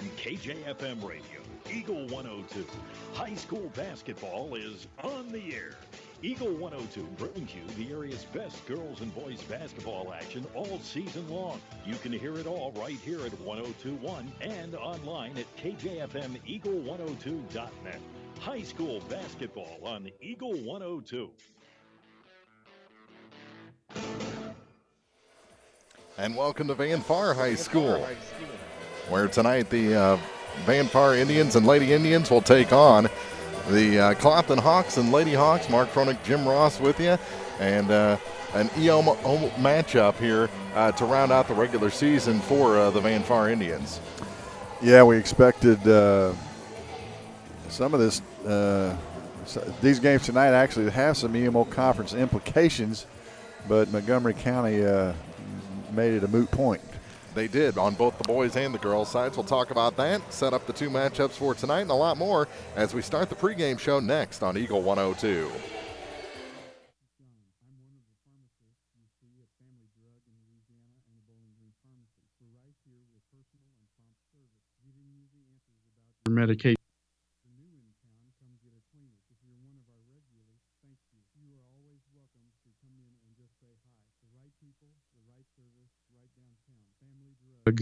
From KJFM Radio, Eagle 102, high school basketball is on the air. Eagle 102 brings you the area's best girls and boys basketball action all season long. You can hear it all right here at 1021 and online at KJFMEagle102.net. High school basketball on Eagle 102. And welcome to Van Far High School, where tonight the Van Far Indians and Lady Indians will take on the Clopton Hawks and Lady Hawks. Mark Froelich, Jim Ross with you, and an EO matchup here to round out the regular season for the Van Far Indians. Yeah, we expected some of this. These games tonight actually have some EMO conference implications, but Montgomery County made it a moot point. They did on both the boys and the girls sides. We'll talk about that, set up the two matchups for tonight, and a lot more as we start the pregame show next on Eagle 102. Medication.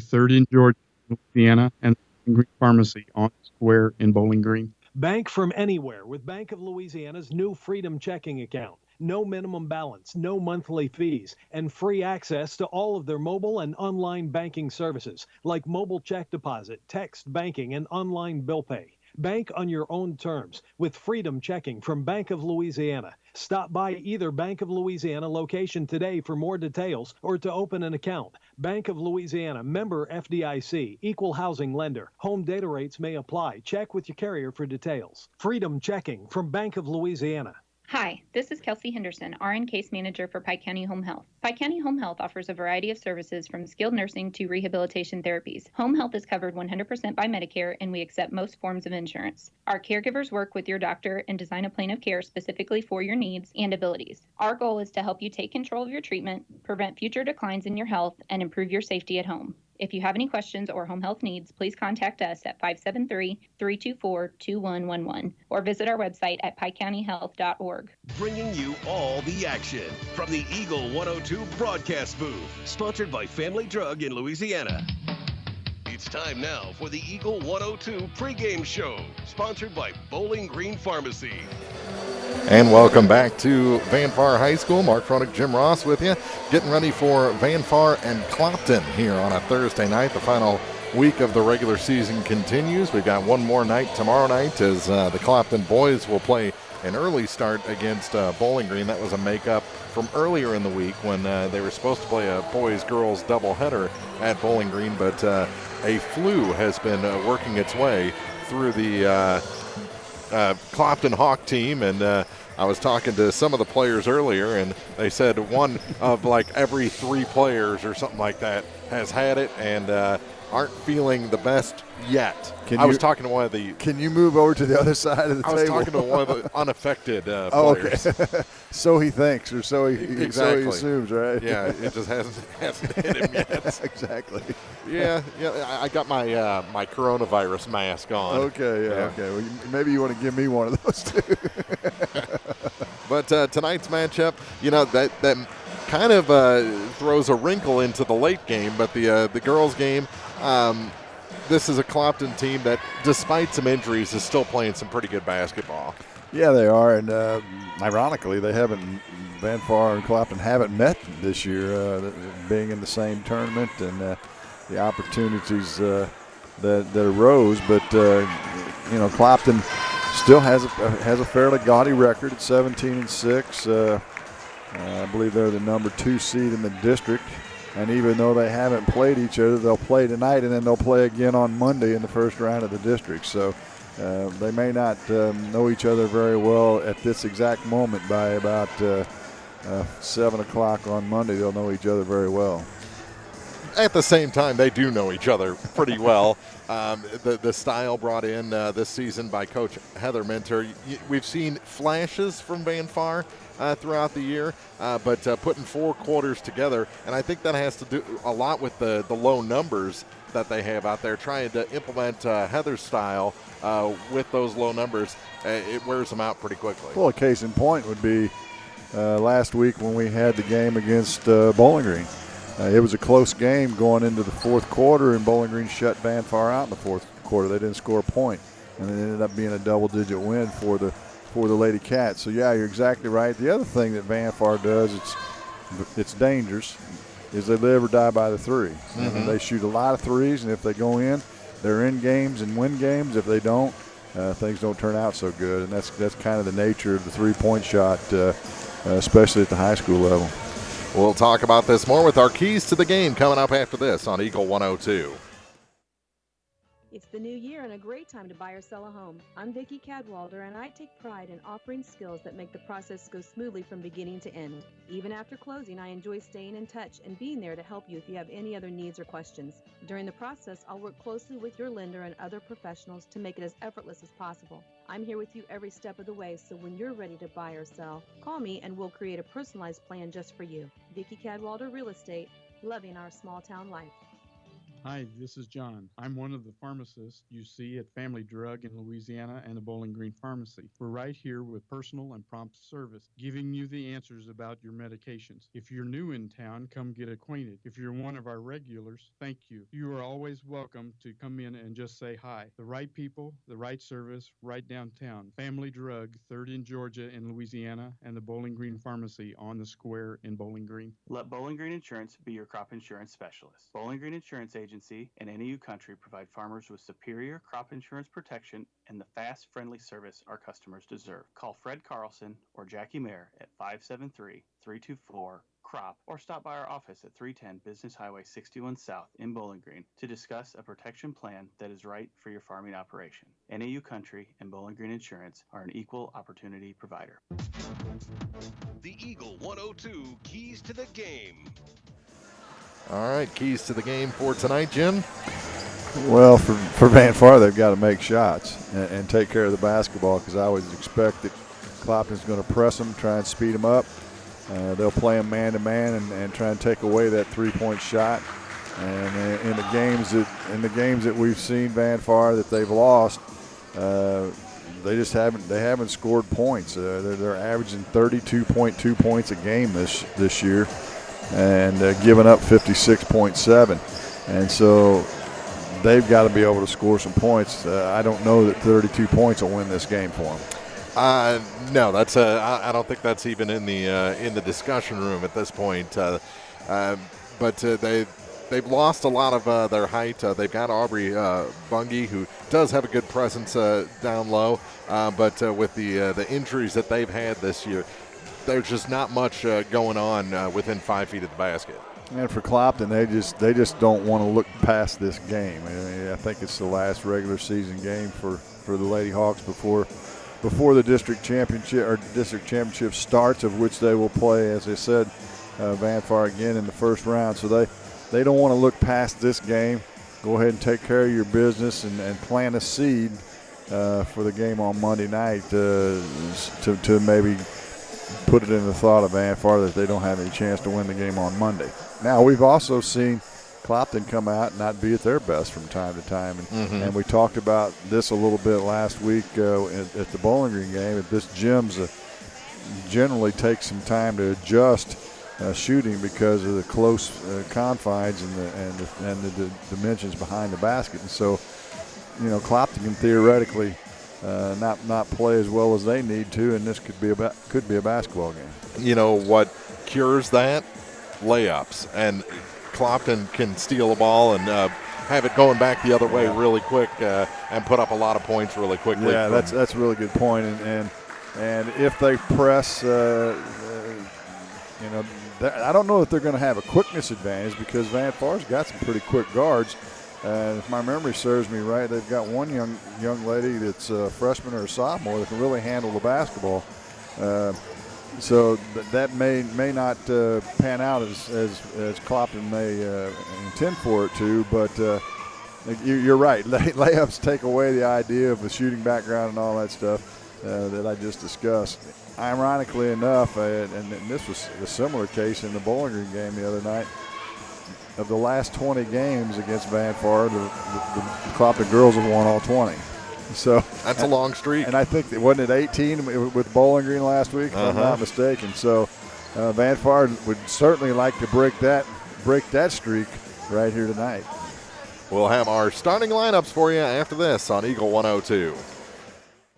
Third in Georgia, Louisiana, and Green Pharmacy on Square in Bowling Green. Bank from anywhere with Bank of Louisiana's new Freedom Checking account. No minimum balance, no monthly fees, and free access to all of their mobile and online banking services like mobile check deposit, text banking, and online bill pay. Bank on your own terms with Freedom Checking from Bank of Louisiana. Stop by either Bank of Louisiana location today for more details or to open an account. Bank of Louisiana, member FDIC, equal housing lender. Home data rates may apply. Check with your carrier for details. Freedom Checking from Bank of Louisiana. Hi, this is Kelsey Henderson, RN Case Manager for Pike County Home Health. Pike County Home Health offers a variety of services from skilled nursing to rehabilitation therapies. Home health is covered 100% by Medicare, and we accept most forms of insurance. Our caregivers work with your doctor and design a plan of care specifically for your needs and abilities. Our goal is to help you take control of your treatment, prevent future declines in your health, and improve your safety at home. If you have any questions or home health needs, please contact us at 573-324-2111 or visit our website at pikecountyhealth.org. Bringing you all the action from the Eagle 102 broadcast booth, sponsored by Family Drug in Louisiana. It's time now for the Eagle 102 pregame show, sponsored by Bowling Green Pharmacy. And welcome back to Van Far High School. Mark Froelich, Jim Ross with you. Getting ready for Van Far and Clopton here on a Thursday night. The final week of the regular season continues. We've got one more night tomorrow night as the Clopton boys will play an early start against Bowling Green. That was a makeup from earlier in the week when they were supposed to play a boys-girls doubleheader at Bowling Green, but a flu has been working its way through the Clopton Hawk team, and I was talking to some of the players earlier, and they said one of like every 3 players or something like that has had it and aren't feeling the best yet. I was talking to one of the... Can you move over to the other side of the table? I was talking to one of the unaffected players. Oh, okay. So he thinks, or so he assumes, right? Yeah, it just hasn't hit him yet. Exactly. Yeah. I got my my coronavirus mask on. Okay, okay. Well, maybe you want to give me one of those too. But tonight's matchup, that kind of throws a wrinkle into the late game. But the girls' game, this is a Clopton team that, despite some injuries, is still playing some pretty good basketball. Yeah, they are, and ironically, Van Far and Clopton haven't met this year, being in the same tournament and the opportunities that arose. But Clopton still has a fairly gaudy record at 17-6. I believe they're the number 2 seed in the district. And even though they haven't played each other, they'll play tonight, and then they'll play again on Monday in the first round of the district. So they may not know each other very well at this exact moment. By about 7 o'clock on Monday, they'll know each other very well. at the same time, they do know each other pretty well. The style brought in this season by Coach Heather Minter. We've seen flashes from Van Far throughout the year, but putting 4 quarters together, and I think that has to do a lot with the low numbers that they have out there. Trying to implement Heather's style with those low numbers, it wears them out pretty quickly. Well, a case in point would be last week when we had the game against Bowling Green. It was a close game going into the 4th quarter, and Bowling Green shut Van Far out in the 4th quarter. They didn't score a point, and it ended up being a double-digit win for the Lady Cats. So, yeah, you're exactly right. The other thing that Van Far does, it's dangerous, is they live or die by the 3. And they shoot a lot of threes, and if they go in, they're in games and win games. If they don't, things don't turn out so good, and that's kind of the nature of the 3-point shot, especially at the high school level. We'll talk about this more with our keys to the game coming up after this on Eagle 102. It's the new year and a great time to buy or sell a home. I'm Vicki Cadwalder, and I take pride in offering skills that make the process go smoothly from beginning to end. Even after closing, I enjoy staying in touch and being there to help you if you have any other needs or questions. During the process, I'll work closely with your lender and other professionals to make it as effortless as possible. I'm here with you every step of the way, so when you're ready to buy or sell, call me and we'll create a personalized plan just for you. Vicki Cadwalder Real Estate, loving our small town life. Hi, this is John. I'm one of the pharmacists you see at Family Drug in Louisiana and the Bowling Green Pharmacy. We're right here with personal and prompt service, giving you the answers about your medications. If you're new in town, come get acquainted. If you're one of our regulars, thank you. You are always welcome to come in and just say hi. The right people, the right service, right downtown. Family Drug, 3rd in Georgia in Louisiana, and the Bowling Green Pharmacy on the square in Bowling Green. Let Bowling Green Insurance be your crop insurance specialist. Bowling Green Insurance Agency and NAU Country provide farmers with superior crop insurance protection and the fast, friendly service our customers deserve. Call Fred Carlson or Jackie Mayer at 573-324-CROP or stop by our office at 310 Business Highway 61 South in Bowling Green to discuss a protection plan that is right for your farming operation. NAU Country and Bowling Green Insurance are an equal opportunity provider. The Eagle 102 Keys to the Game. All right, keys to the game for tonight, Jim. Well, for Van Far, they've got to make shots and take care of the basketball, because I always expect that Clopton's going to press them, try and speed them up. They'll play them man-to-man and try and take away that 3-point shot. And in the games that we've seen Van Far that they've lost, they haven't scored points. They're averaging 32.2 points a game this year, and giving up 56.7. And so they've got to be able to score some points. I don't know that 32 points will win this game for them. No, that's I don't think that's even in the discussion room at this point. But they've lost a lot of their height. They've got Aubrey Bungie, who does have a good presence down low, but with the injuries that they've had this year, there's just not much going on within 5 feet of the basket. And for Clopton, they just don't want to look past this game. I think it's the last regular season game for the Lady Hawks before the district championship starts, of which they will play, as I said, Van Far again in the first round. So they don't want to look past this game. Go ahead and take care of your business and plant a seed for the game on Monday night to maybe put it in the thought of Van Far that they don't have any chance to win the game on Monday. Now, we've also seen Clopton come out and not be at their best from time to time. And we talked about this a little bit last week at the Bowling Green game. This gym's generally takes some time to adjust shooting because of the close confines and the dimensions behind the basket. And so, Clopton can theoretically not play as well as they need to, and this could be a basketball game. You know what cures that? Layups. And Clopton can steal a ball and have it going back the other way really quick and put up a lot of points really quickly. Yeah, that's a really good point. And if they press, I don't know if they're going to have a quickness advantage, because Van Far's got some pretty quick guards. If my memory serves me right, they've got one young lady that's a freshman or a sophomore that can really handle the basketball. So that may not pan out as Clopton may intend for it to, but you're right. Layups take away the idea of the shooting background and all that stuff that I just discussed. Ironically enough, and this was a similar case in the Bowling Green game the other night, of the last 20 games against Van Far, the Clopton girls have won all 20. So that's a long streak. And I think, wasn't it 18 with Bowling Green last week, if I'm not mistaken. So Van Far would certainly like to break that streak right here tonight. We'll have our starting lineups for you after this on Eagle 102.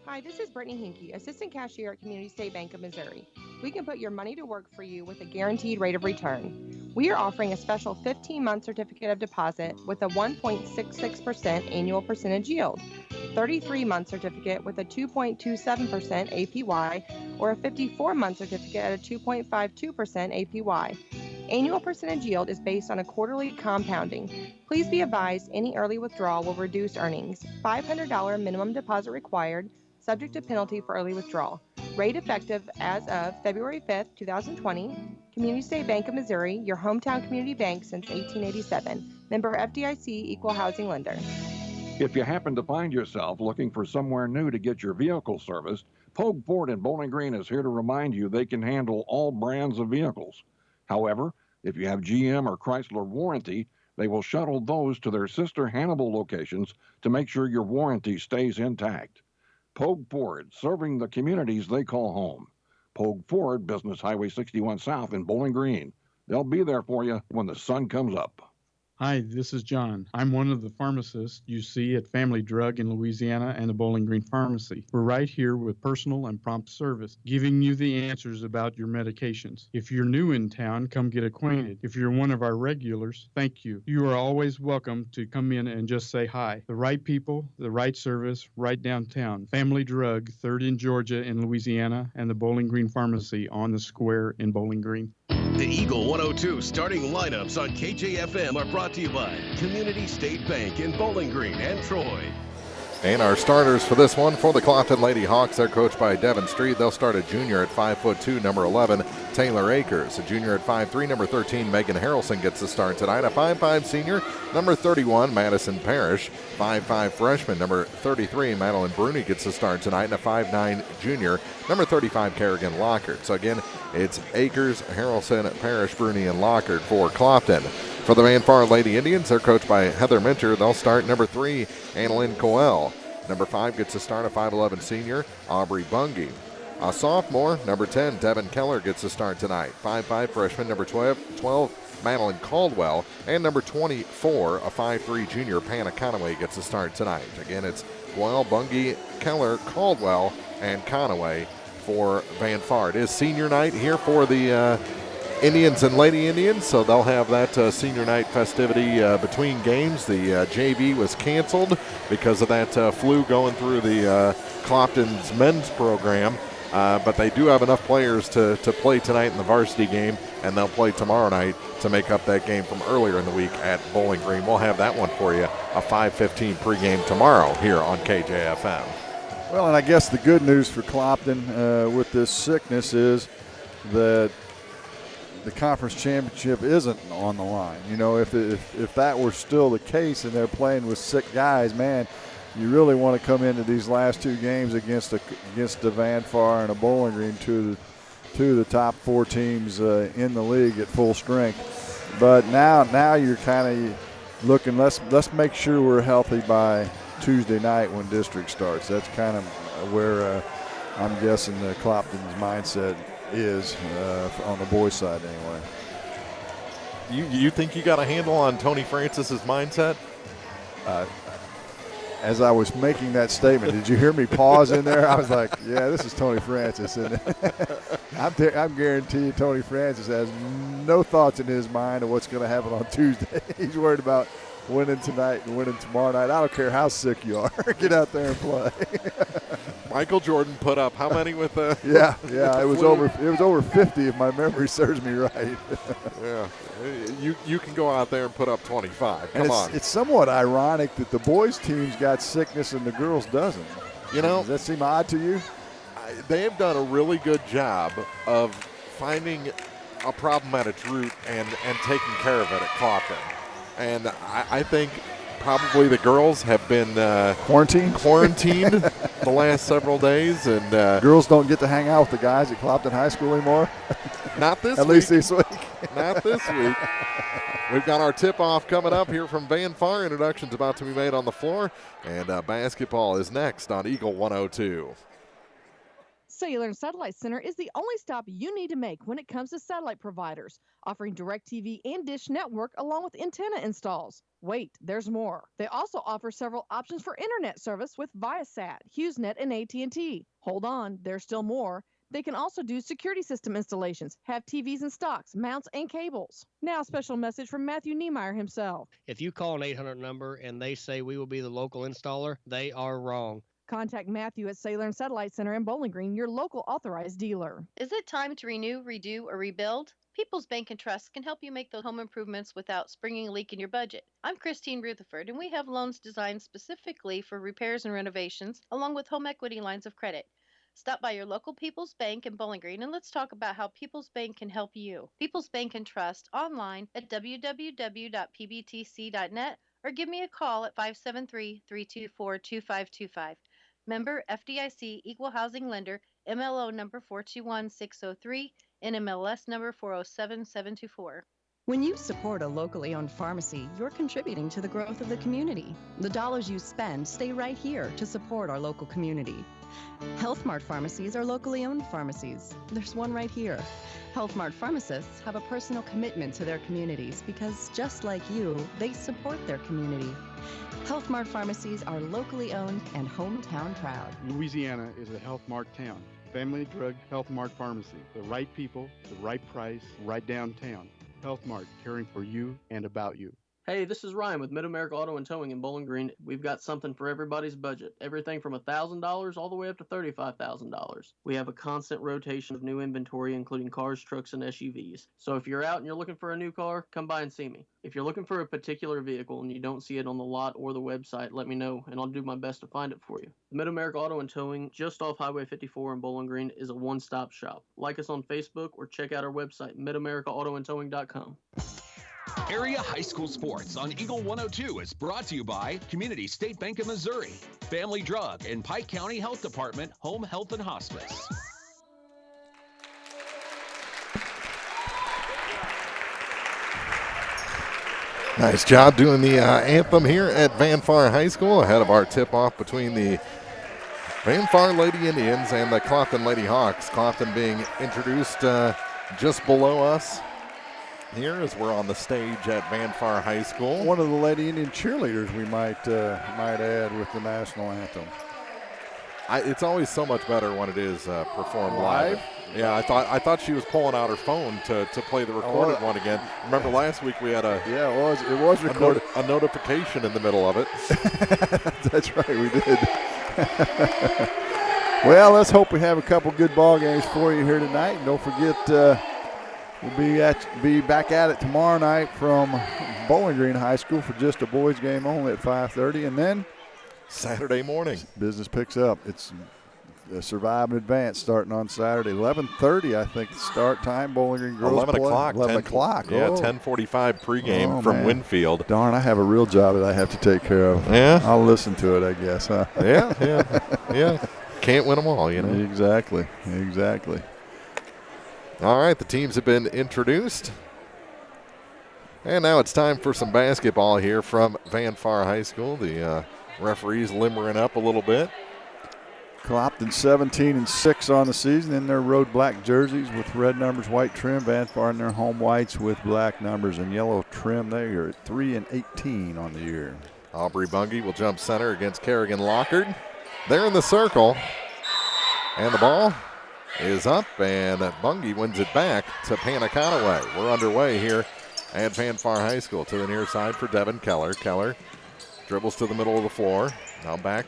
Hi, this is Brittany Hinkey, Assistant Cashier at Community State Bank of Missouri. We can put your money to work for you with a guaranteed rate of return. We are offering a special 15-month certificate of deposit with a 1.66% annual percentage yield, 33-month certificate with a 2.27% APY, or a 54-month certificate at a 2.52% APY. Annual percentage yield is based on a quarterly compounding. Please be advised any early withdrawal will reduce earnings. $500 minimum deposit required, subject to penalty for early withdrawal. Rate effective as of February 5th, 2020. Community State Bank of Missouri, your hometown community bank since 1887. Member FDIC, Equal Housing Lender. If you happen to find yourself looking for somewhere new to get your vehicle serviced, Pogue Ford in Bowling Green is here to remind you they can handle all brands of vehicles. However, if you have GM or Chrysler warranty, they will shuttle those to their sister Hannibal locations to make sure your warranty stays intact. Pogue Ford, serving the communities they call home. Pogue Ford, Business Highway 61 South in Bowling Green. They'll be there for you when the sun comes up. Hi, this is John. I'm one of the pharmacists you see at Family Drug in Louisiana and the Bowling Green Pharmacy. We're right here with personal and prompt service, giving you the answers about your medications. If you're new in town, come get acquainted. If you're one of our regulars, thank you. You are always welcome to come in and just say hi. The right people, the right service, right downtown. Family Drug, 3rd in Georgia in Louisiana, and the Bowling Green Pharmacy on the square in Bowling Green. The Eagle 102 starting lineups on KJFM are brought to you by Community State Bank in Bowling Green and Troy. And our starters for this one for the Clopton Lady Hawks, they're coached by Devin Street. They'll start a junior at 5'2", number 11, Taylor Akers. A junior at 5'3", number 13, Megan Harrelson gets the start tonight. A 5'5" senior, number 31, Madison Parrish. 5'5" freshman, number 33, Madeline Bruni gets the start tonight. And a 5'9" junior, number 35, Kerrigan Lockhart. So again, it's Akers, Harrelson, Parrish, Bruni, and Lockhart for Clopton. For the Van Far Lady Indians, they're coached by Heather Minter. They'll start number 3, Annalyn Coel. Number 5 gets a start, a 5'11" senior, Aubrey Bungie. A sophomore, number 10, Devin Keller gets a start tonight. 5'5" freshman, number 12, Madeline Caldwell. And number 24, a 5'3" junior, Panna Conaway gets a start tonight. Again, it's Coel, Bungie, Keller, Caldwell, and Conaway for Van Far. It is senior night here for the Indians and Lady Indians, so they'll have that senior night festivity between games. The JV was canceled because of that flu going through the Clopton's men's program, but they do have enough players to play tonight in the varsity game, and they'll play tomorrow night to make up that game from earlier in the week at Bowling Green. We'll have that one for you, a 5:15 pregame tomorrow here on KJFM. Well, and I guess the good news for Clopton with this sickness is that the conference championship isn't on the line. You know, if that were still the case and they're playing with sick guys, man, you really want to come into these last 2 games against the Van Far and a Bowling Green, two of the top 4 teams in the league at full strength. But now you're kind of looking. Let's make sure we're healthy by Tuesday night when district starts. That's kind of where I'm guessing the Clopton's mindset is on the boys' side anyway. You think you got a handle on Tony Francis's mindset? As I was making that statement, did you hear me pause in there? I was like, yeah, this is Tony Francis. And I'm guaranteed Tony Francis has no thoughts in his mind of what's going to happen on Tuesday. He's worried about winning tonight and winning tomorrow night. I don't care how sick you are. Get out there and play. Michael Jordan put up how many with the it was over 50 if my memory serves me right. Yeah, you can go out there and put up 25. Come on. It's somewhat ironic that the boys' teams got sickness and the girls doesn't. You know, does that seem odd to you? they have done a really good job of finding a problem at its root and taking care of it at Clopton. And I think probably the girls have been quarantined the last several days. And girls don't get to hang out with the guys at Clopton High School anymore? Not this week. At least this week. Not this week. We've got our tip-off coming up here from Van Far. Introductions about to be made on the floor. And basketball is next on Eagle 102. Cellular and Satellite Center is the only stop you need to make when it comes to satellite providers, offering DirecTV and Dish Network along with antenna installs. Wait, there's more. They also offer several options for internet service with Viasat, HughesNet, and AT&T. Hold on, there's still more. They can also do security system installations, have TVs in stocks, mounts, and cables. Now, a special message from Matthew Niemeyer himself. If you call an 800 number and they say we will be the local installer, they are wrong. Contact Matthew at Cellular and Satellite Center in Bowling Green, your local authorized dealer. Is it time to renew, redo, or rebuild? People's Bank and Trust can help you make those home improvements without springing a leak in your budget. I'm Christine Rutherford, and we have loans designed specifically for repairs and renovations, along with home equity lines of credit. Stop by your local People's Bank in Bowling Green and let's talk about how People's Bank can help you. People's Bank and Trust online at www.pbtc.net or give me a call at 573-324-2525. Member FDIC Equal Housing Lender, MLO number 421603, NMLS number 407724. When you support a locally owned pharmacy, you're contributing to the growth of the community. The dollars you spend stay right here to support our local community. Health Mart pharmacies are locally owned pharmacies. There's one right here. Health Mart pharmacists have a personal commitment to their communities because, just like you, they support their community. Health Mart pharmacies are locally owned and hometown proud. Louisiana is a Health Mart town. Family Drug Health Mart Pharmacy. The right people, the right price, right downtown. Health Mart, caring for you and about you. Hey, this is Ryan with Mid-America Auto and Towing in Bowling Green. We've got something for everybody's budget. Everything from $1,000 all the way up to $35,000. We have a constant rotation of new inventory, including cars, trucks, and SUVs. So if you're out and you're looking for a new car, come by and see me. If you're looking for a particular vehicle and you don't see it on the lot or the website, let me know, and I'll do my best to find it for you. The Mid-America Auto and Towing, just off Highway 54 in Bowling Green, is a one-stop shop. Like us on Facebook or check out our website, midamericaautoandtowing.com. Area High School Sports on Eagle 102 is brought to you by Community State Bank of Missouri, Family Drug, and Pike County Health Department, Home Health and Hospice. Nice job doing the anthem here at Van Far High School ahead of our tip-off between the Van Far Lady Indians and the Clopton Lady Hawks. Clopton being introduced just below us here as we're on the stage at Van Far High School. One of the Lady Indian cheerleaders we might add with the national anthem. It's always so much better when it is performed live. Yeah, I thought she was pulling out her phone to play the recorded one again. Remember last week we had it was recorded. A notification in the middle of it. That's right, we did. Well, let's hope we have a couple good ball games for you here tonight. And don't forget, we'll be back at it tomorrow night from Bowling Green High School for just a boys game only at 5:30, and then Saturday morning business picks up. It's Survive and Advance starting on Saturday, 11:30. I think the start time. Bowling Green girls 11 o'clock. 11 o'clock. Yeah, 10:45 pregame from Winfield. Darn, I have a real job that I have to take care of. Yeah, I'll listen to it, I guess. Huh? Yeah. Can't win them all, you know. Exactly. All right, the teams have been introduced. And now it's time for some basketball here from Van Far High School. The referees limbering up a little bit. Clopton 17-6 on the season in their road black jerseys with red numbers, white trim. Van Far in their home whites with black numbers and yellow trim. They are at 3-18 on the year. Aubrey Bungie will jump center against Kerrigan Lockard. They're in the circle. And the ball is up, and Bungie wins it back to Panaconaway. We're underway here at Van Far High School. To the near side for Devin Keller. Keller dribbles to the middle of the floor. Now back.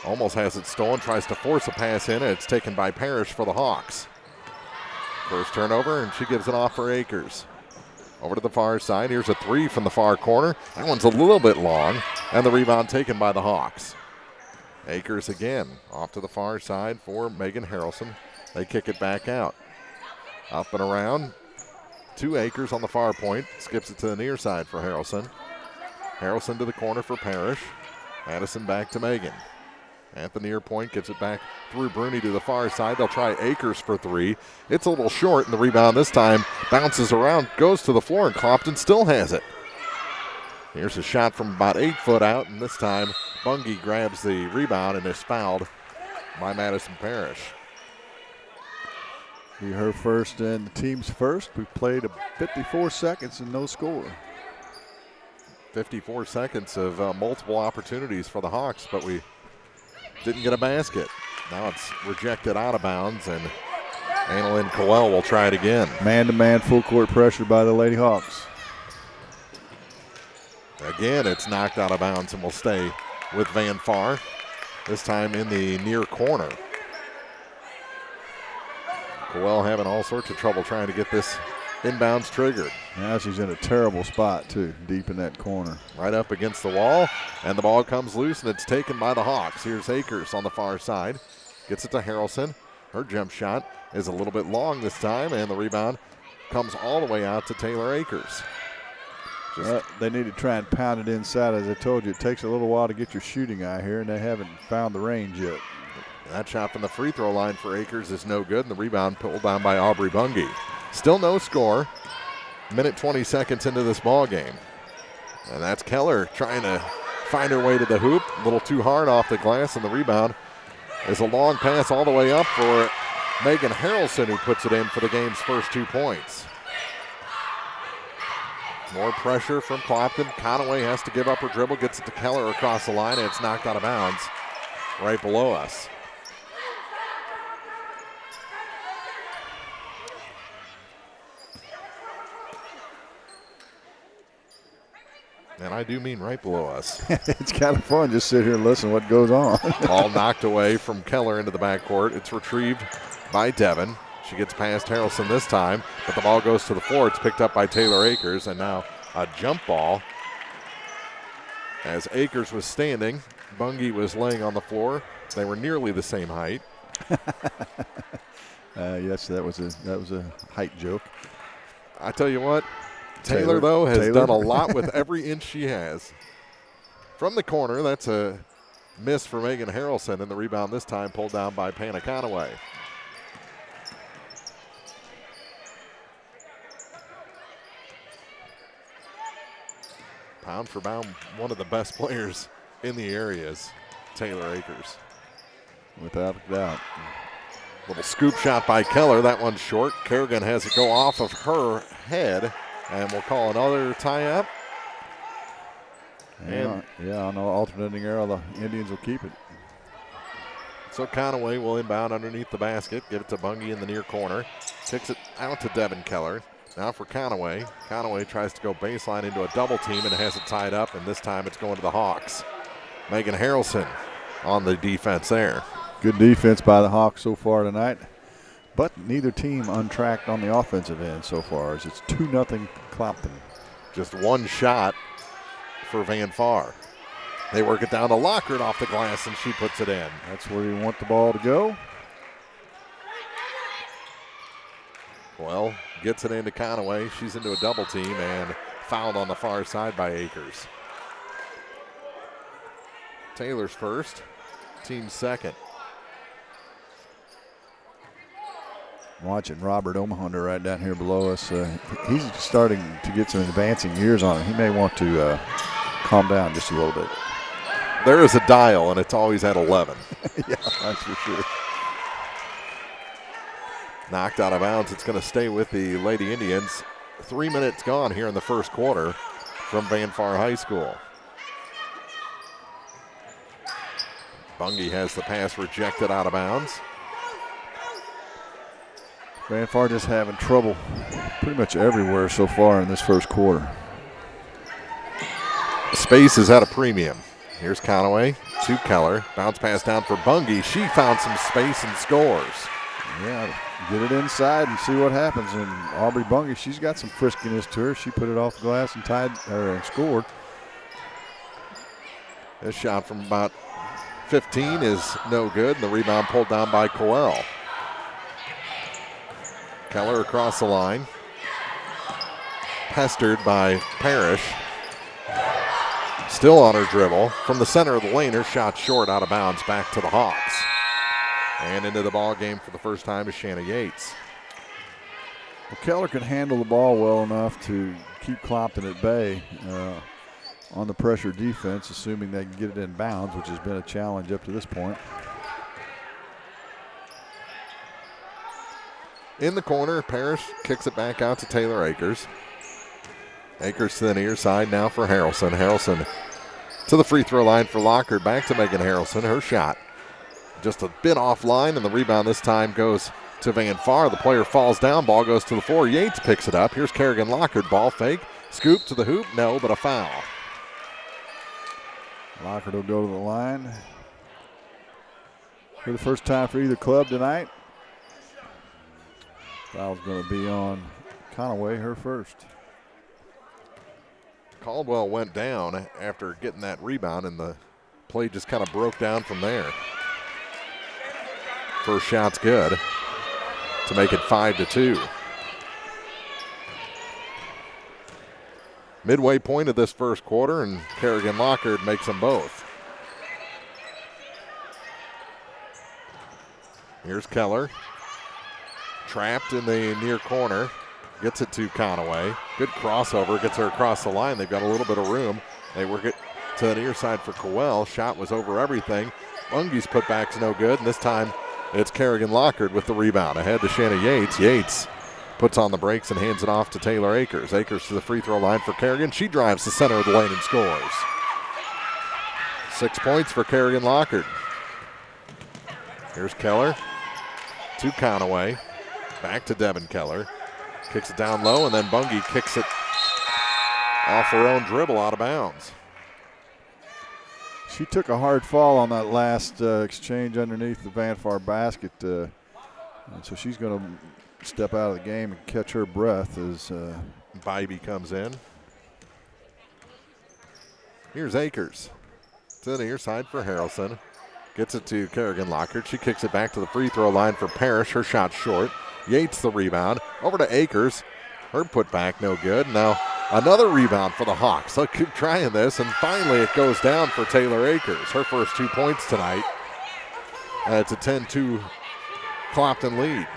Almost has it stolen. Tries to force a pass in, and it's taken by Parrish for the Hawks. First turnover, and she gives it off for Akers. Over to the far side. Here's a three from the far corner. That one's a little bit long, and the rebound taken by the Hawks. Akers again off to the far side for Megan Harrelson. They kick it back out. Up and around to Akers on the far point. Skips it to the near side for Harrelson. Harrelson to the corner for Parrish. Madison back to Megan. At the near point, gets it back through Bruni to the far side. They'll try Akers for three. It's a little short, and the rebound this time bounces around, goes to the floor, and Clopton still has it. Here's a shot from about 8 foot out, and this time Bungie grabs the rebound and is fouled by Madison Parrish. Be her first and the team's first. We played 54 seconds and no score. 54 seconds of multiple opportunities for the Hawks, but we didn't get a basket. Now it's rejected out of bounds, and Annalyn Coel will try it again. Man-to-man full court pressure by the Lady Hawks. Again, it's knocked out of bounds and will stay with Van Far, this time in the near corner. Coel having all sorts of trouble trying to get this inbounds triggered. Now she's in a terrible spot, too, deep in that corner. Right up against the wall, and the ball comes loose, and it's taken by the Hawks. Here's Akers on the far side. Gets it to Harrelson. Her jump shot is a little bit long this time, and the rebound comes all the way out to Taylor Akers. They need to try and pound it inside. As I told you, it takes a little while to get your shooting eye here, and they haven't found the range yet. That shot from the free throw line for Akers is no good, and the rebound pulled down by Aubrey Bungie. Still no score. Minute 20 seconds into this ball game. And that's Keller trying to find her way to the hoop. A little too hard off the glass, and the rebound is a long pass all the way up for Megan Harrelson, who puts it in for the game's first 2 points. More pressure from Clopton. Conaway has to give up her dribble, gets it to Keller across the line, and it's knocked out of bounds right below us. And I do mean right below us. It's kind of fun just sit here and listen to what goes on. Ball knocked away from Keller into the backcourt. It's retrieved by Devin. She gets past Harrelson this time, but the ball goes to the floor. It's picked up by Taylor Akers, and now a jump ball. As Akers was standing, Bungie was laying on the floor. They were nearly the same height. Yes, that was a height joke. I tell you what, Taylor though, has done a lot with every inch she has. From the corner, that's a miss for Megan Harrelson, and the rebound this time pulled down by Panna Conaway. Pound for pound, one of the best players in the area is Taylor Akers. Without a doubt. Little scoop shot by Keller. That one's short. Kerrigan has it go off of her head, and we'll call another tie-up. Yeah, on the alternating arrow, the Indians will keep it. So Conaway will inbound underneath the basket, give it to Bungie in the near corner. Kicks it out to Devin Keller. Now for Conaway. Conaway tries to go baseline into a double team and has it tied up, and this time it's going to the Hawks. Megan Harrelson on the defense there. Good defense by the Hawks so far tonight, but neither team untracked on the offensive end so far, as it's 2-0 Clopton. Just one shot for Van Far. They work it down to Lockert off the glass, and she puts it in. That's where you want the ball to go. Well, gets it into Conaway. She's into a double team and fouled on the far side by Akers. Taylor's first, team second. Watching Robert Omahunder right down here below us. He's starting to get some advancing years on him. He may want to calm down just a little bit. There is a dial, and it's always at 11. Yeah, that's for sure. Knocked out of bounds. It's going to stay with the Lady Indians. 3 minutes gone here in the first quarter from Van Far High School. Bungie has the pass rejected out of bounds. Van Far just having trouble pretty much everywhere so far in this first quarter. Space is at a premium. Here's Conaway to Keller. Bounce pass down for Bungie. She found some space and scores. Yeah, get it inside and see what happens. And Aubrey Bungie, she's got some friskiness to her. She put it off the glass and scored. This shot from about 15 is no good, and the rebound pulled down by Coel. Keller across the line. Pestered by Parrish. Still on her dribble. From the center of the lane, her shot short, out of bounds, back to the Hawks. And into the ball game for the first time is Shanna Yates. Well, Keller can handle the ball well enough to keep Clopton at bay on the pressure defense, assuming they can get it in bounds, which has been a challenge up to this point. In the corner, Parrish kicks it back out to Taylor Akers. Akers to the near side now for Harrelson. Harrelson to the free throw line for Lockard. Back to Megan Harrelson. Her shot just a bit offline, and the rebound this time goes to Van Far. The player falls down. Ball goes to the floor. Yates picks it up. Here's Kerrigan Lockard. Ball fake. Scoop to the hoop. No, but a foul. Lockard will go to the line for the first time for either club tonight. Foul's going to be on Conaway, her first. Caldwell went down after getting that rebound, and the play just kind of broke down from there. First shot's good to make it 5-2. Midway point of this first quarter, and Kerrigan Lockard makes them both. Here's Keller. Trapped in the near corner. Gets it to Conaway. Good crossover. Gets her across the line. They've got a little bit of room. They work it to the near side for Coel. Shot was over everything. Bunge's putback's no good, and this time it's Kerrigan Lockard with the rebound. Ahead to Shanna Yates. Yates puts on the brakes and hands it off to Taylor Akers. Akers to the free throw line for Kerrigan. She drives the center of the lane and scores. 6 points for Kerrigan Lockard. Here's Keller to Conaway. Back to Devin Keller. Kicks it down low, and then Bunge kicks it off her own dribble out of bounds. She took a hard fall on that last exchange underneath the Van Far basket. And so she's going to step out of the game and catch her breath as Bybee comes in. Here's Akers to the near side for Harrelson. Gets it to Kerrigan Lockard. She kicks it back to the free throw line for Parrish. Her shot short. Yates the rebound. Over to Akers. Her putback no good. Now another rebound for the Hawks. They'll keep trying this, and finally it goes down for Taylor Akers. Her first 2 points tonight. It's a 10-2 Clopton lead.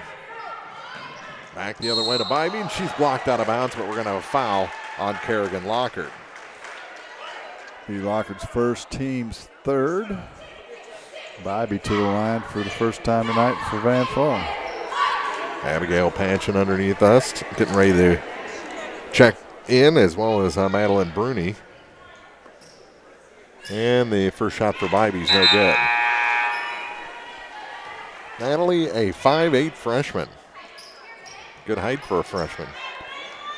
Back the other way to Bybee, and she's blocked out of bounds, but we're going to have a foul on Kerrigan Lockard. Be Lockard's first, team's third. Bybee to the line for the first time tonight for Van Far. Abigail Panchin underneath us, getting ready to check in, as well as Madeline Bruni. And the first shot for Bybee's no good. Natalie, a 5'8" freshman. Good height for a freshman.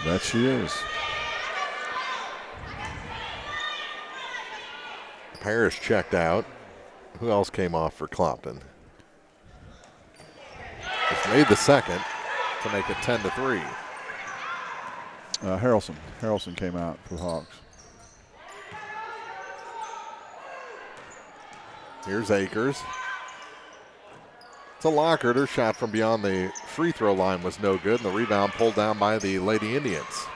That she is. Parrish checked out. Who else came off for Clopton? Just made the second to make it 10-3. Harrelson. Harrelson came out for the Hawks. Here's Akers. To Lockard. Her shot from beyond the free throw line was no good, and the rebound pulled down by the Lady Indians.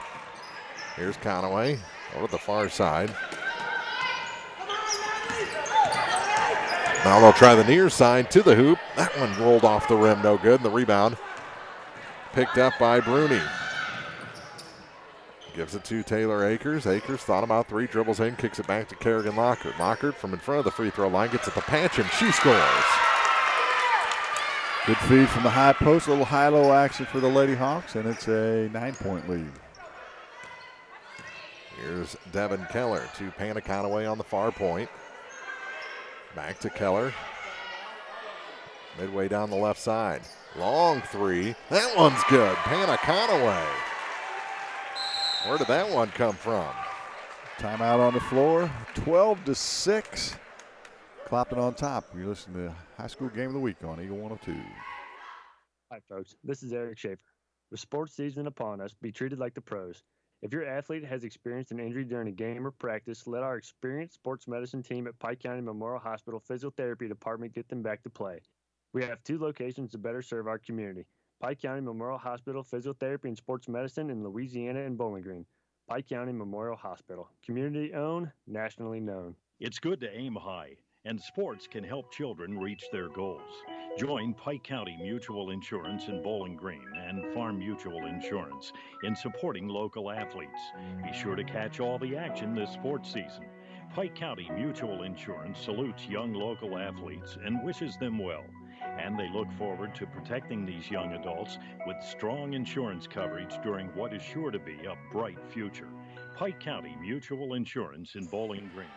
Here's Conaway over the far side. Now they'll try the near side to the hoop. That one rolled off the rim, no good. And the rebound picked up by Bruni. Gives it to Taylor Akers. Akers thought about three, dribbles in, kicks it back to Kerrigan Lockard. Lockard from in front of the free throw line gets it to Panchin. She scores. Good feed from the high post. A little high-low action for the Lady Hawks, and it's a 9-point lead. Here's Devin Keller to Panna Conaway on the far point. Back to Keller. Midway down the left side. Long three. That one's good. Panna Conaway. Where did that one come from? Timeout on the floor. 12-6. Clopton on top. You're listening to High School Game of the Week on Eagle 102. Hi, folks. This is Eric Schaefer. With sports season upon us, be treated like the pros. If your athlete has experienced an injury during a game or practice, let our experienced sports medicine team at Pike County Memorial Hospital Physiotherapy Department get them back to play. We have 2 locations to better serve our community: Pike County Memorial Hospital Physiotherapy and Sports Medicine in Louisiana and Bowling Green. Pike County Memorial Hospital. Community owned, nationally known. It's good to aim high, and sports can help children reach their goals. Join Pike County Mutual Insurance in Bowling Green and Farm Mutual Insurance in supporting local athletes. Be sure to catch all the action this sports season. Pike County Mutual Insurance salutes young local athletes and wishes them well. And they look forward to protecting these young adults with strong insurance coverage during what is sure to be a bright future. Pike County Mutual Insurance in Bowling Green.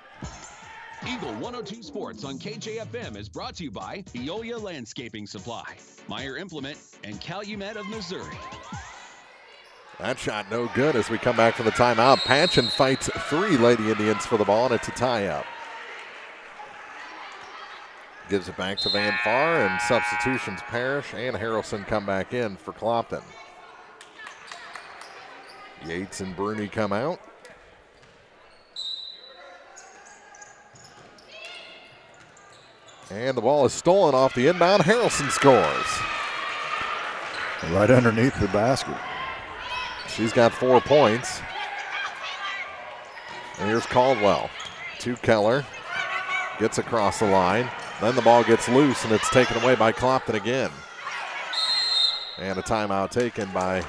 Eagle 102 Sports on KJFM is brought to you by Eolia Landscaping Supply, Meyer Implement, and Calumet of Missouri. That shot no good as we come back from the timeout. Patchen fights 3 Lady Indians for the ball, and it's a tie-up. Gives it back to Van Far, and substitutions Parrish and Harrelson come back in for Clopton. Yates and Bruni come out. And the ball is stolen off the inbound. Harrelson scores. Right underneath the basket. She's got 4 points. And here's Caldwell to Keller. Gets across the line. Then the ball gets loose, and it's taken away by Clopton again. And a timeout taken by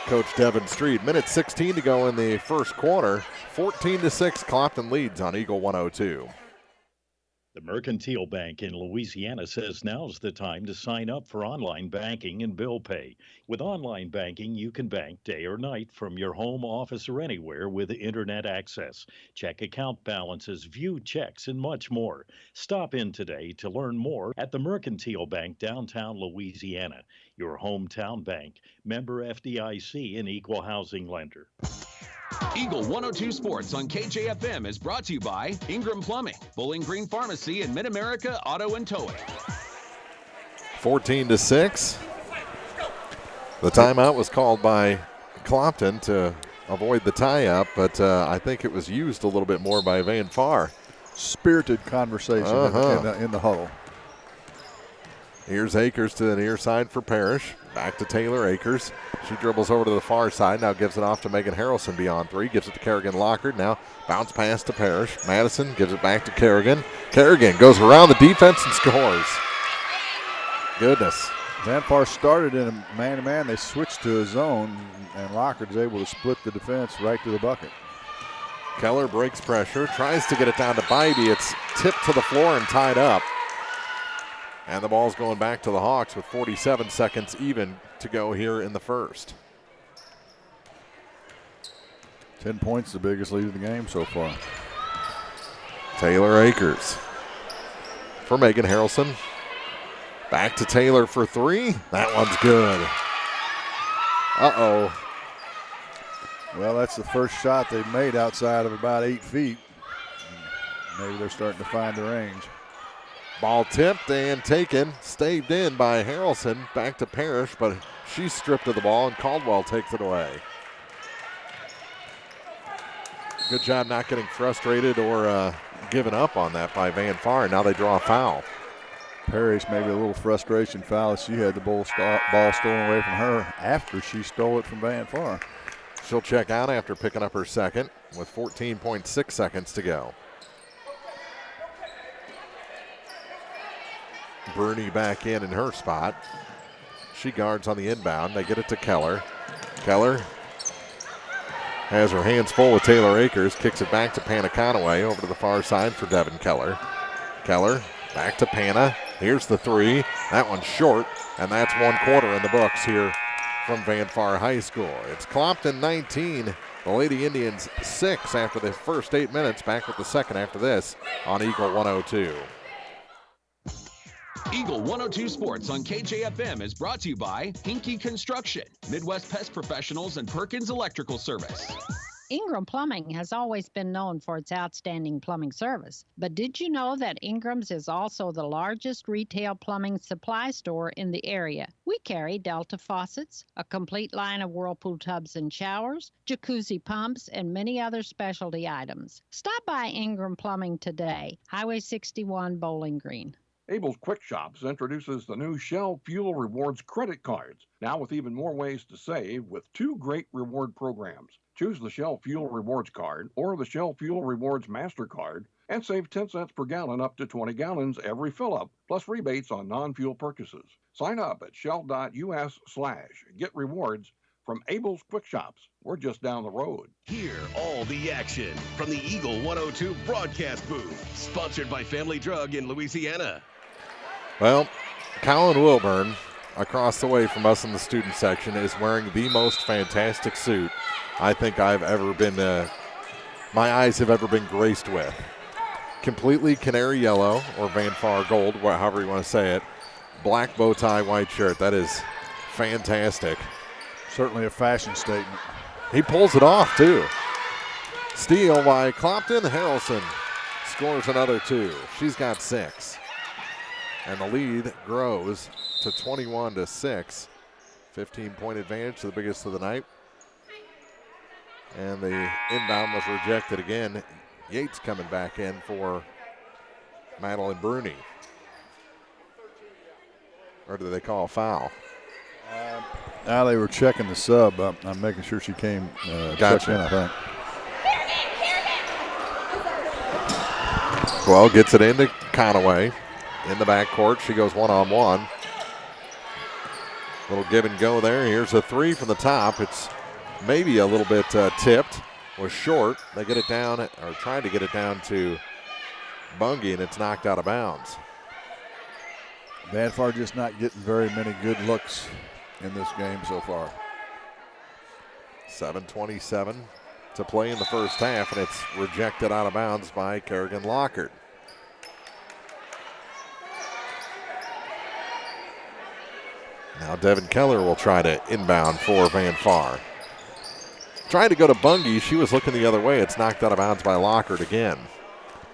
Coach Devin Street. Minute 16 to go in the first quarter. 14-6, Clopton leads on Eagle 102. The Mercantile Bank in Louisiana says now's the time to sign up for online banking and bill pay. With online banking, you can bank day or night from your home, office, or anywhere with internet access. Check account balances, view checks, and much more. Stop in today to learn more at the Mercantile Bank, downtown Louisiana. Your hometown bank, member FDIC, and equal housing lender. Eagle 102 Sports on KJFM is brought to you by Ingram Plumbing, Bowling Green Pharmacy, and Mid-America Auto and Towing. 14-6. The timeout was called by Clopton to avoid the tie-up, but I think it was used a little bit more by Van Far. Spirited conversation in the huddle. Here's Akers to the near side for Parrish. Back to Taylor Akers. She dribbles over to the far side. Now gives it off to Megan Harrelson beyond 3. Gives it to Kerrigan Lockard. Now bounce pass to Parrish. Madison gives it back to Kerrigan. Kerrigan goes around the defense and scores. Goodness. Van Far started in a man-to-man. They switched to a zone, and Lockard's able to split the defense right to the bucket. Keller breaks pressure. Tries to get it down to Bybee. It's tipped to the floor and tied up. And the ball's going back to the Hawks with 47 seconds even to go here in the first. 10 points, the biggest lead of the game so far. Taylor Akers for Megan Harrelson. Back to Taylor for 3. That one's good. Uh-oh. Well, that's the first shot they've made outside of about 8 feet. Maybe they're starting to find the range. Ball tipped and taken, staved in by Harrelson. Back to Parrish, but she's stripped of the ball, and Caldwell takes it away. Good job not getting frustrated or given up on that by Van Far. Now they draw a foul. Parrish, maybe a little frustration foul. She had the ball stolen away from her after she stole it from Van Far. She'll check out after picking up her second with 14.6 seconds to go. Bruni back in her spot. She guards on the inbound. They get it to Keller. Keller has her hands full with Taylor Akers. Kicks it back to Panna Conaway over to the far side for Devin Keller. Keller back to Panna. Here's the 3. That one's short, and that's 1 quarter in the books here from Van Far High School. It's Clopton 19, the Lady Indians 6 after the first 8 minutes. Back with the second after this on Eagle 102. Eagle 102 Sports on KJFM is brought to you by Hinkie Construction, Midwest Pest Professionals, and Perkins Electrical Service. Ingram Plumbing has always been known for its outstanding plumbing service. But did you know that Ingram's is also the largest retail plumbing supply store in the area? We carry Delta faucets, a complete line of Whirlpool tubs and showers, jacuzzi pumps, and many other specialty items. Stop by Ingram Plumbing today, Highway 61, Bowling Green. Abel's Quick Shops introduces the new Shell Fuel Rewards credit cards, now with even more ways to save with 2 great reward programs. Choose the Shell Fuel Rewards card or the Shell Fuel Rewards MasterCard and save 10 cents per gallon up to 20 gallons every fill-up, plus rebates on non-fuel purchases. Sign up at shell.us/get-rewards from Abel's Quick Shops. We're just down the road. Hear all the action from the Eagle 102 broadcast booth, sponsored by Family Drug in Louisiana. Well, Colin Wilburn, across the way from us in the student section, is wearing the most fantastic suit I think I've ever been, my eyes have ever been graced with. Completely canary yellow or Van Far gold, however you want to say it. Black bow tie, white shirt. That is fantastic. Certainly a fashion statement. He pulls it off, too. Steal by Clopton. Harrelson scores another 2. She's got 6. And the lead grows to 21-6. 15-point advantage to the biggest of the night. And the inbound was rejected again. Yates coming back in for Madeline Bruni. Or do they call a foul? Now they were checking the sub. I'm making sure she came checked in, I think. Well, gets it into Conaway in the backcourt. She goes one-on-one. Little give and go there. Here's a 3 from the top. It's maybe a little bit tipped. Was short. They get it down, or tried to get it down to Bungie, and it's knocked out of bounds. Van Far just not getting very many good looks in this game so far. 7:27 to play in the first half, and it's rejected out of bounds by Kerrigan Lockard. Now Devin Keller will try to inbound for Van Far. Trying to go to Bungie. She was looking the other way. It's knocked out of bounds by Lockard again.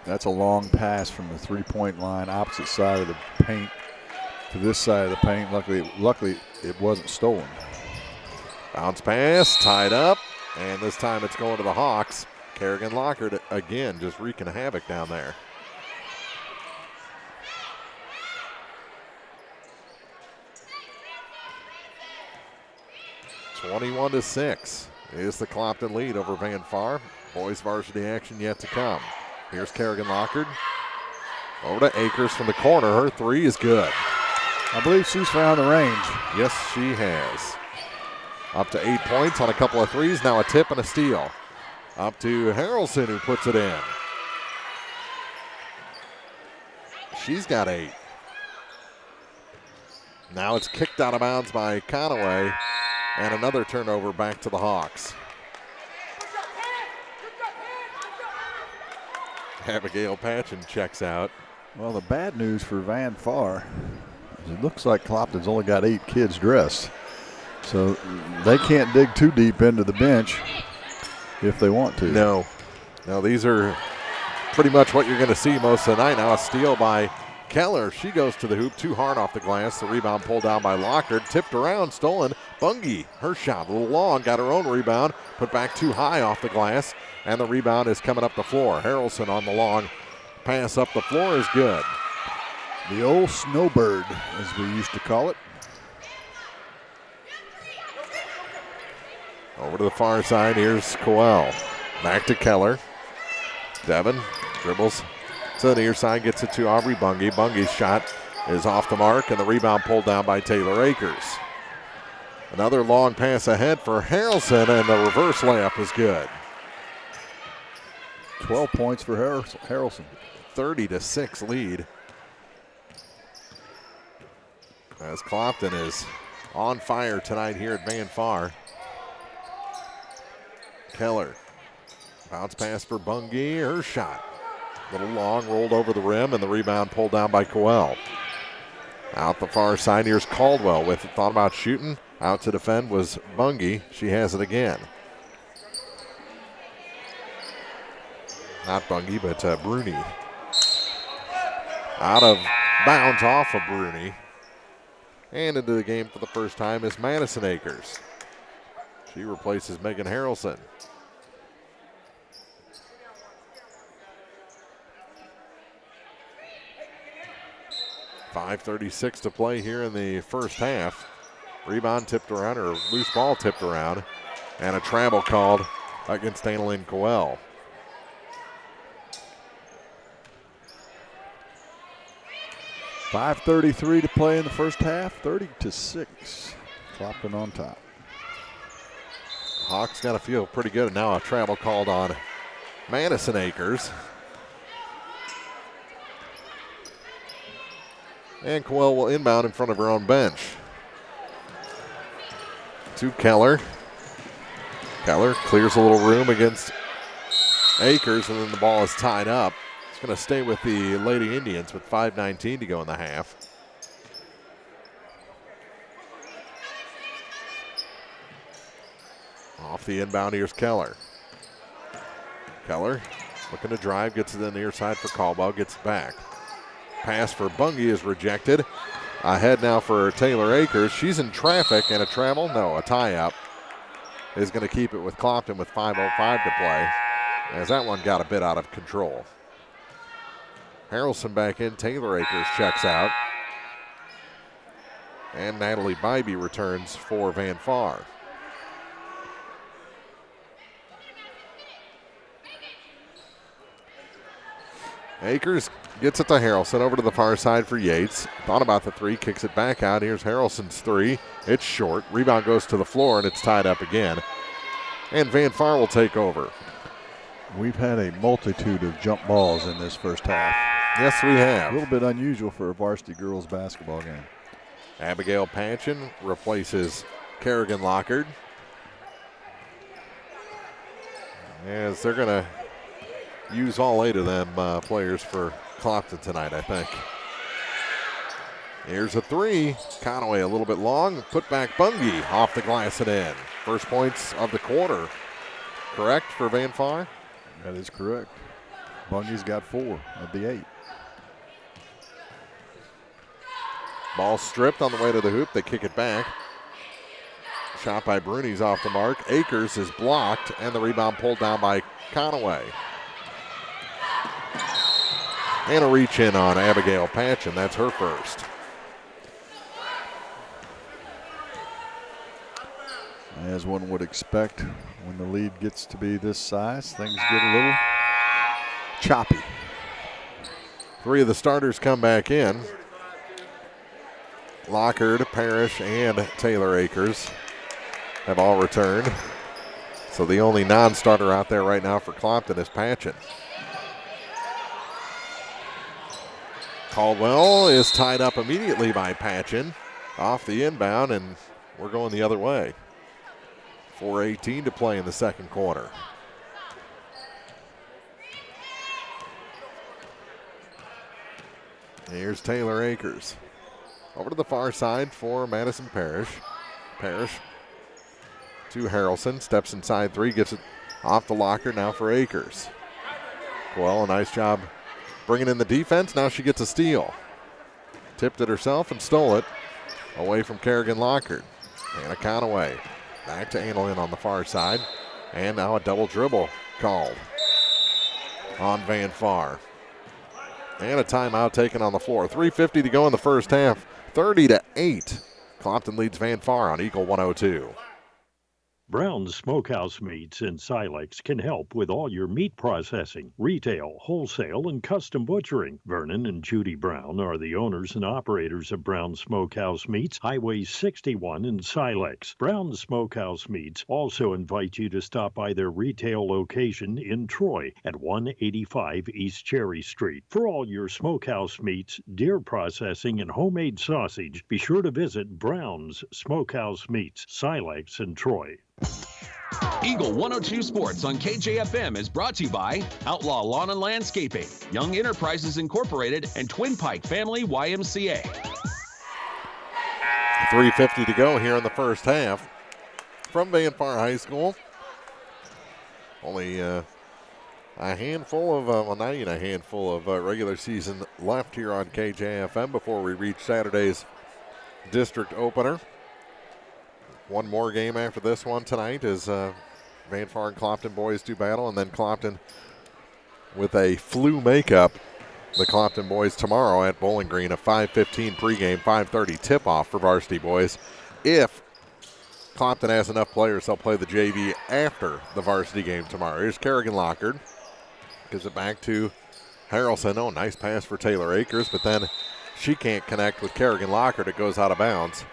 That's a long pass from the three-point line, opposite side of the paint to this side of the paint. Luckily, it wasn't stolen. Bounce pass, tied up, and this time it's going to the Hawks. Kerrigan Lockard again just wreaking havoc down there. (21-6) is the Clopton lead over Van Far. Boys varsity action yet to come. Here's Kerrigan Lockard. Over to Akers from the corner. Her 3 is good. I believe she's found the range. Yes, she has. Up to 8 points on a couple of threes. Now a tip and a steal. Up to Harrelson, who puts it in. She's got 8. Now it's kicked out of bounds by Conaway. And another turnover back to the Hawks. Abigail Patchen checks out. Well, the bad news for Van Far is it looks like Clopton's only got 8 kids dressed. So they can't dig too deep into the bench if they want to. No, these are pretty much what you're going to see most of the night. Now a steal by Keller. She goes to the hoop, too hard off the glass. The rebound pulled down by Lockard. Tipped around, stolen. Bungie, her shot a little long, got her own rebound, put back too high off the glass, and the rebound is coming up the floor. Harrelson on the long pass up the floor is good. The old snowbird, as we used to call it. Over to the far side, here's Coel. Back to Keller. Devin dribbles to the near side, gets it to Aubrey Bungie. Bungie's shot is off the mark, and the rebound pulled down by Taylor Akers. Another long pass ahead for Harrelson, and the reverse layup is good. 12 points for Harrelson. 30-6 lead. As Clopton is on fire tonight here at Van Far. Keller. Bounce pass for Bungie. Her shot. A little long, rolled over the rim, and the rebound pulled down by Coel. Out the far side, here's Caldwell with it. Thought about shooting. Out to defend was Bungie. She has it again. Not Bungie, but Bruni. Out of bounds off of Bruni. And into the game for the first time is Madison Akers. She replaces Megan Harrelson. .5:36 to play here in the first half. Rebound tipped around, or loose ball tipped around, and a travel called against Annalyn Coel. .5:33 to play in the first half, 30-6. Clopton on top. Hawks got to feel pretty good. Now a travel called on Madison Akers. And Coel will inbound in front of her own bench. To Keller. Keller clears a little room against Akers, and then the ball is tied up. It's going to stay with the Lady Indians with 5:19 to go in the half. Off the inbound, here's Keller. Keller looking to drive, gets to the near side for Caldwell, gets it back. Pass for Bungie is rejected. Ahead now for Taylor Akers. She's in traffic, and a travel, no, a tie-up is going to keep it with Clopton with 5:05 to play, as that one got a bit out of control. Harrelson back in, Taylor Akers checks out. And Natalie Bybee returns for Van Far. Akers gets it to Harrelson, over to the far side for Yates. Thought about the three, kicks it back out. Here's Harrelson's three. It's short. Rebound goes to the floor, and it's tied up again. And Van Far will take over. We've had a multitude of jump balls in this first half. Yes, we have. A little bit unusual for a varsity girls basketball game. Abigail Patchen replaces Kerrigan Lockard. As they're going to use all 8 of them players for Clopton tonight, I think. Here's a three. Conaway a little bit long. Put back Bungie off the glass and in. First points of the quarter. Correct for Van Far? That is correct. Bungie's got 4 of the 8. Ball stripped on the way to the hoop. They kick it back. Shot by Bruni's off the mark. Akers is blocked, and the rebound pulled down by Conaway. And a reach in on Abigail Patchen. That's her first. As one would expect, when the lead gets to be this size, things get a little choppy. 3 of the starters come back in. Lockard, Parrish, and Taylor Akers have all returned. So the only non-starter out there right now for Clopton is Patchen. Caldwell is tied up immediately by Patchen off the inbound, and we're going the other way. 4:18 to play in the second quarter. Here's Taylor Akers. Over to the far side for Madison Parrish. Parrish to Harrelson. Steps inside 3. Gets it off the locker now for Akers. Well, a nice job bringing in the defense. Now she gets a steal. Tipped it herself and stole it away from Kerrigan Lockard. Anna Conaway. Back to Annalyn on the far side. And now a double dribble called on Van Far. And a timeout taken on the floor. 3:50 to go in the first half. 30-8. Clopton leads Van Far on Eagle 102. Brown's Smokehouse Meats in Silex can help with all your meat processing, retail, wholesale, and custom butchering. Vernon and Judy Brown are the owners and operators of Brown's Smokehouse Meats, Highway 61 in Silex. Brown's Smokehouse Meats also invite you to stop by their retail location in Troy at 185 East Cherry Street. For all your smokehouse meats, deer processing, and homemade sausage, be sure to visit Brown's Smokehouse Meats, Silex and Troy. Eagle 102 Sports on KJFM is brought to you by Outlaw Lawn and Landscaping, Young Enterprises Incorporated, and Twin Pike Family YMCA. 3:50 to go here in the first half from Van Far High School. Only a a handful of, well, not even a handful of regular season left here on KJFM before we reach Saturday's district opener. One more game after this one tonight as Van Far and Clopton boys do battle, and then Clopton with a flu makeup. The Clopton boys tomorrow at Bowling Green, a 5:15 pregame, 5:30 tip-off for Varsity boys. If Clopton has enough players, they'll play the JV after the Varsity game tomorrow. Here's Kerrigan Lockard. Gives it back to Harrelson. Oh, nice pass for Taylor Akers, but then she can't connect with Kerrigan Lockard. It goes out of bounds.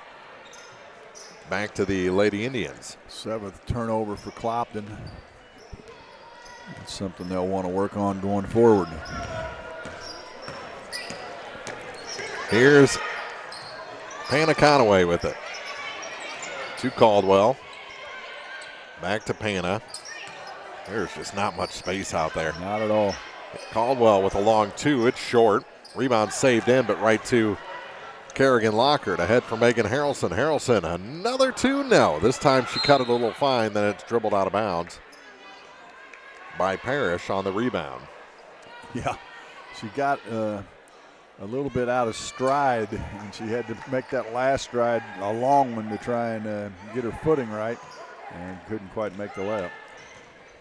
Back to the Lady Indians. 7th turnover for Clopton. It's something they'll want to work on going forward. Here's Hannah Conaway with it. To Caldwell. Back to Pana. There's just not much space out there. Not at all. Caldwell with a long 2. It's short. Rebound saved in, but right to Kerrigan Lockard. Ahead for Megan Harrelson. Harrelson, another 2. No. This time she cut it a little fine, then it's dribbled out of bounds by Parrish on the rebound. Yeah. She got a little bit out of stride, and she had to make that last stride a long one to try and get her footing right, and couldn't quite make the layup.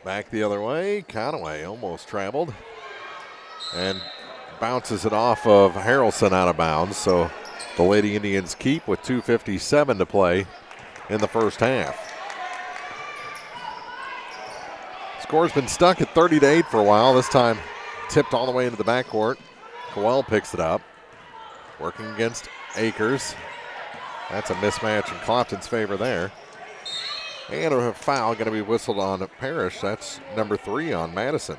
Back the other way, Conaway almost traveled and bounces it off of Harrelson out of bounds, so the Lady Indians keep with 2:57 to play in the first half. Score's been stuck at 30-8 for a while. This time tipped all the way into the backcourt. Cowell picks it up, working against Akers. That's a mismatch in Clopton's favor there. And a foul going to be whistled on Parrish. That's number 3 on Madison.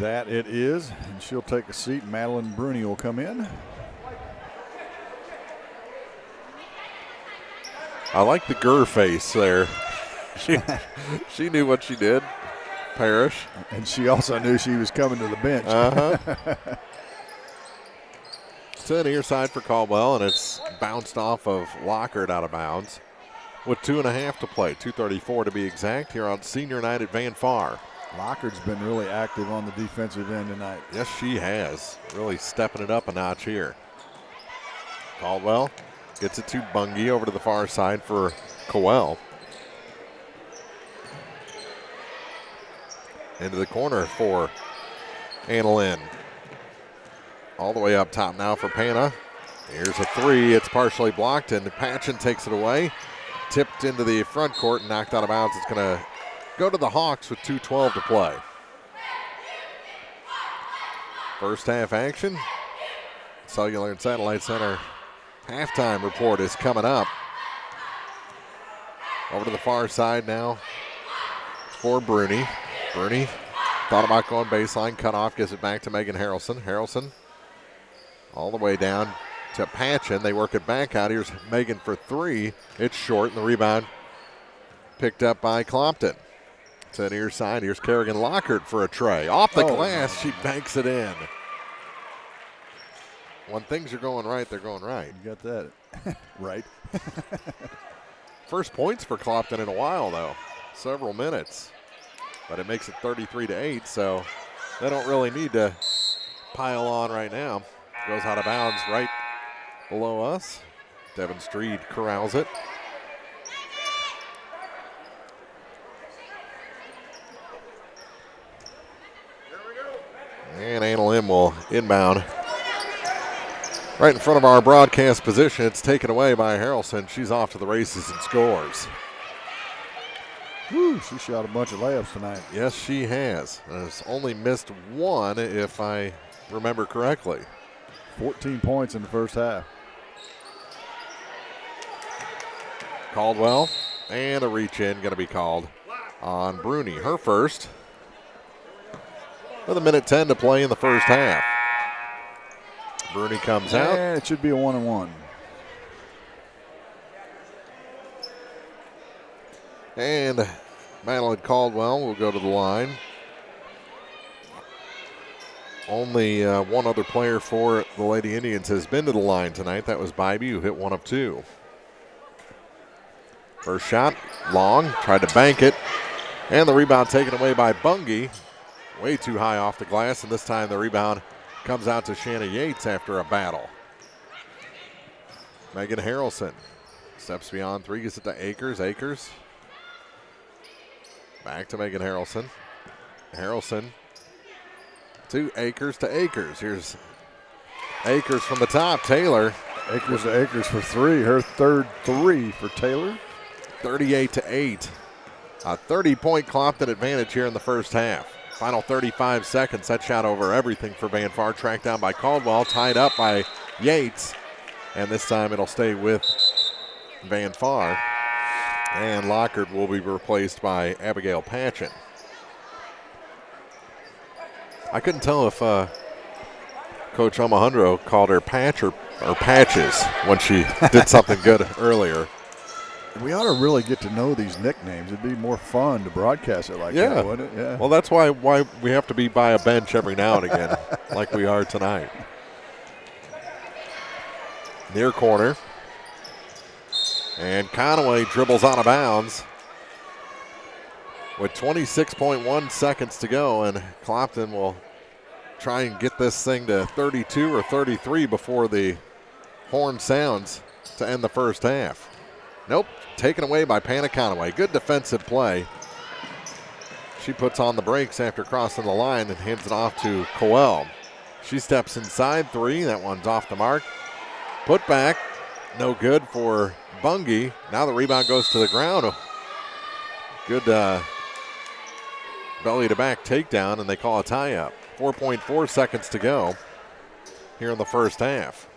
That it is, and she'll take a seat. Madeline Bruni will come in. I like the Gurr face there. She knew what she did. Parrish. And she also knew she was coming to the bench. It's an near side for Caldwell, and it's bounced off of Lockard out of bounds with 2.5 to play, 2:34 to be exact, here on senior night at Van Far. Lockard's been really active on the defensive end tonight. Yes, she has. Really stepping it up a notch here. Caldwell gets it to Bungie over to the far side for Cowell. Into the corner for Annalyn. All the way up top now for Pana. Here's a 3. It's partially blocked, and Patchen takes it away. Tipped into the front court and knocked out of bounds. It's going to go to the Hawks with 2:12 to play. First half action. Cellular and Satellite Center halftime report is coming up. Over to the far side now for Bruni. Bruni thought about going baseline, cut off, gives it back to Megan Harrelson. Harrelson all the way down to Patchen. They work it back out. Here's Megan for 3. It's short, and the rebound picked up by Clopton. To the near side, here's Kerrigan Lockard for a tray. Off the glass, she banks it in. When things are going right, they're going right. You got that right. First points for Clopton in a while, though. Several minutes. But it makes it 33-8, so they don't really need to pile on right now. Goes out of bounds right below us. Devin Streed corrals it. And Annalyn will inbound. Right in front of our broadcast position. It's taken away by Harrelson. She's off to the races and scores. Woo, she shot a bunch of layups tonight. Yes, she has. Has only missed 1, if I remember correctly. 14 points in the first half. Caldwell, and a reach in going to be called on Bruni. Her first. With 1:10 to play in the first half. Bruni comes out. And it should be a 1-and-1. And Madeline Caldwell will go to the line. Only one other player for the Lady Indians has been to the line tonight. That was Bybee, who hit 1 of 2. First shot, long, tried to bank it. And the rebound taken away by Bungie. Way too high off the glass, and this time the rebound comes out to Shanna Yates after a battle. Megan Harrelson steps beyond three, gets it to Akers. Akers back to Megan Harrelson. Harrelson to Akers to Akers. Here's Akers from the top. Taylor. Akers to Akers for three. Her third three for Taylor. 38-8. A 30-point Clopton advantage here in the first half. Final 35 seconds. That shot over everything for Van Far. Tracked down by Caldwell. Tied up by Yates. And this time it'll stay with Van Far. And Lockard will be replaced by Abigail Patchen. I couldn't tell if Coach Alejandro called her Patch or Patches when she did something good earlier. We ought to really get to know these nicknames. It'd be more fun to broadcast it like that, wouldn't it? Yeah. Well, that's why we have to be by a bench every now and again, like we are tonight. Near corner. And Conaway dribbles out of bounds with 26.1 seconds to go, and Clopton will try and get this thing to 32 or 33 before the horn sounds to end the first half. Nope, taken away by Panna Conaway. Good defensive play. She puts on the brakes after crossing the line and hands it off to Coel. She steps inside three. That one's off the mark. Put back, no good for Bungie. Now the rebound goes to the ground. Good belly to back takedown, and they call a tie up. 4.4 seconds to go here in the first half.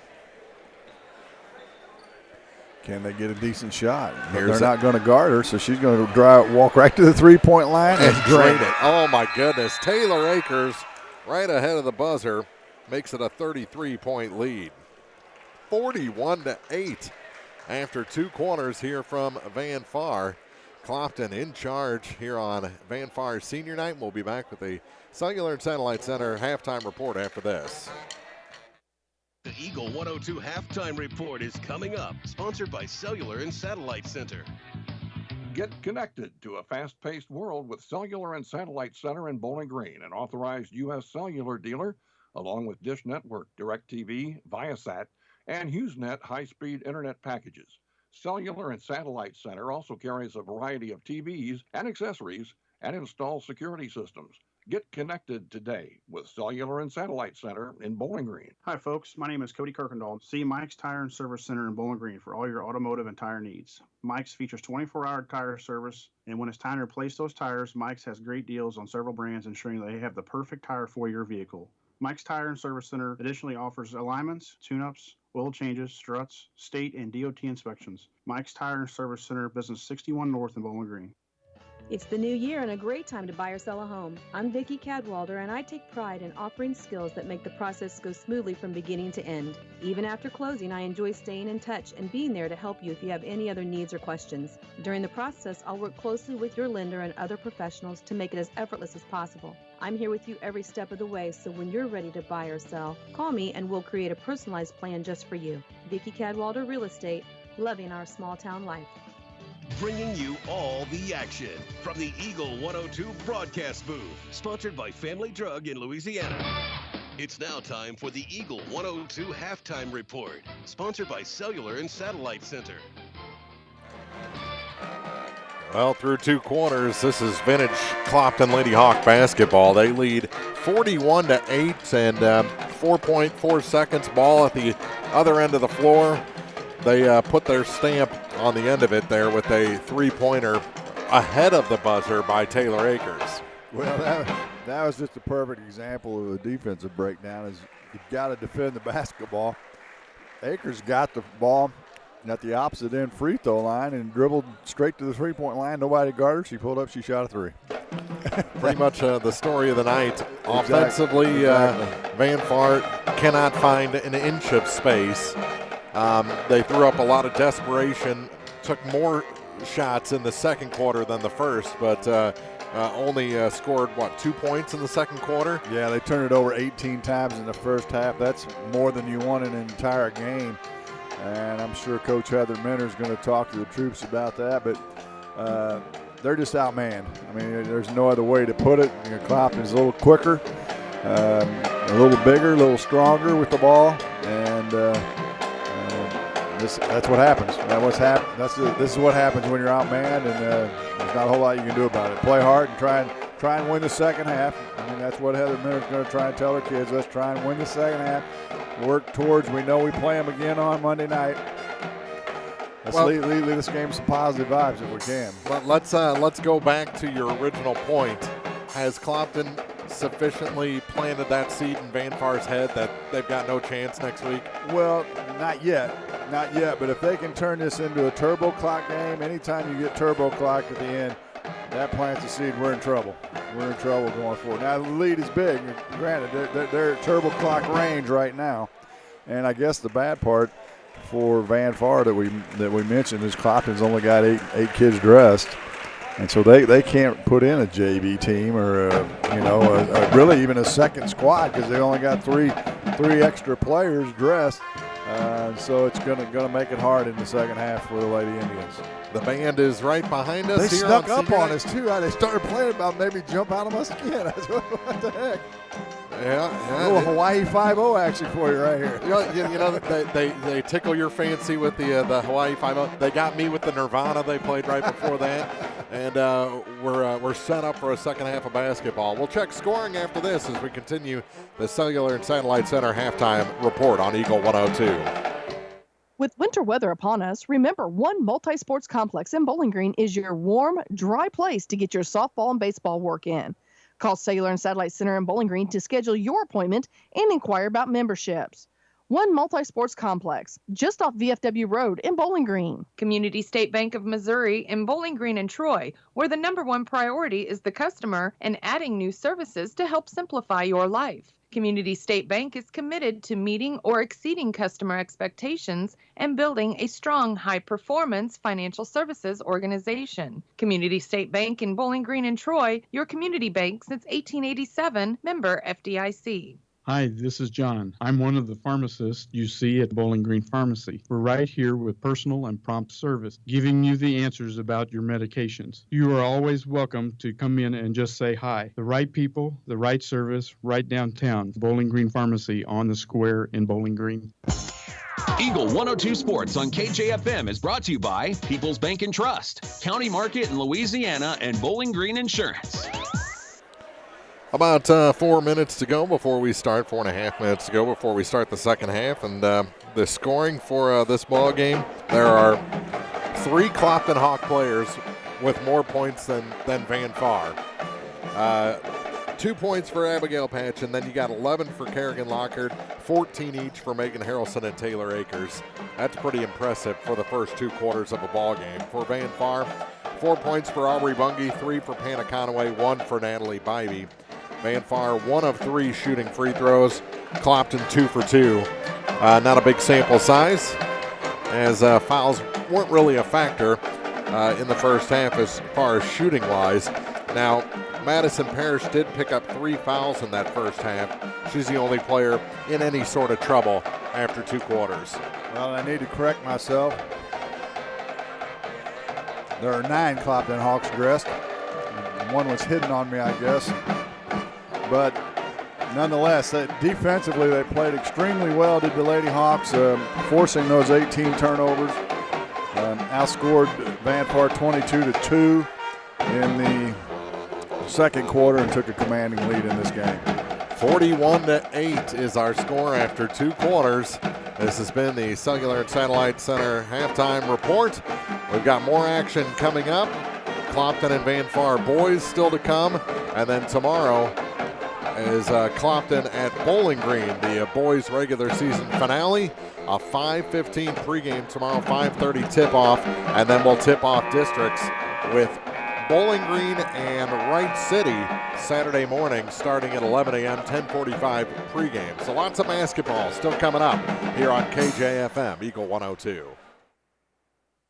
Can they get a decent shot? But they're not going to guard her, so she's going to walk right to the three-point line and drain it. Oh, my goodness. Taylor Akers right ahead of the buzzer makes it a 33-point lead. 41-8 after two quarters here from Van Far. Clopton in charge here on Van Far's senior night. We'll be back with the Cellular and Satellite Center halftime report after this. The Eagle 102 halftime report is coming up, sponsored by Cellular and Satellite Center. Get connected to a fast-paced world with Cellular and Satellite Center in Bowling Green, an authorized U.S. cellular dealer, along with Dish Network, DirecTV, Viasat, and HughesNet high-speed internet packages. Cellular and Satellite Center also carries a variety of TVs and accessories and installs security systems. Get connected today with Cellular and Satellite Center in Bowling Green. Hi, folks. My name is Cody Kirkendall. See Mike's Tire and Service Center in Bowling Green for all your automotive and tire needs. Mike's features 24-hour tire service, and when it's time to replace those tires, Mike's has great deals on several brands, ensuring they have the perfect tire for your vehicle. Mike's Tire and Service Center additionally offers alignments, tune-ups, oil changes, struts, state and DOT inspections. Mike's Tire and Service Center, Business 61 North in Bowling Green. It's the new year and a great time to buy or sell a home. I'm Vicki Cadwalder, and I take pride in offering skills that make the process go smoothly from beginning to end. Even after closing, I enjoy staying in touch and being there to help you if you have any other needs or questions. During the process, I'll work closely with your lender and other professionals to make it as effortless as possible. I'm here with you every step of the way, so when you're ready to buy or sell, call me and we'll create a personalized plan just for you. Vicki Cadwalder Real Estate, loving our small town life. Bringing you all the action from the Eagle 102 broadcast booth, sponsored by Family Drug in Louisiana. It's now time for the Eagle 102 halftime report, sponsored by Cellular and Satellite Center. Well, through two quarters, this is vintage Clopton Lady Hawk basketball. They lead 41-8 and 4.4 seconds. Ball at the other end of the floor. They put their stamp on the end of it there with a three-pointer ahead of the buzzer by Taylor Akers. Well, that was just a perfect example of a defensive breakdown. Is you've got to defend the basketball. Akers got the ball at the opposite end free throw line and dribbled straight to the three-point line. Nobody guarded her. She pulled up. She shot a three. Pretty much the story of the night. Offensively, Van Far cannot find an inch of space. They threw up a lot of desperation, took more shots in the second quarter than the first, but only scored, 2 points in the second quarter? Yeah, they turned it over 18 times in the first half. That's more than you want in an entire game. And I'm sure Coach Heather Minter is going to talk to the troops about that. But they're just outmanned. I mean, there's no other way to put it. You know, Clopton's a little quicker, a little bigger, a little stronger with the ball, and that's what happens. This is what happens when you're outmanned, and there's not a whole lot you can do about it. Play hard and try and win the second half. I mean, that's what Heather Miller's going to try and tell her kids. Let's try and win the second half. Work towards. We know we play them again on Monday night. Let's lead this game some positive vibes if we can. But let's go back to your original point. Has Clopton sufficiently planted that seed in Van Far's head that they've got no chance next week? Well, not yet. But if they can turn this into a turbo clock game, anytime you get turbo clock at the end, that plants a seed. We're in trouble. We're in trouble going forward. Now, the lead is big. Granted, they're at turbo clock range right now. And I guess the bad part for Van Far that we mentioned is Clopton's only got eight kids dressed. And so they can't put in a JV team or really even a second squad because they only got three extra players dressed. So it's gonna make it hard in the second half for the Lady Indians. The band is right behind us. They here snuck on up on us too. They started playing about maybe jump out of us again. What the heck? Yeah. A little Hawaii 5-0 action for you right here. They tickle your fancy with the Hawaii 5-0. They got me with the Nirvana they played right before that. And we're set up for a second half of basketball. We'll check scoring after this as we continue the Cellular and Satellite Center halftime report on Eagle 102. With winter weather upon us, remember One Multi-Sports Complex in Bowling Green is your warm, dry place to get your softball and baseball work in. Call Cellular and Satellite Center in Bowling Green to schedule your appointment and inquire about memberships. One Multi-Sports Complex, just off VFW Road in Bowling Green. Community State Bank of Missouri in Bowling Green and Troy, where the #1 priority is the customer and adding new services to help simplify your life. Community State Bank is committed to meeting or exceeding customer expectations and building a strong, high-performance financial services organization. Community State Bank in Bowling Green and Troy, your community bank since 1887, member FDIC. Hi, this is John. I'm one of the pharmacists you see at Bowling Green Pharmacy. We're right here with personal and prompt service, giving you the answers about your medications. You are always welcome to come in and just say hi. The right people, the right service, right downtown. Bowling Green Pharmacy on the square in Bowling Green. Eagle 102 Sports on KJFM is brought to you by People's Bank and Trust, County Market in Louisiana, and Bowling Green Insurance. About 4 minutes to go before we start, 4.5 minutes to go before we start the second half. And the scoring for this ball game, there are 3 Clopton Hawk players with more points than Van Far. 2 points for Abigail Patch, and then you got 11 for Kerrigan Lockhart, 14 each for Megan Harrelson and Taylor Akers. That's pretty impressive for the first 2 quarters of a ball game. For Van Far, 4 points for Aubrey Bungie, 3 for Panna Conaway, 1 for Natalie Bybee. Van Far 1 of 3 shooting free throws. Clopton 2 for 2. Not a big sample size, as fouls weren't really a factor in the first half as far as shooting wise. Now, Madison Parrish did pick up 3 fouls in that first half. She's the only player in any sort of trouble after 2 quarters. Well, I need to correct myself. There are 9 Clopton Hawks dressed. One was hidden on me, I guess. But nonetheless, defensively, they played extremely well, did the Lady Hawks, forcing those 18 turnovers. Outscored Van Far 22-2 in the second quarter and took a commanding lead in this game. 41-8 is our score after 2 quarters. This has been the Cellular and Satellite Center halftime report. We've got more action coming up. Clopton and Van Far boys still to come. And then tomorrow is Clopton at Bowling Green, the boys' regular season finale. A 5:15 pregame tomorrow, 5:30 tip-off, and then we'll tip off districts with Bowling Green and Wright City Saturday morning starting at 11 a.m., 10:45 pregame. So lots of basketball still coming up here on KJFM, Eagle 102.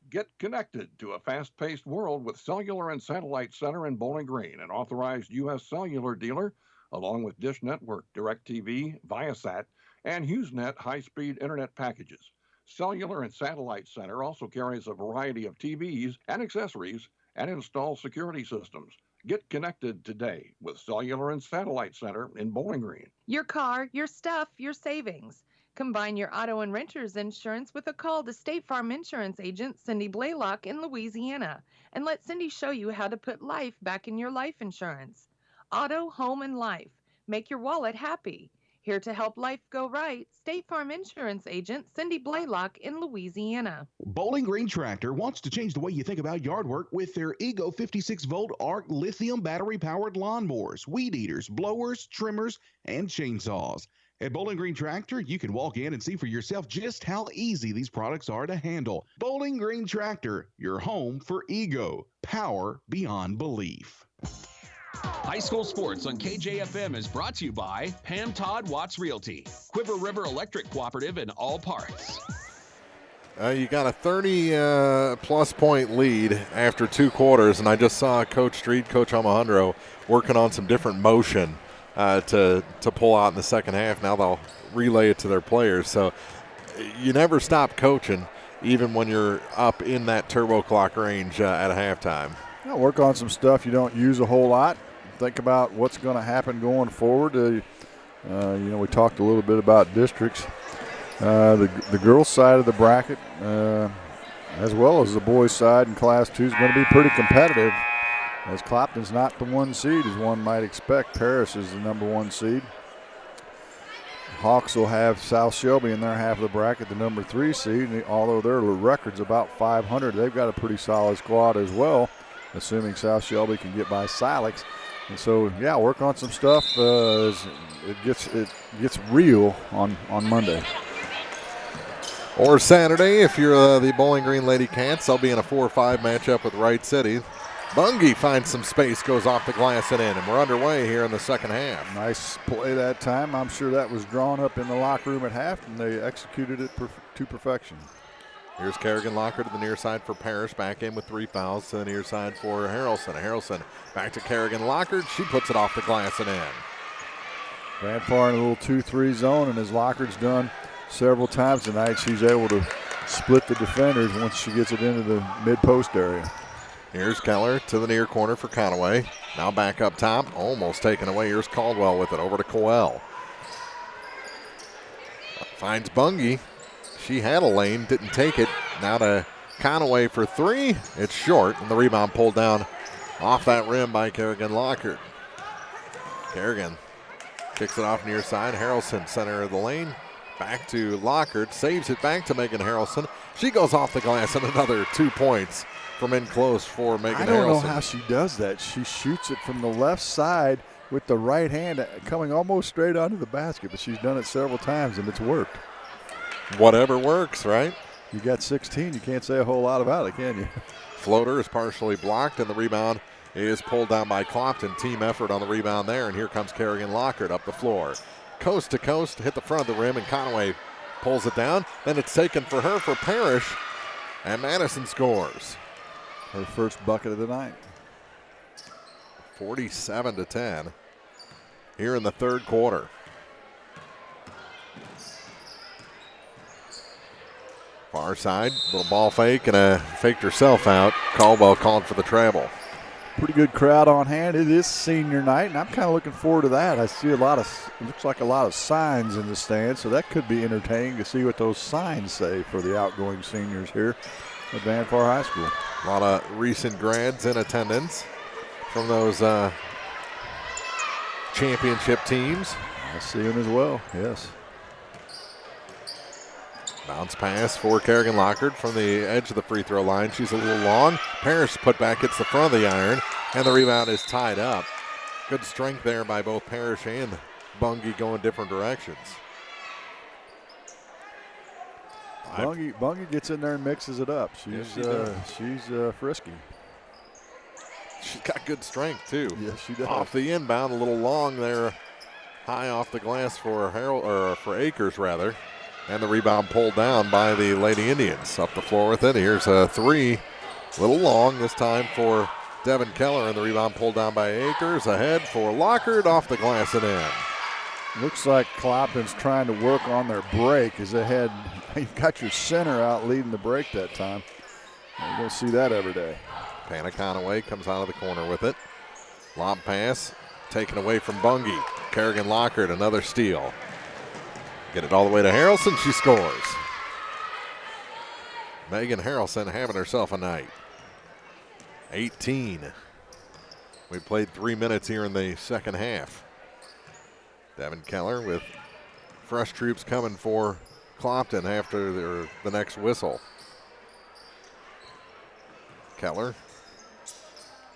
Get connected to a fast-paced world with Cellular and Satellite Center in Bowling Green, an authorized U.S. cellular dealer, along with Dish Network, DirecTV, Viasat, and HughesNet high-speed internet packages. Cellular and Satellite Center also carries a variety of TVs and accessories and install security systems. Get connected today with Cellular and Satellite Center in Bowling Green. Your car, your stuff, your savings. Combine your auto and renter's insurance with a call to State Farm Insurance agent Cindy Blaylock in Louisiana, and let Cindy show you how to put life back in your life insurance. Auto, home, and life. Make your wallet happy. Here to help life go right, State Farm Insurance agent Cindy Blaylock in Louisiana. Bowling Green Tractor wants to change the way you think about yard work with their Ego 56-volt ARC lithium battery-powered lawnmowers, weed eaters, blowers, trimmers, and chainsaws. At Bowling Green Tractor, you can walk in and see for yourself just how easy these products are to handle. Bowling Green Tractor, your home for Ego. Power beyond belief. High school sports on KJFM is brought to you by Pam Todd Watts Realty, Quiver River Electric Cooperative, and All Parts. You got a 30-plus point lead after 2 quarters, and I just saw Coach Street, Coach Alejandro working on some different motion to pull out in the second half. Now they'll relay it to their players. So you never stop coaching, even when you're up in that turbo clock range at halftime. Yeah, work on some stuff you don't use a whole lot. Think about what's going to happen going forward. We talked a little bit about districts. The girls' side of the bracket, as well as the boys' side in Class 2, is going to be pretty competitive, as Clopton's not the 1 seed, as one might expect. Paris is the number 1 seed. Hawks will have South Shelby in their half of the bracket, the number 3 seed. And although their record's about 500, they've got a pretty solid squad as well, assuming South Shelby can get by Silex. And so, yeah, work on some stuff as it gets real on Monday. Or Saturday, if you're the Bowling Green Lady Cats, they'll be in a 4-5 matchup with Wright City. Bungie finds some space, goes off the glass and in, and we're underway here in the second half. Nice play that time. I'm sure that was drawn up in the locker room at half, and they executed it to perfection. Here's Kerrigan Locker to the near side for Parrish. Back in with 3 fouls to the near side for Harrelson. Harrelson back to Kerrigan Locker. She puts it off the glass and in. Van Far in a little 2-3 zone, and as Locker's done several times tonight, she's able to split the defenders once she gets it into the mid-post area. Here's Keller to the near corner for Conaway. Now back up top, almost taken away. Here's Caldwell with it over to Coel. Finds Bungie. She had a lane, didn't take it. Now to Conaway for 3. It's short, and the rebound pulled down off that rim by Kerrigan Lockard. Kerrigan kicks it off near side. Harrelson, center of the lane. Back to Lockard, saves it back to Megan Harrelson. She goes off the glass, and another 2 points from in close for Megan Harrelson. I don't know how she does that. She shoots it from the left side with the right hand coming almost straight onto the basket, but she's done it several times, and it's worked. Whatever works, right? You got 16. You can't say a whole lot about it, can you? Floater is partially blocked, and the rebound is pulled down by Clopton. Team effort on the rebound there, and here comes Kerrigan Lockard up the floor. Coast to coast, hit the front of the rim, and Conaway pulls it down. Then it's taken for her for Parrish, and Madison scores. Her first bucket of the night. 47-10 here in the third quarter. Far side, little ball fake, and faked herself out. Caldwell called for the travel. Pretty good crowd on hand. It is senior night, and I'm kind of looking forward to that. I see it looks like a lot of signs in the stands, so that could be entertaining to see what those signs say for the outgoing seniors here at Van Far High School. A lot of recent grads in attendance from those championship teams. I see them as well, yes. Bounce pass for Kerrigan Lockard from the edge of the free throw line. She's a little long. Parrish put back, hits the front of the iron, and the rebound is tied up. Good strength there by both Parrish and Bungie going different directions. Bungie gets in there and mixes it up. She's frisky. She's got good strength too. Yes, she does. Off the inbound, a little long there, high off the glass for Akers rather. And the rebound pulled down by the Lady Indians. Up the floor with it. Here's a 3. A little long this time for Devin Keller. And the rebound pulled down by Akers. Ahead for Lockard. Off the glass and in. Looks like Clopton's trying to work on their break as ahead. You've got your center out leading the break that time. You don't see that every day. Panna Conaway comes out of the corner with it. Lob pass taken away from Bungie. Kerrigan Lockhart, another steal. Get it all the way to Harrelson. She scores. Megan Harrelson having herself a night. 18. We played 3 minutes here in the second half. Devin Keller with fresh troops coming for Clopton after the next whistle. Keller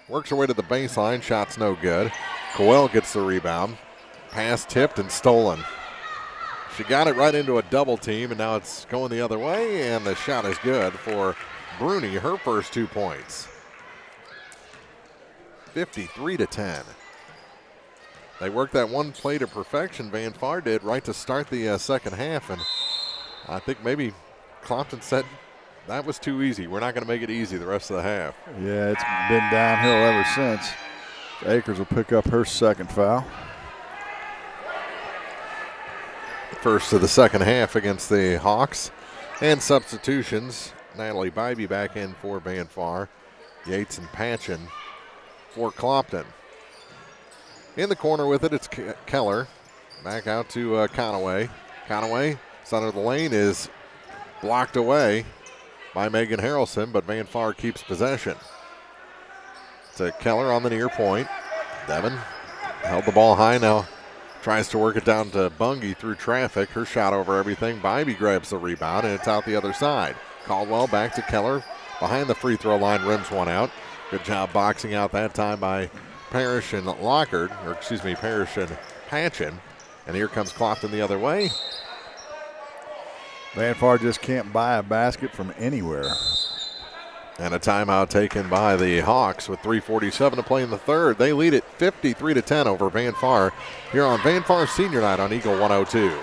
works her way to the baseline. Shot's no good. Coel gets the rebound. Pass tipped and stolen. She got it right into a double team, and now it's going the other way, and the shot is good for Bruni, her first 2 points. 53-10. They worked that one play to perfection, Van Far did, right to start the second half, and I think maybe Clopton said that was too easy. We're not going to make it easy the rest of the half. Yeah, it's been downhill ever since. Akers will pick up her second foul. First of the second half against the Hawks. And substitutions. Natalie Bybee back in for Van Far. Yates and Patchen for Clopton. In the corner with it, it's Keller. Back out to Conaway. Conaway, center of the lane, is blocked away by Megan Harrelson, but Van Far keeps possession. To Keller on the near point. Devin held the ball high, now tries to work it down to Bungie through traffic. Her shot over everything. Bybee grabs the rebound, and it's out the other side. Caldwell back to Keller. Behind the free throw line, rims one out. Good job boxing out that time by Parrish and Lockhart, or excuse me, Parrish and Patchen. And here comes Clopton the other way. Van Far just can't buy a basket from anywhere. And a timeout taken by the Hawks with 3:47 to play in the third. They lead it 53-10 over Van Far here on Van Far Senior Night on Eagle 102.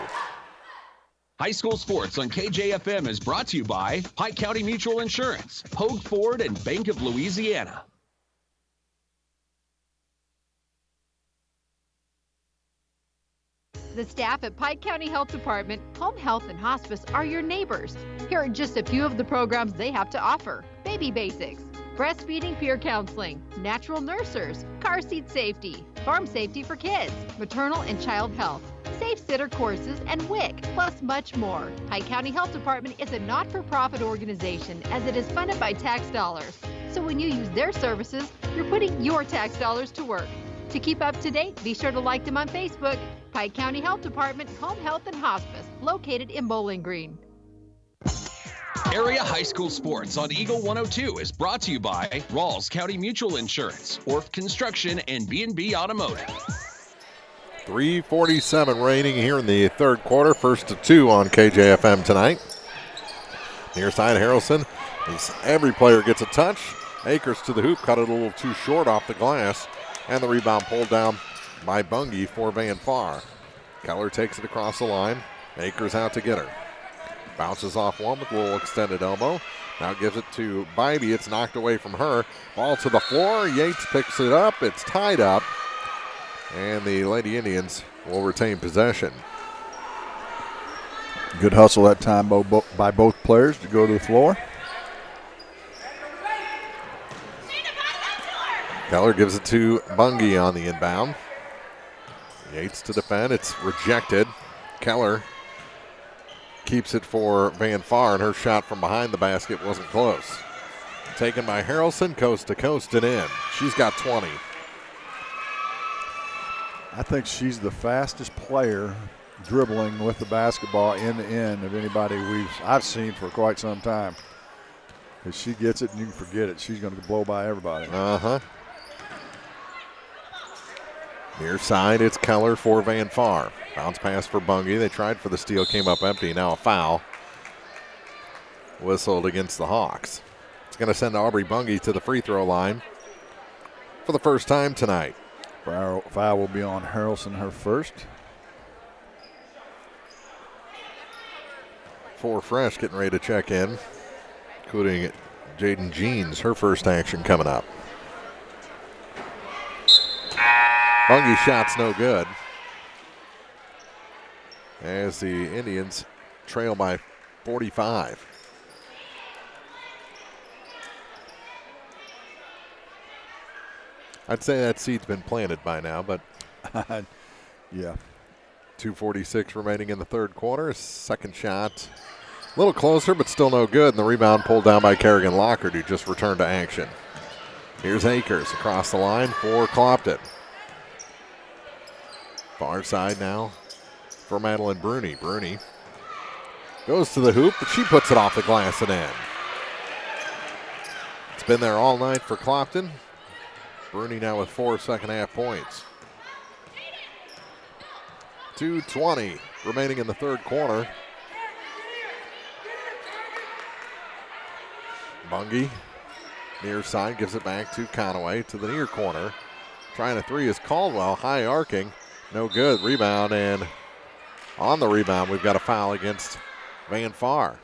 High school sports on KJFM is brought to you by Pike County Mutual Insurance, Hogue Ford, and Bank of Louisiana. The staff at Pike County Health Department, Home Health and Hospice are your neighbors. Here are just a few of the programs they have to offer. Baby Basics, breastfeeding peer counseling, natural nursers, car seat safety, farm safety for kids, maternal and child health, safe sitter courses, and WIC, plus much more. Pike County Health Department is a not-for-profit organization as it is funded by tax dollars. So when you use their services, you're putting your tax dollars to work. To keep up to date, be sure to like them on Facebook. Pike County Health Department, Home Health and Hospice, located in Bowling Green. Area high school sports on Eagle 102 is brought to you by Rawls County Mutual Insurance, Orth Construction, and B&B Automotive. 3:47 reigning here in the third quarter. First to two on KJFM tonight. Near side, Harrelson. Every player gets a touch. Akers to the hoop, cut it a little too short off the glass. And the rebound pulled down by Bungie for Van Far. Keller takes it across the line. Akers out to get her. Bounces off one with a little extended elbow. Now gives it to Bybee. It's knocked away from her. Ball to the floor. Yates picks it up. It's tied up. And the Lady Indians will retain possession. Good hustle that time by both players to go to the floor. Keller gives it to Bungie on the inbound. Yates to defend. It's rejected. Keller keeps it for Van Far, and her shot from behind the basket wasn't close. Taken by Harrelson, coast to coast and in. She's got 20. I think she's the fastest player dribbling with the basketball end to end of anybody I've seen for quite some time. If she gets it and you can forget it, she's going to blow by everybody. Near side, it's Keller for Van Far. Bounce pass for Bungie. They tried for the steal, came up empty. Now a foul whistled against the Hawks. It's going to send Aubrey Bungie to the free throw line for the first time tonight. Foul will be on Harrelson, her first. 4 fresh getting ready to check in, including Jaden Jeans, her first action coming up. Bungie shot's no good as the Indians trail by 45. I'd say that seed's been planted by now, but yeah. 2:46 remaining in the third quarter. Second shot, a little closer, but still no good. And the rebound pulled down by Kerrigan Lockard, who just returned to action. Here's Akers across the line for Clopton. Far side now for Madeline Bruni. Bruni goes to the hoop, but she puts it off the glass and in. It's been there all night for Clopton. Bruni now with 4 second-half points. 2:20 remaining in the third quarter. Bungie, near side, gives it back to Conaway to the near corner. Trying a three is Caldwell, high arcing, no good. Rebound, and on the rebound, we've got a foul against Van Far.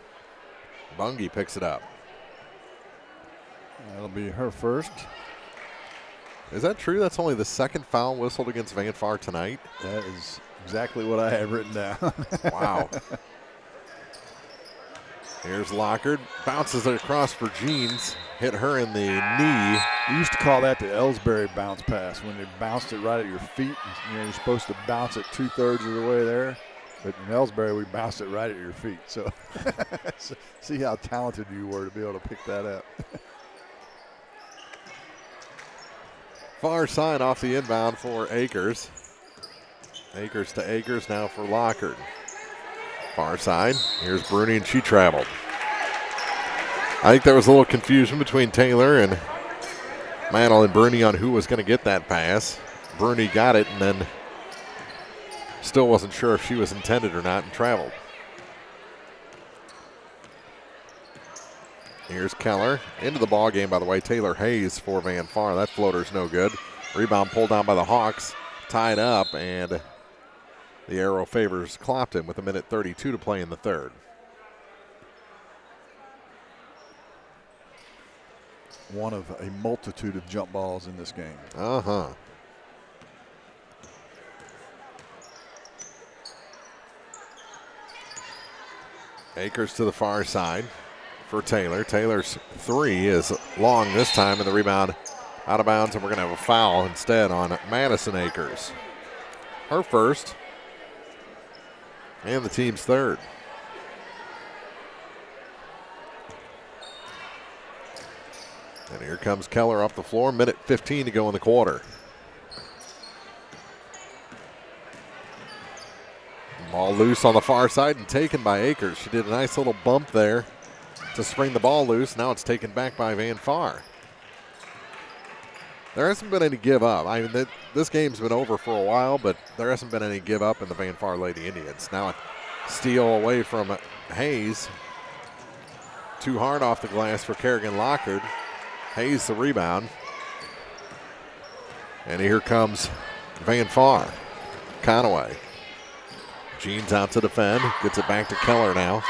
Bungie picks it up. That'll be her first. Is that true? That's only the second foul whistled against Van Far tonight? That is exactly what I have written down. Wow. Here's Lockard, bounces it across for Jeans, hit her in the knee. We used to call that the Ellsbury bounce pass, when they bounced it right at your feet. You know, you're supposed to bounce it 2/3 of the way there, but in Ellsbury, we bounced it right at your feet. So see how talented you were to be able to pick that up. Far side off the inbound for Akers. Akers to Akers now for Lockard. Far side, here's Bruni, and she traveled. I think there was a little confusion between Taylor and Madeline Bruni on who was going to get that pass. Bruni got it and then still wasn't sure if she was intended or not and traveled. Here's Keller into the ball game, by the way. Taylor Hayes for Van Far. That floater's no good. Rebound pulled down by the Hawks, tied up, and the arrow favors Clopton with 1:32 to play in the third. One of a multitude of jump balls in this game. Uh-huh. Akers to the far side for Taylor. Taylor's three is long this time, and the rebound out of bounds, and we're going to have a foul instead on Madison Akers. Her first, and the team's third. And here comes Keller up the floor. 1:15 to go in the quarter. Ball loose on the far side and taken by Akers. She did a nice little bump there to spring the ball loose. Now it's taken back by Van Far. There hasn't been any give up. I mean, this game's been over for a while, but there hasn't been any give up in the Van Far Lady Indians. Now a steal away from Hayes. Too hard off the glass for Kerrigan Lockard. Hayes the rebound. And here comes Van Far. Conaway. Jeans out to defend. Gets it back to Keller now.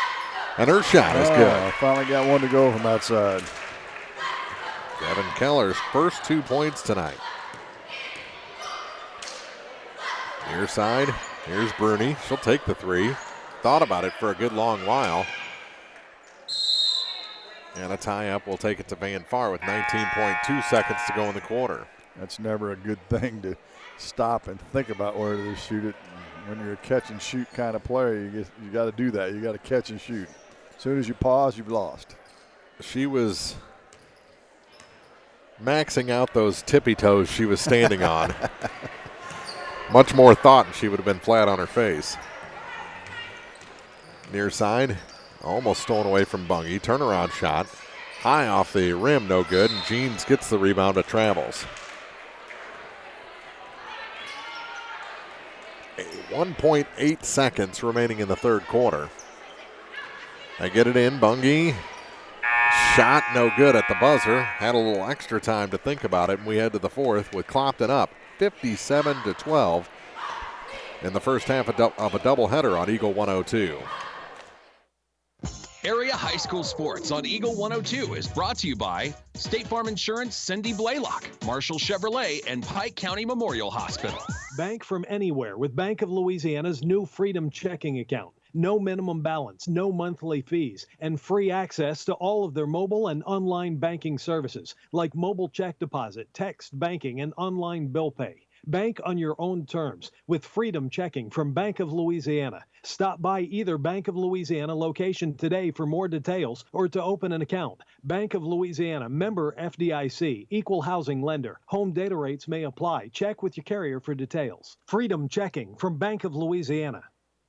And her shot is good. Finally got one to go from outside. Devin Keller's first 2 points tonight. Near side. Here's Bruni. She'll take the three. Thought about it for a good long while. And a tie-up will take it to Van Far with 19.2 seconds to go in the quarter. That's never a good thing to stop and think about where to shoot it. When you're a catch-and-shoot kind of player, you got to do that. You got to catch and shoot. As soon as you pause, you've lost. She was maxing out those tippy toes she was standing on. Much more thought, and she would have been flat on her face. Near side. Almost stolen away from Bungie. Turnaround shot. High off the rim, no good. And Jeans gets the rebound but travels. 1.8 seconds remaining in the third quarter. They get it in. Bungie. Shot no good at the buzzer. Had a little extra time to think about it. And we head to the fourth with Clopton up 57-12 in the first half of a doubleheader on Eagle 102. Area High School Sports on Eagle 102 is brought to you by State Farm Insurance, Cindy Blaylock, Marshall Chevrolet, and Pike County Memorial Hospital. Bank from anywhere with Bank of Louisiana's new Freedom checking account. No minimum balance, no monthly fees, and free access to all of their mobile and online banking services like mobile check deposit, text banking, and online bill pay. Bank on your own terms with Freedom Checking from Bank of Louisiana. Stop by either Bank of Louisiana location today for more details or to open an account. Bank of Louisiana, member FDIC, equal housing lender. Home data rates may apply. Check with your carrier for details. Freedom Checking from Bank of Louisiana.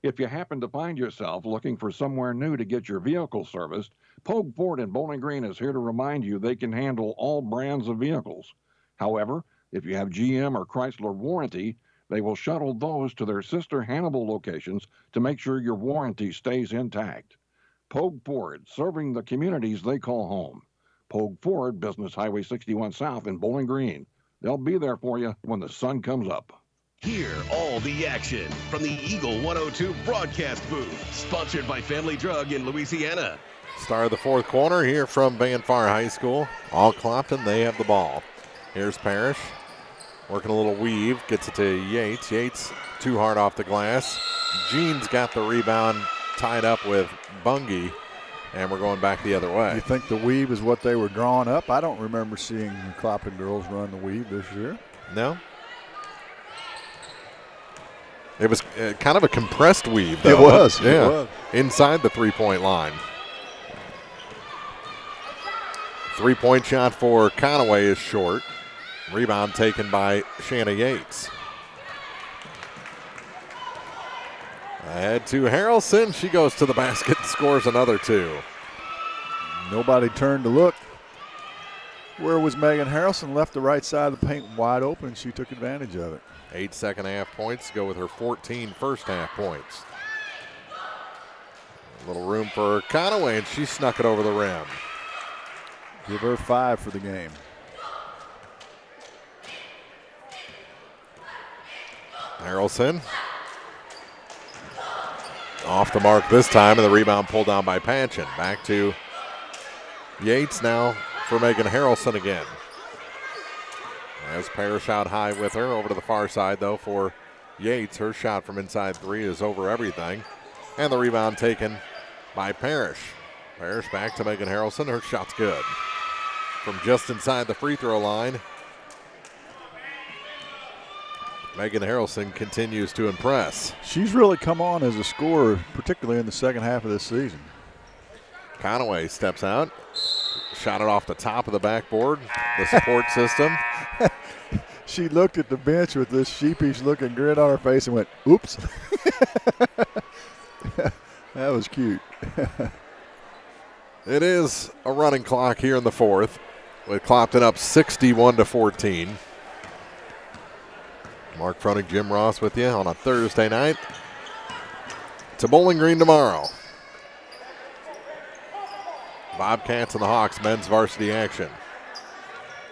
If you happen to find yourself looking for somewhere new to get your vehicle serviced, Pogue Ford in Bowling Green is here to remind you they can handle all brands of vehicles. However, if you have GM or Chrysler warranty, they will shuttle those to their sister Hannibal locations to make sure your warranty stays intact. Pogue Ford, serving the communities they call home. Pogue Ford, Business Highway 61 South in Bowling Green. They'll be there for you when the sun comes up. Hear all the action from the Eagle 102 broadcast booth, sponsored by Family Drug in Louisiana. Start of the fourth quarter here from Van Far High School. All Clopton, they have the ball. Here's Parrish, working a little weave, gets it to Yates. Yates too hard off the glass. Jeans got the rebound, tied up with Bungie, and we're going back the other way. You think the weave is what they were drawing up? I don't remember seeing the Clopton girls run the weave this year. No. It was kind of a compressed weave, though. It was. Yeah. It was. Inside the three-point line. Three-point shot for Conaway is short. Rebound taken by Shanna Yates. Ahead to Harrelson. She goes to the basket and scores another two. Nobody turned to look. Where was Megan Harrelson? Left the right side of the paint wide open. She took advantage of it. 8 second-half points go with her 14 first-half points. A little room for Conaway, and she snuck it over the rim. Give her 5 for the game. Harrelson. Off the mark this time, and the rebound pulled down by Patchen. Back to Yates now for Megan Harrelson again. As Parrish out high with her, over to the far side though for Yates. Her shot from inside three is over everything. And the rebound taken by Parrish. Parrish back to Megan Harrelson. Her shot's good. From just inside the free throw line, Megan Harrelson continues to impress. She's really come on as a scorer, particularly in the second half of this season. Conaway steps out. Shot it off the top of the backboard, the support system. She looked at the bench with this sheepish looking grin on her face and went, oops. That was cute. It is a running clock here in the fourth, with Clopton up 61-14. Mark Froning, Jim Ross with you on a Thursday night. To Bowling Green tomorrow. Bobcats and the Hawks men's varsity action.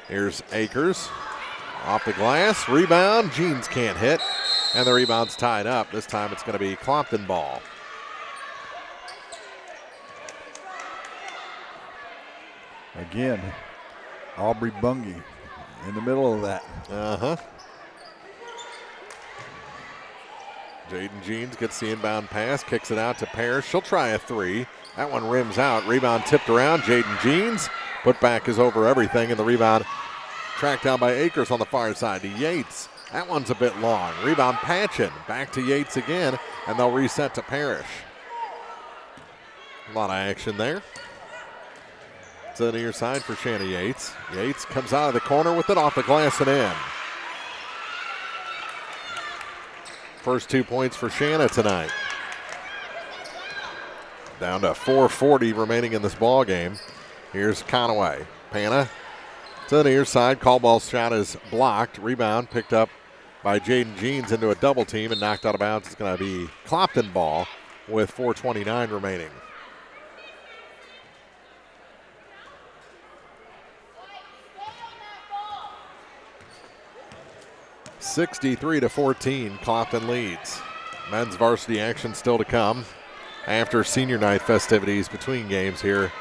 Here's Akers. Off the glass, rebound. Jeans can't hit, and the rebound's tied up. This time it's going to be Clopton ball. Again, Aubrey Bungie in the middle of that. Uh-huh. Jaden Jeans gets the inbound pass, kicks it out to Parrish. She'll try a three. That one rims out. Rebound tipped around. Jaden Jeans. Put back is over everything, and the rebound tracked down by Akers on the far side to Yates. That one's a bit long. Rebound Patchen. Back to Yates again, and they'll reset to Parrish. A lot of action there. To the near side for Shanna Yates. Yates comes out of the corner with it, off the glass and in. First 2 points for Shanna tonight. Down to 4:40 remaining in this ball game. Here's Conaway. Pana to the near side. Caldwell's shot is blocked. Rebound picked up by Jaden Jeans into a double team and knocked out of bounds. It's going to be Clopton ball with 4:29 remaining. (63-14), Clopton leads. Men's varsity action still to come after senior night festivities between games here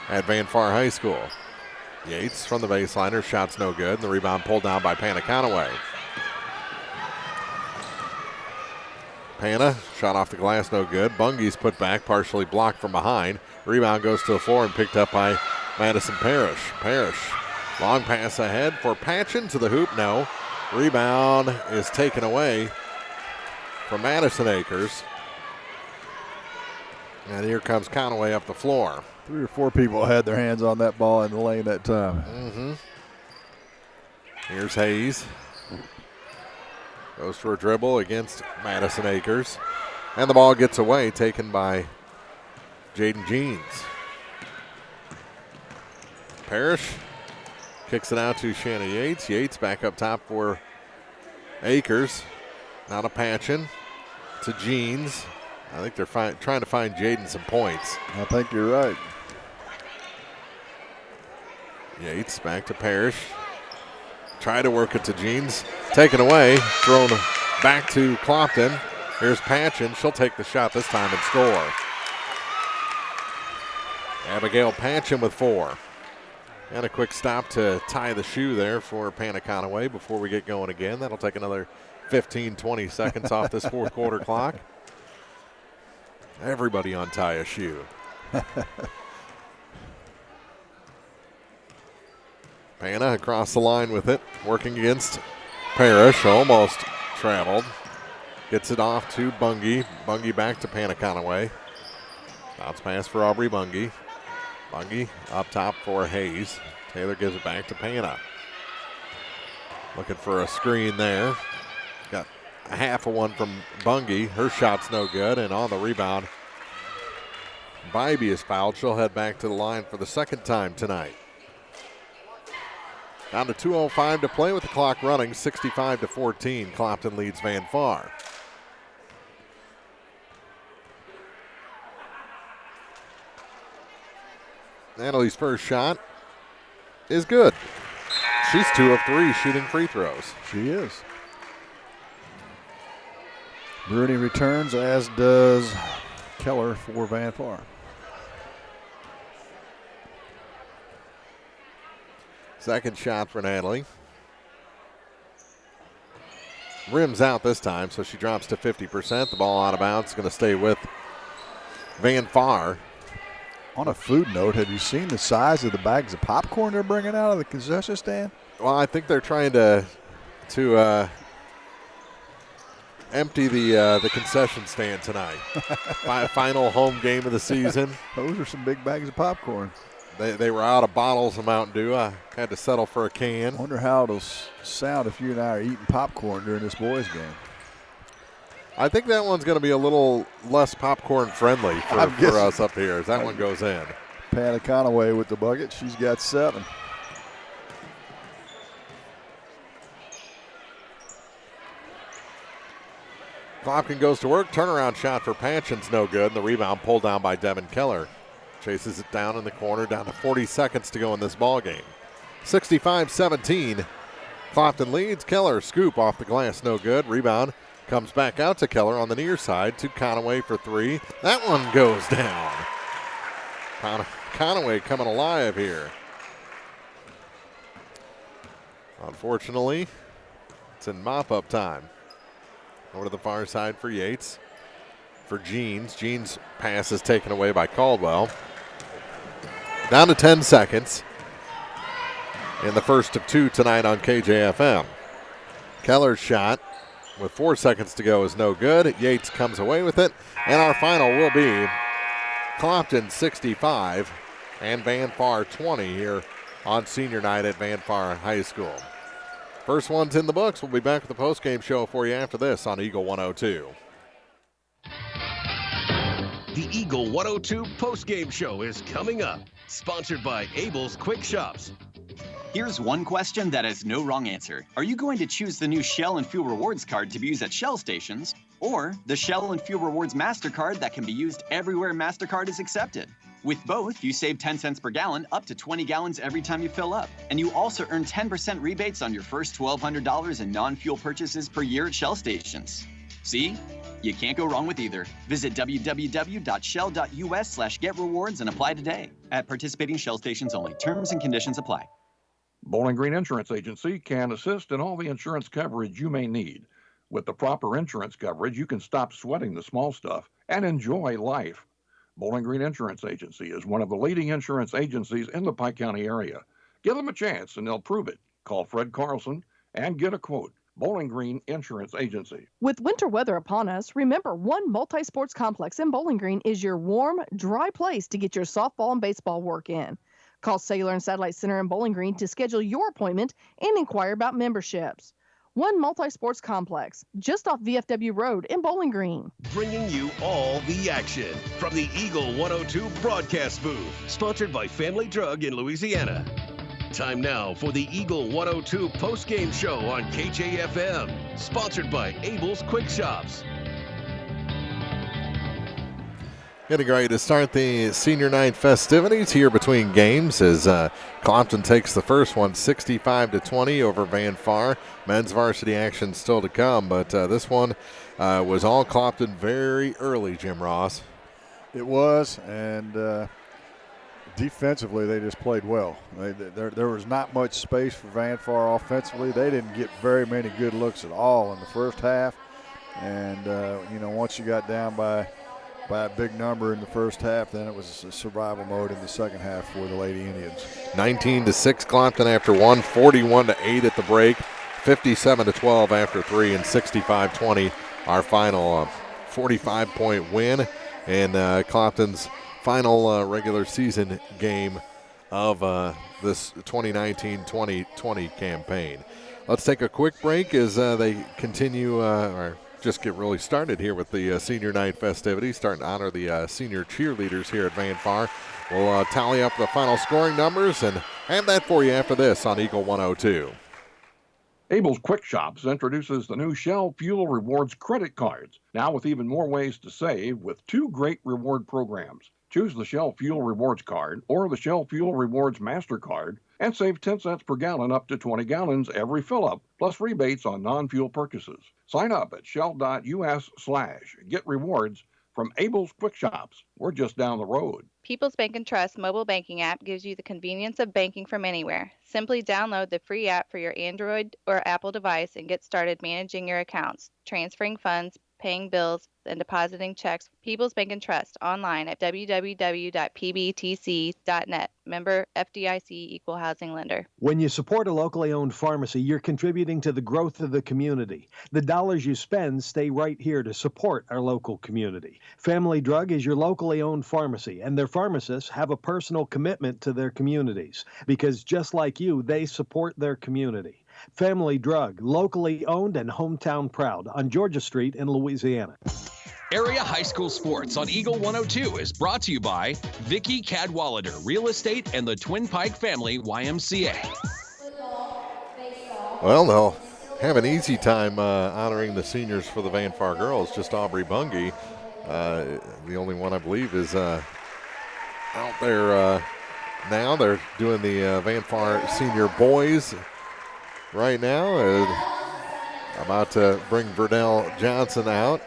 at Van Far High School. Yates from the baseline, her shot's no good, and the rebound pulled down by Pana Conaway. Pana, shot off the glass, no good. Bunge's put back, partially blocked from behind. Rebound goes to the floor and picked up by Madison Parrish. Parrish, long pass ahead for Patchen to the hoop, no. Rebound is taken away from Madison Acres. And here comes Conaway up the floor. 3 or 4 people had their hands on that ball in the lane that time. Mm-hmm. Here's Hayes. Goes for a dribble against Madison Acres. And the ball gets away, taken by Jaden Jeans. Parrish kicks it out to Shanna Yates. Yates back up top for Acres. Now to Patchen. To Jeans. I think they're trying to find Jaden some points. I think you're right. Yates back to Parrish. Try to work it to Jeans. Taken away. Thrown back to Clopton. Here's Patchen. She'll take the shot this time and score. Abigail Patchen with 4. And a quick stop to tie the shoe there for Pana Conaway before we get going again. That'll take another 15, 20 seconds off this fourth quarter clock. Everybody untie a shoe. Pana across the line with it, working against Parrish, almost traveled. Gets it off to Bunge. Bunge back to Pana Conaway. Bounce pass for Aubrey Bunge. Bunge up top for Hayes. Taylor gives it back to Pana. Looking for a screen there. Got a half of one from Bunge. Her shot's no good, and on the rebound, Bybee is fouled. She'll head back to the line for the second time tonight. Down to 2:05 to play with the clock running, 65-14. Clopton leads Van Far. Natalie's first shot is good. She's 2 of 3 shooting free throws. She is. Bruni returns, as does Keller for Van Far. Second shot for Natalie. Rims out this time, so she drops to 50%. The ball out of bounds, going to stay with Van Far. On a food note, have you seen the size of the bags of popcorn they're bringing out of the concession stand? Well, I think they're trying to empty the concession stand tonight. Final home game of the season. Those are some big bags of popcorn. They were out of bottles of Mountain Dew. I had to settle for a can. I wonder how it'll sound if you and I are eating popcorn during this boys' game. I think that one's going to be a little less popcorn friendly for us up here as that one goes in. Pana Conaway with the bucket. She's got 7. Clopton goes to work. Turnaround shot for Patchen's no good. And the rebound pulled down by Devin Keller. Chases it down in the corner. Down to 40 seconds to go in this ball game. 65-17. Clopton leads. Keller scoop off the glass, no good. Rebound comes back out to Keller on the near side to Conaway for 3. That one goes down. Conaway coming alive here. Unfortunately, it's in mop-up time. Over to the far side for Yates. For Jeans. Jeans' pass is taken away by Caldwell. Down to 10 seconds. In the first of 2 tonight on KJFM. Keller's shot with 4 seconds to go is no good. Yates comes away with it. And our final will be Clopton 65 and Van Far 20 here on senior night at Van Far High School. First one's in the books. We'll be back with the postgame show for you after this on Eagle 102. The Eagle 102 postgame show is coming up. Sponsored by Abel's Quick Shops. Here's one question that has no wrong answer. Are you going to choose the new Shell and Fuel Rewards card to be used at Shell stations, or the Shell and Fuel Rewards MasterCard that can be used everywhere MasterCard is accepted? With both, you save 10 cents per gallon, up to 20 gallons every time you fill up. And you also earn 10% rebates on your first $1,200 in non-fuel purchases per year at Shell stations. See? You can't go wrong with either. Visit www.shell.us/getrewards and apply today. At participating Shell stations only. Terms and conditions apply. Bowling Green Insurance Agency can assist in all the insurance coverage you may need. With the proper insurance coverage, you can stop sweating the small stuff and enjoy life. Bowling Green Insurance Agency is one of the leading insurance agencies in the Pike County area. Give them a chance and they'll prove it. Call Fred Carlson and get a quote. Bowling Green Insurance Agency. With winter weather upon us, remember One Multi-Sports Complex in Bowling Green is your warm, dry place to get your softball and baseball work in. Call Cellular and Satellite Center in Bowling Green to schedule your appointment and inquire about memberships. One Multi-Sports Complex, just off VFW Road in Bowling Green. Bringing you all the action from the Eagle 102 broadcast booth, sponsored by Family Drug in Louisiana. Time now for the Eagle 102 postgame show on KJFM, sponsored by Abel's Quick Shops. Getting ready to start the senior night festivities here between games as Clopton takes the first one 65-20 over Van Far. Men's varsity action still to come, but this one was all Clopton very early, Jim Ross. It was, and defensively they just played well. There was not much space for Van Far offensively. They didn't get very many good looks at all in the first half, and once you got down by a big number in the first half, then it was a survival mode in the second half for the Lady Indians. 19-6 Clopton after one, 41-8 at the break, 57-12 after three, and 65-20 our final 45-point win, and Clopton's final regular season game of this 2019-2020 campaign. Let's take a quick break as they continue or just get really started here with the senior night festivities, starting to honor the senior cheerleaders here at Van Far. We'll tally up the final scoring numbers and have that for you after this on Eagle 102. Abel's Quick Shops introduces the new Shell Fuel Rewards credit cards, now with even more ways to save with two great reward programs. Choose the Shell Fuel Rewards card or the Shell Fuel Rewards MasterCard and save 10 cents per gallon up to 20 gallons every fill-up, plus rebates on non-fuel purchases. Sign up at shell.us/get rewards from Abel's Quick Shops. We're just down the road. People's Bank and Trust mobile banking app gives you the convenience of banking from anywhere. Simply download the free app for your Android or Apple device and get started managing your accounts, transferring funds, paying bills, and depositing checks. People's Bank and Trust online at www.pbtc.net. Member FDIC Equal Housing Lender. When you support a locally owned pharmacy, you're contributing to the growth of the community. The dollars you spend stay right here to support our local community. Family Drug is your locally owned pharmacy, and their pharmacists have a personal commitment to their communities because just like you, they support their community. Family Drug, locally owned and hometown proud on Georgia Street in Louisiana. Area High School Sports on Eagle 102 is brought to you by Vicki Cadwallader Real Estate and the Twin Pike Family YMCA. Well, they'll have an easy time honoring the seniors for the Van Far girls. Just Aubrey Bungie, the only one I believe is out there now. They're doing the Van Far senior boys right now. About to bring Verdell Johnson out.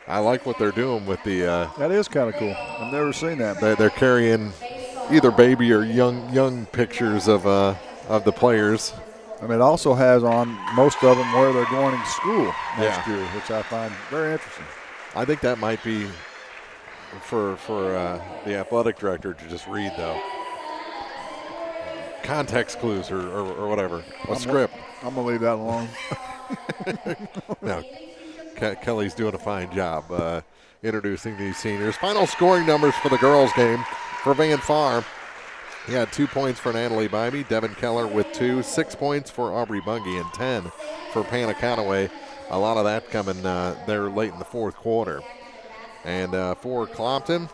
I like what they're doing with the. That is kind of cool. I've never seen that. They're carrying either baby or young pictures of the players. I mean, it also has on most of them where they're going to school next year, which I find very interesting. I think that might be for the athletic director to just read, though. Context clues or whatever. Script. I'm going to leave that alone. No. Kelly's doing a fine job introducing these seniors. Final scoring numbers for the girls' game for Van Far. He had 2 points for Natalie Bybee, Devin Keller with 2, 6 points for Aubrey Bungie, and 10 for Panna Conaway. A lot of that coming there late in the fourth quarter. And for Clopton,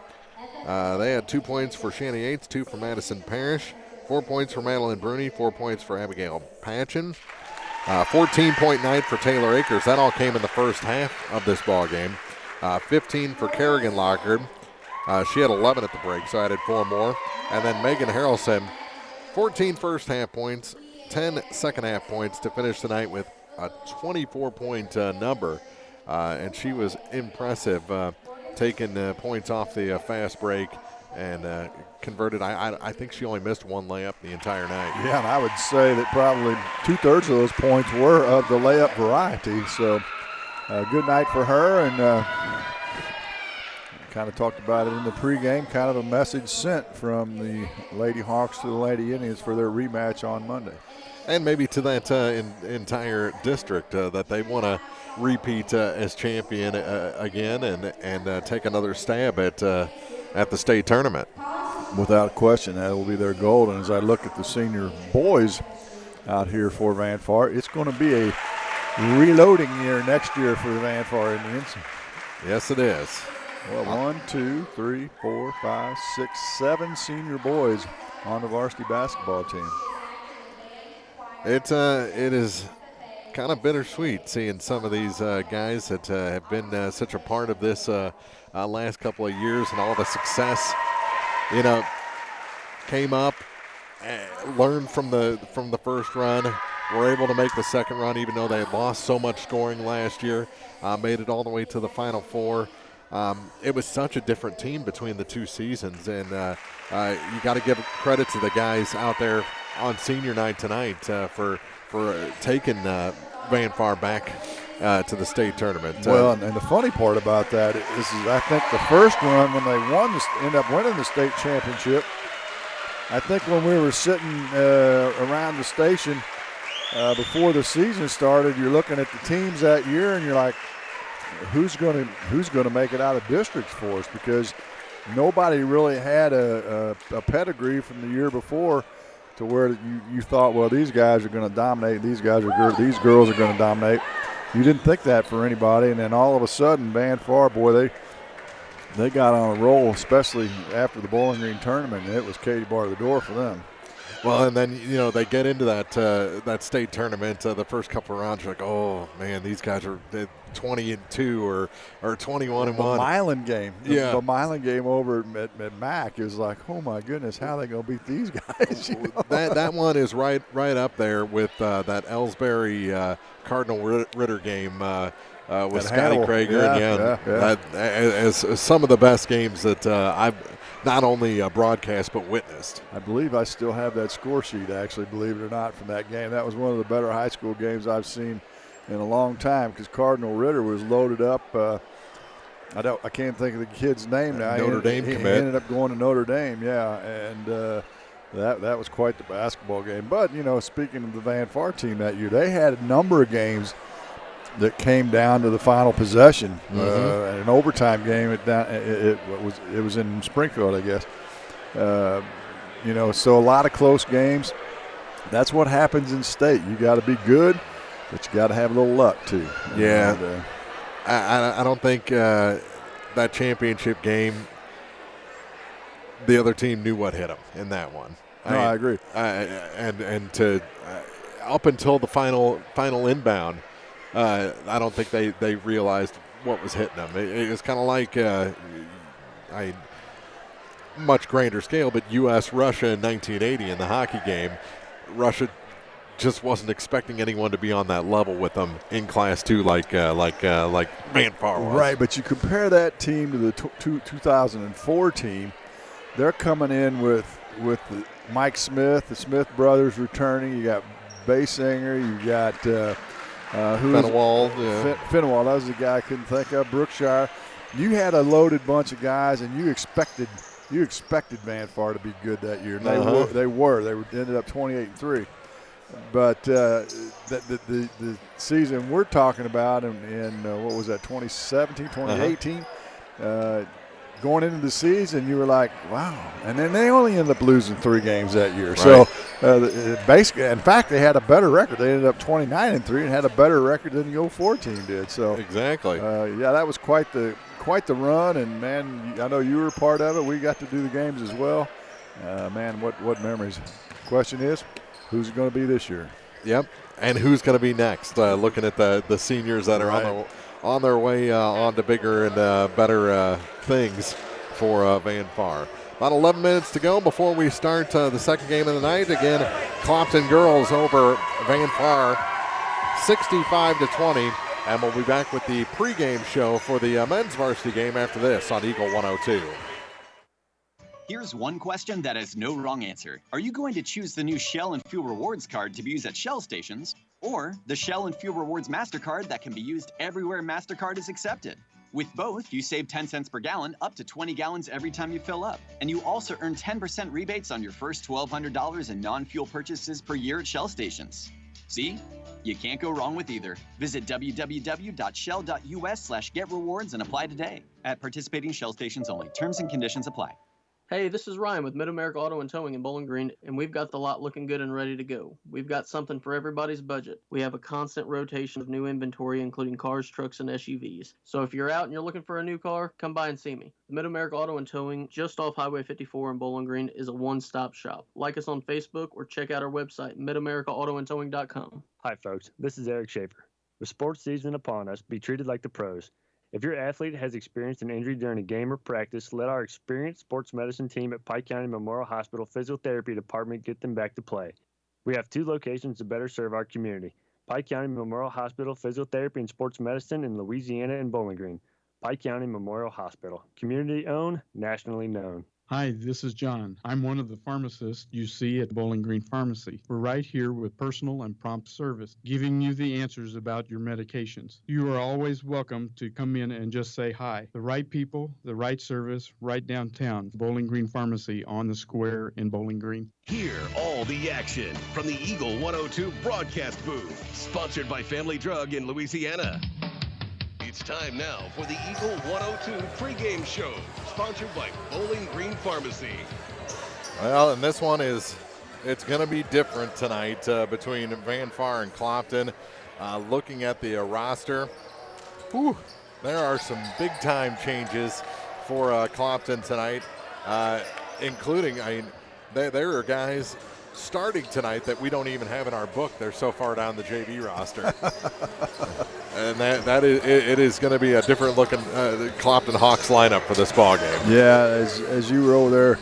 they had 2 points for Shannon Yates, 2 for Madison Parrish, 4 points for Madeline Bruni, 4 points for Abigail Patchen. 14-point night for Taylor Akers. That all came in the first half of this ball game. 15 for Kerrigan Lockard. She had 11 at the break, so added 4 more. And then Megan Harrelson, 14 first half points, 10 second half points to finish the night with a 24-point number. And she was impressive, taking points off the fast break and converted. I think she only missed one layup the entire night. Yeah, and I would say that probably 2/3 of those points were of the layup variety. So good night for her, and kind of talked about it in the pregame, kind of a message sent from the Lady Hawks to the Lady Indians for their rematch on Monday. And maybe to that entire district that they want to repeat as champion again and take another stab at the state tournament. Without question, that will be their goal. And as I look at the senior boys out here for Van Far, it's going to be a reloading year next year for the Van Far Indians. Yes, it is. Well, 1, 2, 3, 4, 5, 6, 7 senior boys on the varsity basketball team. It is kind of bittersweet seeing some of these guys that have been such a part of this last couple of years and all the success. Came up, learned from the first run, were able to make the second run even though they had lost so much scoring last year, made it all the way to the Final Four. It was such a different team between the two seasons, and you got to give credit to the guys out there on senior night tonight for taking Van Far back to the state tournament. Well, and the funny part about that is I think the first run when they ended up winning the state championship, I think when we were sitting around the station before the season started, you're looking at the teams that year and you're like, who's going to make it out of districts for us, because nobody really had a pedigree from the year before to where you thought, well, these guys are going to dominate, these girls are going to dominate. You didn't think that for anybody, and then all of a sudden, Van Far, boy, they got on a roll, especially after the Bowling Green tournament, and it was Katie bar the door for them. Well, and then, they get into that state tournament, the first couple of rounds, you're like, oh, man, these guys are 20-2 or 21-1. The Milan game. Yeah. The Milan game over at Mac is like, oh, my goodness, how are they going to beat these guys? That one is right up there with that Ellsbury Cardinal Ritter game with Scotty Krager. Yeah. As some of the best games that I've not only broadcast but witnessed. I believe I still have that score sheet, actually, believe it or not, from that game. That was one of the better high school games I've seen in a long time, because Cardinal Ritter was loaded up. I can't think of the kid's name now. Notre Dame he commit. ended up going to Notre Dame, yeah, and that was quite the basketball game. But, speaking of the Van Far team that year, they had a number of games that came down to the final possession. An overtime game. It was in Springfield, I guess. So a lot of close games. That's what happens in state. You got to be good, but you got to have a little luck too. Yeah, I don't think that championship game, the other team knew what hit them in that one. No, I agree. And to up until the final inbound, I don't think they realized what was hitting them. It was kind of like much grander scale, but U.S.-Russia in 1980 in the hockey game. Russia just wasn't expecting anyone to be on that level with them in Class 2 like Van Far was. Right, but you compare that team to the 2004 team. They're coming in with Mike Smith, the Smith brothers returning. You got Basinger, you got Fenwald. Fenwald, that was the guy I couldn't think of. Brookshire. You had a loaded bunch of guys, and you expected Van Far to be good that year. And they ended up 28-3. But the season we're talking about in what was that, 2017, 2018, going into the season, you were like, wow. And then they only ended up losing 3 games that year. Right. So basically, in fact, they had a better record. They ended up 29-3 and had a better record than the 04 team did. So exactly. That was quite the run. And man, I know you were a part of it. We got to do the games as well. Man, what memories? Question is, who's it going to be this year? Yep, and who's going to be next? Looking at the seniors that are on their way on to bigger and better things for Van Far. About 11 minutes to go before we start the second game of the night. Again, Clopton girls over Van Far, 65-20, and we'll be back with the pregame show for the men's varsity game after this on Eagle 102. Here's one question that has no wrong answer. Are you going to choose the new Shell and Fuel Rewards card to be used at Shell stations? or the Shell and Fuel Rewards MasterCard that can be used everywhere MasterCard is accepted. With both, you save 10 cents per gallon up to 20 gallons every time you fill up. And you also earn 10% rebates on your first $1,200 in non-fuel purchases per year at Shell stations. See? You can't go wrong with either. Visit www.shell.us/getrewards and apply today. At participating Shell stations only. Terms and conditions apply. Hey, this is Ryan with Mid-America Auto and Towing in Bowling Green, and we've got the lot looking good and ready to go. We've got something for everybody's budget. We have a constant rotation of new inventory, including cars, trucks, and SUVs. So if you're out and you're looking for a new car, come by and see me. The Mid-America Auto and Towing, just off Highway 54 in Bowling Green, is a one-stop shop. Like us on Facebook or check out our website, midamericaautoandtowing.com. Hi, folks. This is Eric Schaefer. With sports season upon us, be treated like the pros. If your athlete has experienced an injury during a game or practice, let our experienced sports medicine team at Pike County Memorial Hospital Physiotherapy Department get them back to play. We have 2 locations to better serve our community: Pike County Memorial Hospital Physiotherapy and Sports Medicine in Louisiana and Bowling Green. Pike County Memorial Hospital. Community owned, nationally known. Hi, this is John. I'm one of the pharmacists you see at Bowling Green Pharmacy. We're right here with personal and prompt service, giving you the answers about your medications. You are always welcome to come in and just say hi. The right people, the right service, right downtown. Bowling Green Pharmacy on the square in Bowling Green. Hear all the action from the Eagle 102 broadcast booth, sponsored by Family Drug in Louisiana. It's time now for the Eagle 102 Pregame Show, sponsored by Bowling Green Pharmacy. Well, and this one it's going to be different tonight between Van Far and Clopton. Looking at the roster, there are some big-time changes for Clopton tonight, including, there are guys starting tonight that we don't even have in our book. They're so far down the JV roster. And it is going to be a different looking Clopton Hawks lineup for this ball game. Yeah, as you were over there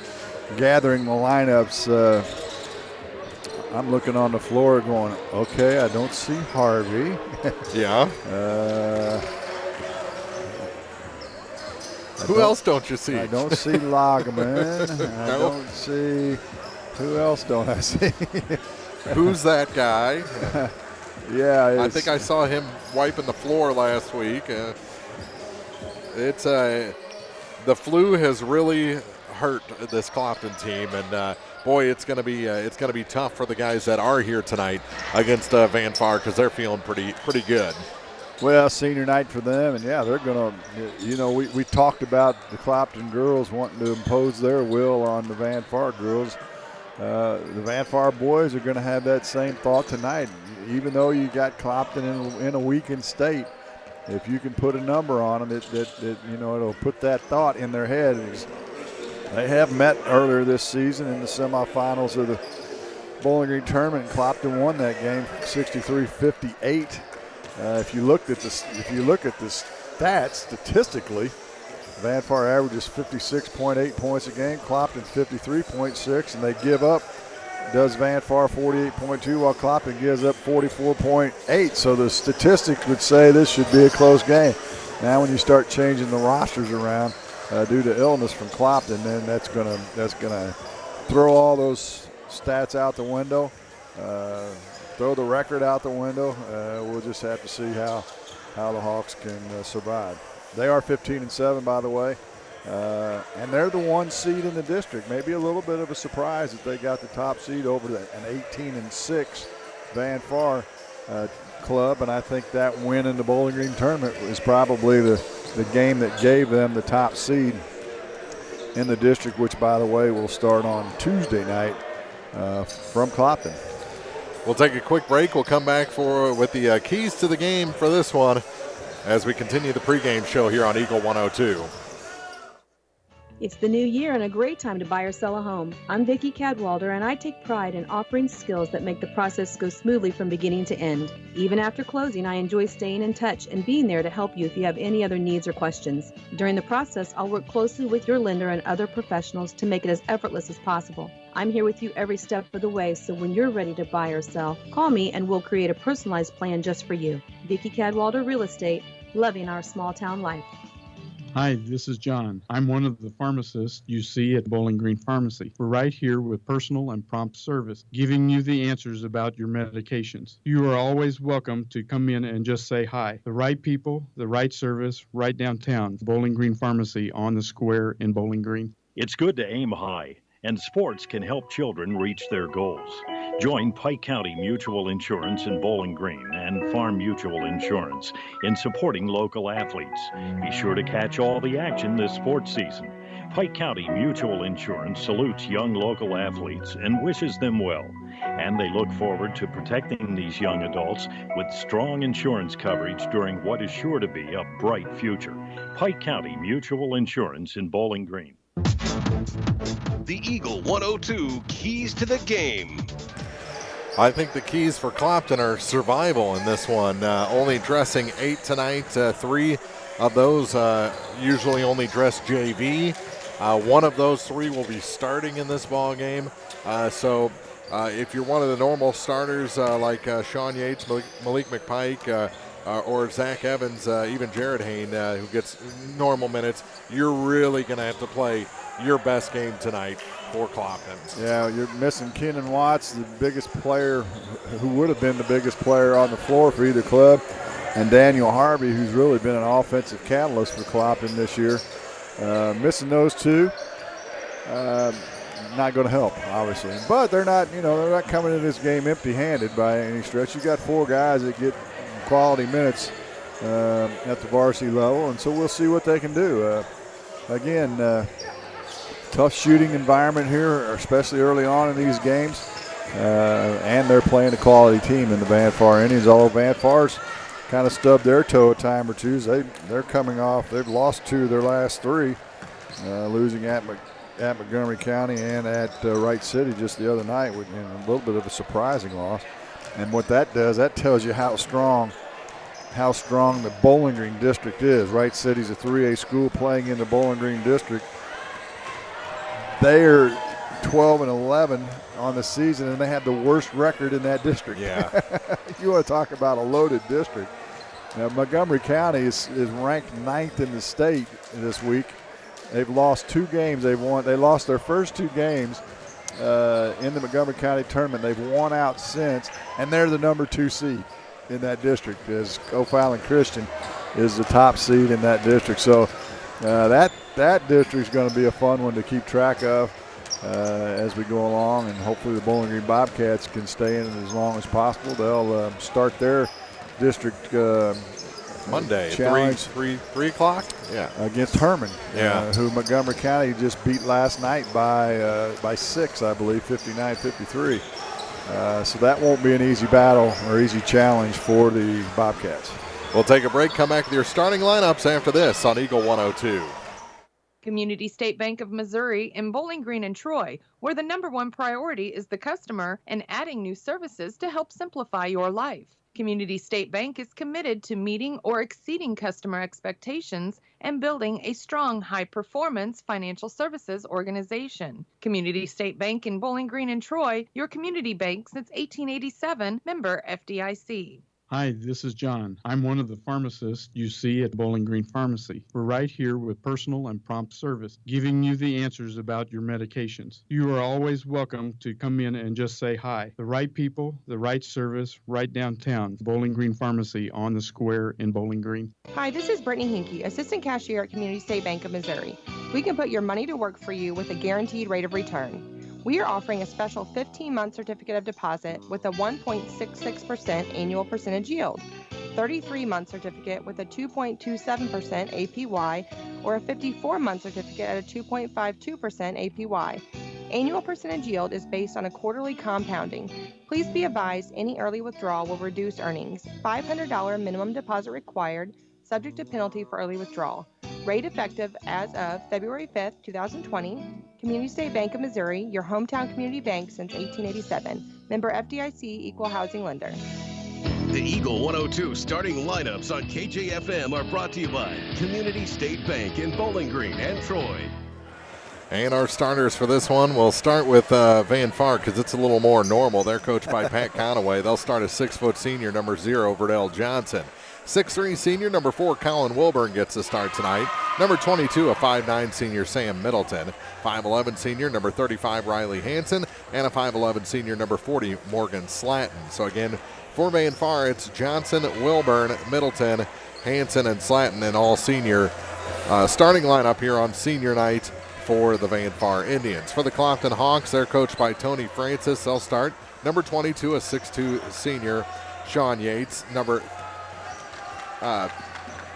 gathering the lineups, I'm looking on the floor going, okay, I don't see Harvey. Yeah. Who else don't you see? I don't see Logman. I don't see. Who else don't I see? Who's that guy? Yeah, I think I saw him wiping the floor last week. The flu has really hurt this Clopton team, and boy, it's going to be tough for the guys that are here tonight against Van Far because they're feeling pretty good. Well, senior night for them, and yeah, they're going to. We talked about the Clopton girls wanting to impose their will on the Van Far girls. The Van Far boys are going to have that same thought tonight. Even though you got Clopton in a weakened state, if you can put a number on them, it'll put that thought in their head. They have met earlier this season in the semifinals of the Bowling Green tournament. Clopton won that game 63-58. If you look at the stats statistically, Van Far averages 56.8 points a game, Clopton 53.6, and they give up. Does Van Far 48.2 while Clopton gives up 44.8. So the statistics would say this should be a close game. Now when you start changing the rosters around due to illness from Clopton, then that's gonna throw all those stats out the window, throw the record out the window. We'll just have to see how the Hawks can survive. They are 15-7, by the way. And they're the 1 seed in the district. Maybe a little bit of a surprise that they got the top seed over an 18-6 Van Far club. And I think that win in the Bowling Green tournament is probably the game that gave them the top seed in the district, which, by the way, will start on Tuesday night from Clopton. We'll take a quick break. We'll come back with the keys to the game for this one as we continue the pregame show here on Eagle 102. It's the new year and a great time to buy or sell a home. I'm Vicki Cadwalder, and I take pride in offering skills that make the process go smoothly from beginning to end. Even after closing, I enjoy staying in touch and being there to help you if you have any other needs or questions. During the process, I'll work closely with your lender and other professionals to make it as effortless as possible. I'm here with you every step of the way, so when you're ready to buy or sell, call me and we'll create a personalized plan just for you. Vicki Cadwalder Real Estate, loving our small town life. Hi, this is John. I'm one of the pharmacists you see at Bowling Green Pharmacy. We're right here with personal and prompt service, giving you the answers about your medications. You are always welcome to come in and just say hi. The right people, the right service, right downtown. Bowling Green Pharmacy on the square in Bowling Green. It's good to aim high, and sports can help children reach their goals. Join Pike County Mutual Insurance in Bowling Green and Farm Mutual Insurance in supporting local athletes. Be sure to catch all the action this sports season. Pike County Mutual Insurance salutes young local athletes and wishes them well. And they look forward to protecting these young adults with strong insurance coverage during what is sure to be a bright future. Pike County Mutual Insurance in Bowling Green. The Eagle 102 keys to the game. I think the keys for Clopton are survival in this one. Only dressing 8 tonight. 3 of those usually only dress JV. One of those 3 will be starting in this ball game. So if you're one of the normal starters like Sean Yates, Malik McPike, or Zach Evans, even Jared Hain, who gets normal minutes, you're really going to have to play your best game tonight for Clopton. Yeah, you're missing Kenan Watts, the biggest player, who would have been the biggest player on the floor for either club, and Daniel Harvey, who's really been an offensive catalyst for Clopton this year. Missing those 2, not going to help, obviously. But they're not coming into this game empty-handed by any stretch. You got 4 guys that get quality minutes at the varsity level, and so we'll see what they can do. Again, tough shooting environment here, especially early on in these games, and they're playing a quality team in the Vanfar Indians, although Vanfar's kind of stubbed their toe a time or two. They're coming off, they've lost 2 of their last 3, losing at Montgomery County and at Wright City just the other night, with a little bit of a surprising loss. And what that does, that tells you how strong the Bowling Green district is. Wright City's a 3A school playing in the Bowling Green district. They are 12-11 on the season, and they have the worst record in that district. Yeah. You want to talk about a loaded district. Now, Montgomery County is ranked 9th in the state this week. They've lost 2 games. They lost their first 2 games in the Montgomery County tournament. They've won out since, and they're the number 2 seed in that district, as O'Fallon Christian is the top seed in that district. So that district's going to be a fun one to keep track of as we go along, and hopefully the Bowling Green Bobcats can stay in it as long as possible. They'll start their district Monday, challenge 3 o'clock. Yeah, against Herman. Yeah, who Montgomery County just beat last night by 6, I believe, 59-53. So that won't be an easy battle or easy challenge for the Bobcats. We'll take a break, come back with your starting lineups after this on Eagle 102. Community State Bank of Missouri in Bowling Green and Troy, where the #1 priority is the customer and adding new services to help simplify your life. Community State Bank is committed to meeting or exceeding customer expectations and building a strong, high-performance financial services organization. Community State Bank in Bowling Green and Troy, your community bank since 1887, member FDIC. Hi, this is John. I'm one of the pharmacists you see at Bowling Green Pharmacy. We're right here with personal and prompt service, giving you the answers about your medications. You are always welcome to come in and just say hi. The right people, the right service, right downtown. Bowling Green Pharmacy on the square in Bowling Green. Hi, this is Brittany Hinkey, Assistant Cashier at Community State Bank of Missouri. We can put your money to work for you with a guaranteed rate of return. We are offering a special 15-month certificate of deposit with a 1.66% annual percentage yield, 33-month certificate with a 2.27% APY, or a 54-month certificate at a 2.52% APY. Annual percentage yield is based on a quarterly compounding. Please be advised any early withdrawal will reduce earnings. $500 minimum deposit required, subject to penalty for early withdrawal. Rate effective as of February 5th, 2020. Community State Bank of Missouri, your hometown community bank since 1887. Member FDIC, Equal Housing Lender. The Eagle 102 starting lineups on KJFM are brought to you by Community State Bank in Bowling Green and Troy. And our starters for this one, we'll start with Vanfar because it's a little more normal. They're coached by Pat Conaway. They'll start a 6-foot senior, number 0, Verdell Johnson. 6'3 senior, number 4, Colin Wilburn gets the start tonight. Number 22, a 5'9 senior, Sam Middleton. 5'11 senior, number 35, Riley Hansen. And a 5'11 senior, number 40, Morgan Slatton. So again, for Van Far, it's Johnson, Wilburn, Middleton, Hansen, and Slatton, and all senior starting lineup here on senior night for the Van Far Indians. For the Clopton Hawks, they're coached by Tony Francis. They'll start. Number 22, a 6'2 senior, Sean Yates. Number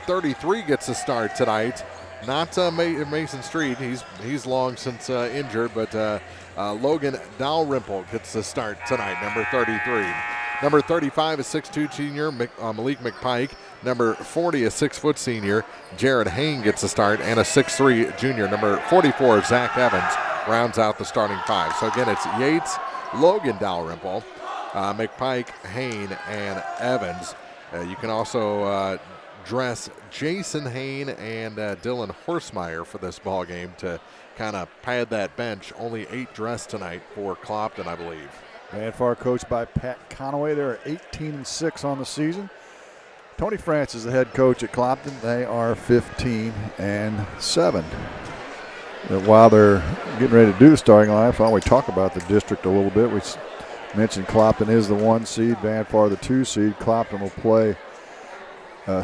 33 gets a start tonight. Not Mason Street. He's long since injured, but Logan Dalrymple gets the start tonight, number 33. Number 35, a 6'2 senior, Malik McPike. Number 40, a 6' senior, Jared Hain gets the start, and a 6'3 junior, number 44, Zach Evans, rounds out the starting five. So again, it's Yates, Logan Dalrymple, McPike, Hain, and Evans. You can also dress Jason Hain and Dylan Horsemeyer for this ball game to kind of pad that bench. Only 8 dressed tonight for Clopton, I believe. Van Far coached by Pat Conaway. They're 18-6 on the season. Tony Francis is the head coach at Clopton. They are 15-7. While they're getting ready to do the starting lineup, why don't we talk about the district a little bit? We mentioned Clopton is the 1 seed, Van Far the 2 seed. Clopton will play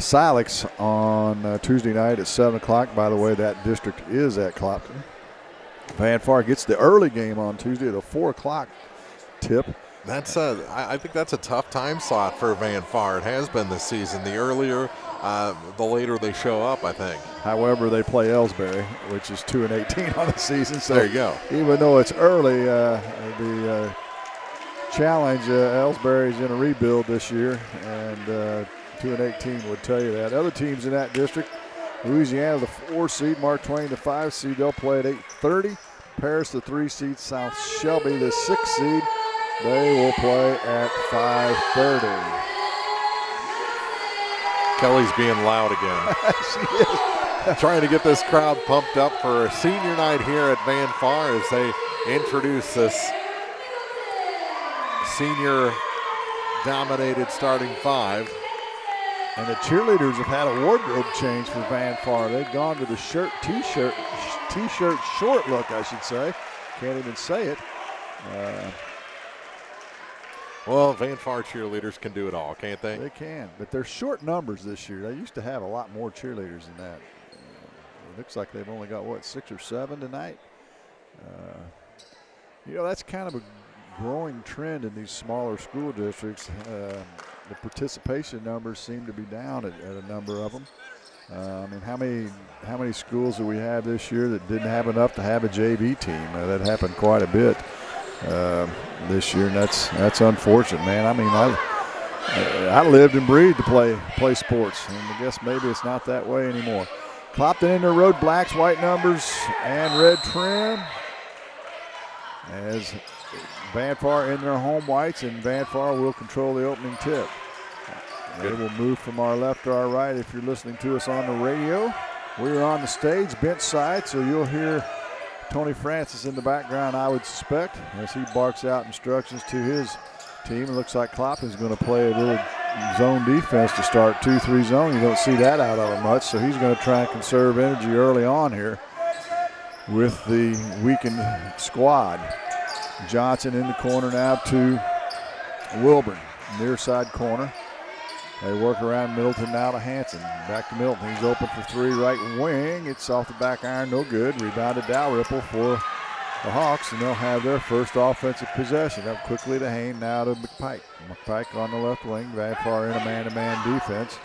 Silex on Tuesday night at 7 o'clock. By the way, that district is at Clopton. Van Far gets the early game on Tuesday at a 4 o'clock tip. I think that's a tough time slot for Van Far. It has been this season. The earlier, the later they show up, I think. However, they play Ellsbury, which is 2-18 on the season. So there you go. Even though it's early, the challenge, Ellsbury's in a rebuild this year, and 2-18 would tell you that. Other teams in that district, Louisiana, the 4 seed, Mark Twain, the 5 seed, they'll play at 8:30. Paris, the 3 seed, South Shelby, the 6 seed, they will play at 5:30. Kelly's being loud again. She is. Trying to get this crowd pumped up for senior night here at Van Far as they introduce this senior-dominated starting 5. And the cheerleaders have had a wardrobe change for Van Far. They've gone to the t-shirt short look, I should say. Can't even say it. Well, Van Far cheerleaders can do it all, can't they? They can, but they're short numbers this year. They used to have a lot more cheerleaders than that. It looks like they've only got, 6 or 7 tonight? That's kind of a growing trend in these smaller school districts. The participation numbers seem to be down at a number of them. How many schools do we have this year that didn't have enough to have a JV team? That happened quite a bit this year, and that's unfortunate, man. I lived and breathed to play sports, and I guess maybe it's not that way anymore. Clopton in their road blacks, white numbers, and red trim. As Van Far in their home whites, and Van Far will control the opening tip. They will move from our left to our right if you're listening to us on the radio. We're on the stage, bench side, so you'll hear Tony Francis in the background, I would suspect, as he barks out instructions to his team. It looks like Clopton's going to play a little zone defense to start 2-3 zone. You don't see that out of him much, so he's going to try and conserve energy early on here with the weakened squad. Johnson in the corner now to Wilburn, near side corner. They work around Middleton now to Hansen. Back to Middleton. He's open for 3, right wing. It's off the back iron, no good. Rebounded Dalrymple for the Hawks, and they'll have their first offensive possession. Up quickly to Hain, now to McPike. McPike on the left wing. Van Far in a man-to-man defense.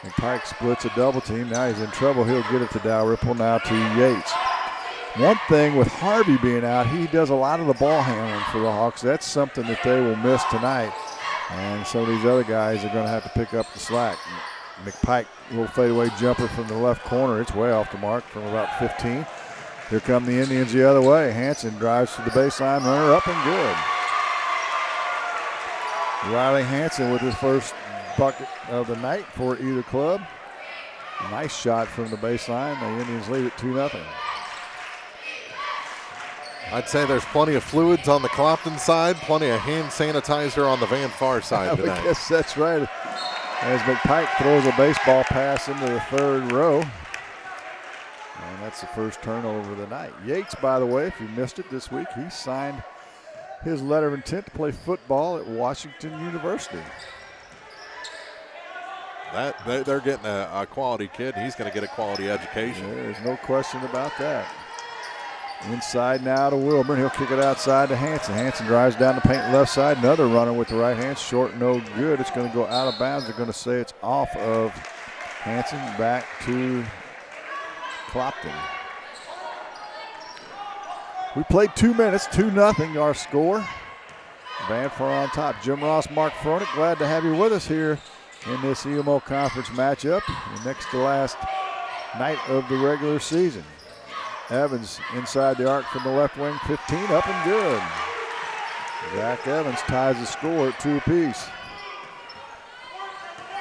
McPike splits a double team. Now he's in trouble. He'll get it to Dalrymple, now to Yates. One thing with Harvey being out, he does a lot of the ball handling for the Hawks. That's something that they will miss tonight. And some of these other guys are going to have to pick up the slack. McPike, little fadeaway jumper from the left corner. It's way off the mark from about 15. Here come the Indians the other way. Hansen drives to the baseline, runner up and good. Riley Hansen with his first bucket of the night for either club. Nice shot from the baseline. The Indians lead it 2-0. I'd say there's plenty of fluids on the Clopton side, plenty of hand sanitizer on the Van Far side tonight. I guess that's right. as McPike throws a baseball pass into the third row. And that's the first turnover of the night. Yates, by the way, if you missed it this week, he signed his letter of intent to play football at Washington University. They're getting a quality kid. He's going to get a quality education. There's no question about that. Inside now to Wilburn. He'll kick it outside to Hanson. Hanson drives down the paint left side. Another runner with the right hand. Short, no good. It's going to go out of bounds. They're going to say it's off of Hanson. Back to Clopton. We played 2 minutes. 2-0 our score. Vanfar on top. Jim Ross, Mark Froelich, glad to have you with us here in this EMO Conference matchup. The next to last night of the regular season. Evans inside the arc from the left wing, 15 up and good. Zach Evans ties the score at 2 apiece.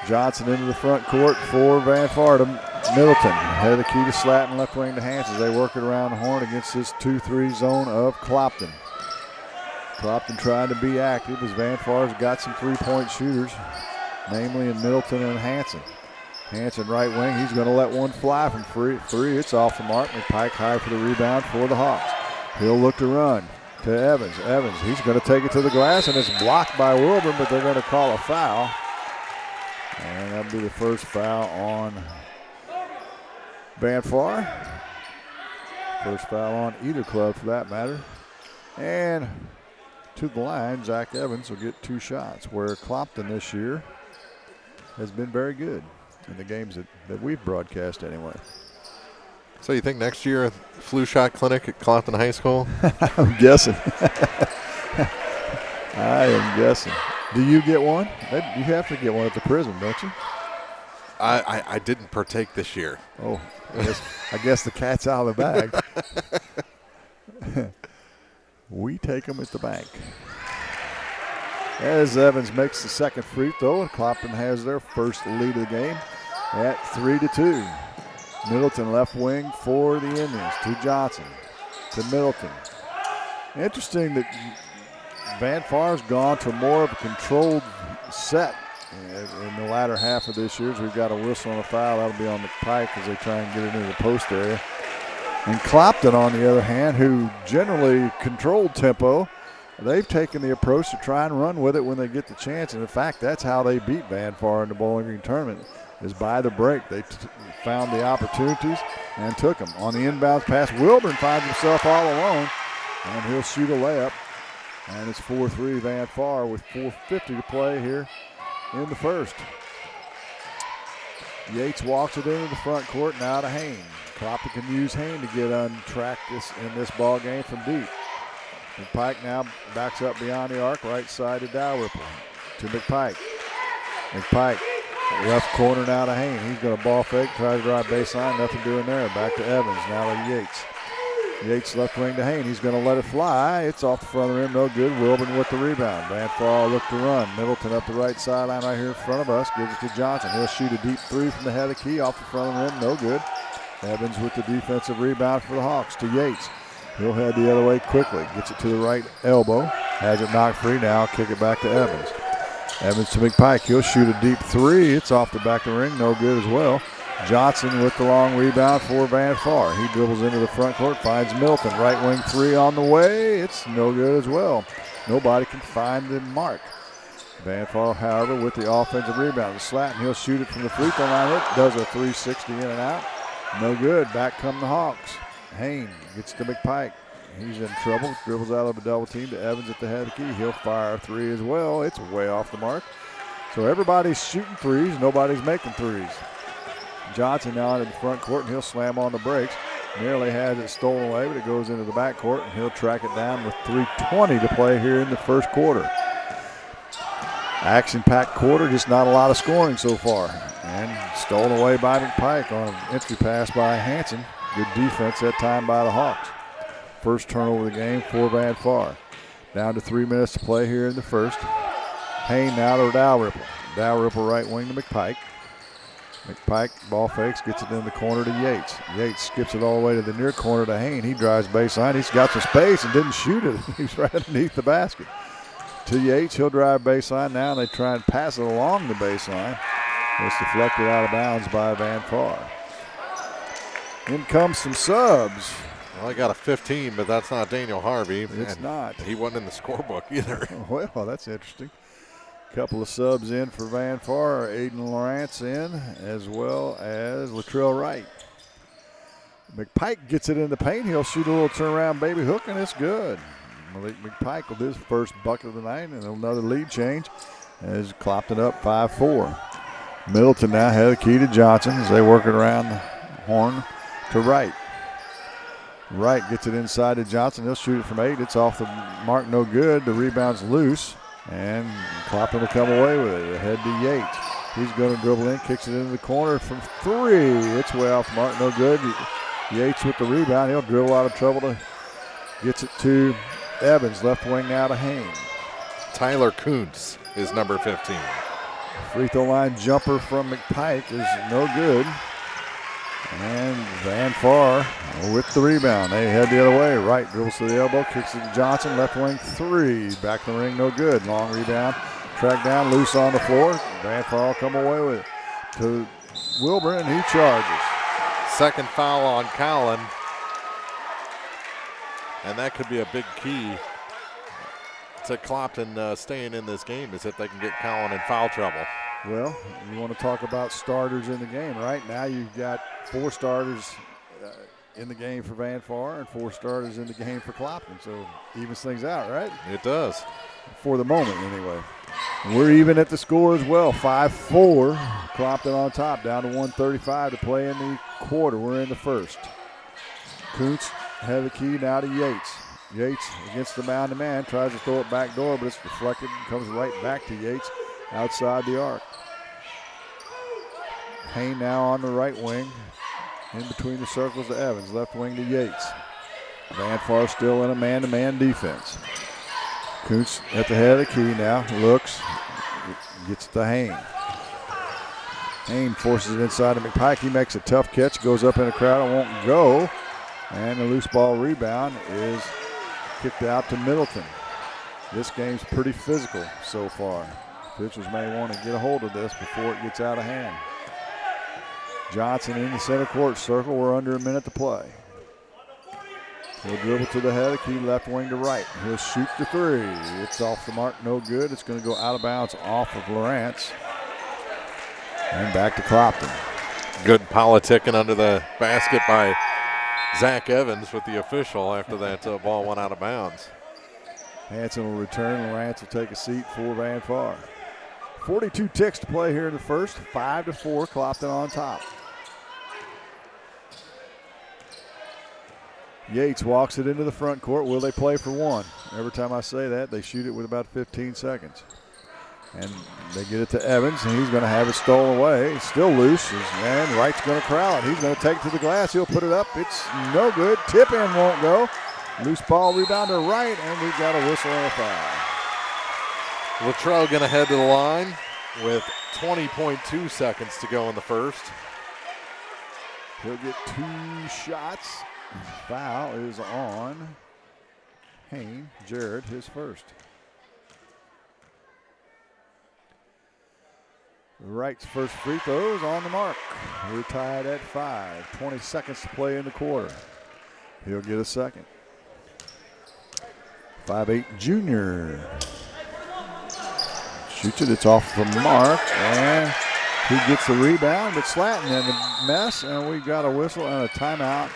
Johnson into the front court for Vanfar to Middleton. Head of the key to Slatton, left wing to Hanson as they work it around the horn against this 2-3 zone of Clopton. Clopton trying to be active as Vanfar's got some three-point shooters, namely in Middleton and Hanson. Hanson right wing, he's going to let one fly from three. It's off the mark. McPike high for the rebound for the Hawks. He'll look to run to Evans. Evans, he's going to take it to the glass, and it's blocked by Wilburn, but they're going to call a foul. And that'll be the first foul on Vanfar. First foul on either club for that matter. And to the line, Zach Evans will get 2 shots, where Clopton this year has been very good in the games that we've broadcast anyway. So you think next year a flu shot clinic at Clopton High School? I'm guessing. I am guessing. Do you get one? You have to get one at the prison, don't you? I didn't partake this year. Oh, I guess the cat's out of the bag. We take them at the bank. As Evans makes the second free throw, and Clopton has their first lead of the game at 3-2. Middleton left wing for the Indians to Johnson to Middleton. Interesting that Vanfar's gone to more of a controlled set in the latter half of this year. We've got a whistle and a foul. That'll be on McPike as they try and get it into the post area. And Clopton, on the other hand, who generally controlled tempo, they've taken the approach to try and run with it when they get the chance. And in fact, that's how they beat Vanfar in the Bowling Green tournament, is by the break. They found the opportunities and took them. On the inbounds pass, Wilburn finds himself all alone, and he'll shoot a layup. And it's 4-3 Vanfar with 4:50 to play here in the first. Yates walks it into the front court, now to Hain. Clopton can use Hain to get untracked in this ball game from deep. McPike now backs up beyond the arc, right side to Dalrymple. To McPike. McPike, left corner now to Hain. He's going to ball fake, tries to drive baseline, nothing doing there. Back to Evans, now to Yates. Yates left wing to Hain. He's going to let it fly. It's off the front of the rim, no good. Wilburn with the rebound. Vanfar look to run. Middleton up the right sideline right here in front of us. Gives it to Johnson. He'll shoot a deep three from the head of the key off the front of the rim, no good. Evans with the defensive rebound for the Hawks to Yates. He'll head the other way quickly. Gets it to the right elbow. Has it knocked free now. Kick it back to Evans. Evans to McPike. He'll shoot a deep three. It's off the back of the ring. No good as well. Johnson with the long rebound for Vanfar. He dribbles into the front court. Finds Milton. Right wing three on the way. It's no good as well. Nobody can find the mark. Vanfar, however, with the offensive rebound. Slatton, he'll shoot it from the free throw line. It does a 360 in and out. No good. Back come the Hawks. Hain gets to McPike. He's in trouble. Dribbles out of a double team to Evans at the head of the key. He'll fire a three as well. It's way off the mark. So everybody's shooting threes. Nobody's making threes. Johnson now into the front court, and he'll slam on the brakes. Nearly has it stolen away, but it goes into the back court, and he'll track it down with 3:20 to play here in the first quarter. Action-packed quarter, just not a lot of scoring so far. And stolen away by McPike on an entry pass by Hanson. Good defense that time by the Hawks. First turnover of the game for Vanfar. Down to 3 minutes to play here in the first. Hain now to Dalrymple. Dalrymple right wing to McPike. McPike ball fakes, gets it in the corner to Yates. Yates skips it all the way to the near corner to Hain. He drives baseline. He's got some space and didn't shoot it. He's right underneath the basket. To Yates, he'll drive baseline now. They try and pass it along the baseline. It's deflected out of bounds by Van Far. In comes some subs. Well, I got a 15, but that's not Daniel Harvey. It's not. He wasn't in the scorebook either. Well, that's interesting. Couple of subs in for Van Far. Aiden Lawrence in, as well as Latrell Wright. McPike gets it in the paint. He'll shoot a little turnaround baby hook, and it's good. Malik McPike with his first bucket of the night, and another lead change as Clopton up 5-4. Middleton now had the key to Johnson as they work it around the horn to Wright. Wright gets it inside to Johnson. He'll shoot it from 8. It's off the mark, no good. The rebound's loose, and Clopton will come away with it. Ahead to Yates. He's going to dribble in, kicks it into the corner from 3. It's way off the mark, no good. Yates with the rebound. He'll dribble out of trouble. Gets it to Evans, left wing now to Haynes. Tyler Kuntz is number 15. Free throw line jumper from McPike is no good. And Van Far with the rebound. They head the other way. Wright dribbles to the elbow, kicks it to Johnson, left wing 3. Back in the ring, no good. Long rebound, tracked down, loose on the floor. Van Far will come away with it to Wilbur, and he charges. Second foul on Collin. And that could be a big key to Clopton staying in this game, is if they can get Collin in foul trouble. Well, you want to talk about starters in the game. Right now you've got 4 starters in the game for Van Far and 4 starters in the game for Clopton. So evens things out, right? It does. For the moment, anyway. We're even at the score as well. 5-4. Clopton on top, down to 1:35 to play in the quarter. We're in the first. Kuntz had the key now to Yates. Yates against the man-to-man, tries to throw it back door, but it's deflected and comes right back to Yates outside the arc. Hayne now on the right wing, in between the circles to Evans, left wing to Yates. Van Far still in a man-to-man defense. Kuntz at the head of the key now, looks, gets to Hayne. Hayne forces it inside to McPike. He makes a tough catch, goes up in the crowd and won't go. And the loose ball rebound is kicked out to Middleton. This game's pretty physical so far. Pitchers may want to get a hold of this before it gets out of hand. Johnson in the center court circle. We're under a minute to play. He'll dribble to the head of the key, left wing to right. He'll shoot the 3. It's off the mark, no good. It's going to go out of bounds off of Lawrence. And back to Clopton. Good politicking under the basket by Zach Evans with the official after that ball went out of bounds. Hanson will return. Lawrence will take a seat for Van Far. 42 ticks to play here in the first. 5-4, Clopton on top. Yates walks it into the front court. Will they play for 1? Every time I say that, they shoot it with about 15 seconds. And they get it to Evans, and he's going to have it stolen away. It's still loose, and Wright's going to corral it. He's going to take it to the glass. He'll put it up. It's no good. Tip in won't go. Loose ball rebound to Wright, and we've got a whistle and a foul. Latrell going to head to the line with 20.2 seconds to go in the first. He'll get 2 shots. Foul is on Hayne. Jared, his first. Wright's first free throw is on the mark. We're tied at 5. 20 seconds to play in the quarter. He'll get a second. 5'8" junior. Shoots it. It's off the mark. And he gets the rebound. But Slatton in a mess. And we've got a whistle and a timeout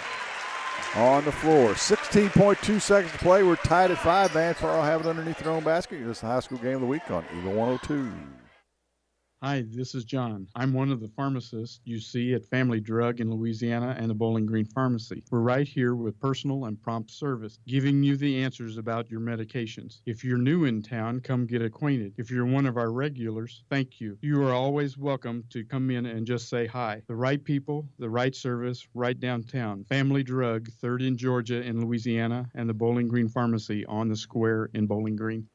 on the floor. 16.2 seconds to play. We're tied at 5. Van Far will have it underneath their own basket. It's the high school game of the week on Eagle 102. Hi, this is John. I'm one of the pharmacists you see at Family Drug in Louisiana and the Bowling Green Pharmacy. We're right here with personal and prompt service, giving you the answers about your medications. If you're new in town, come get acquainted. If you're one of our regulars, thank you. You are always welcome to come in and just say hi. The right people, the right service, right downtown. Family Drug, 3rd in Georgia in Louisiana, and the Bowling Green Pharmacy on the square in Bowling Green.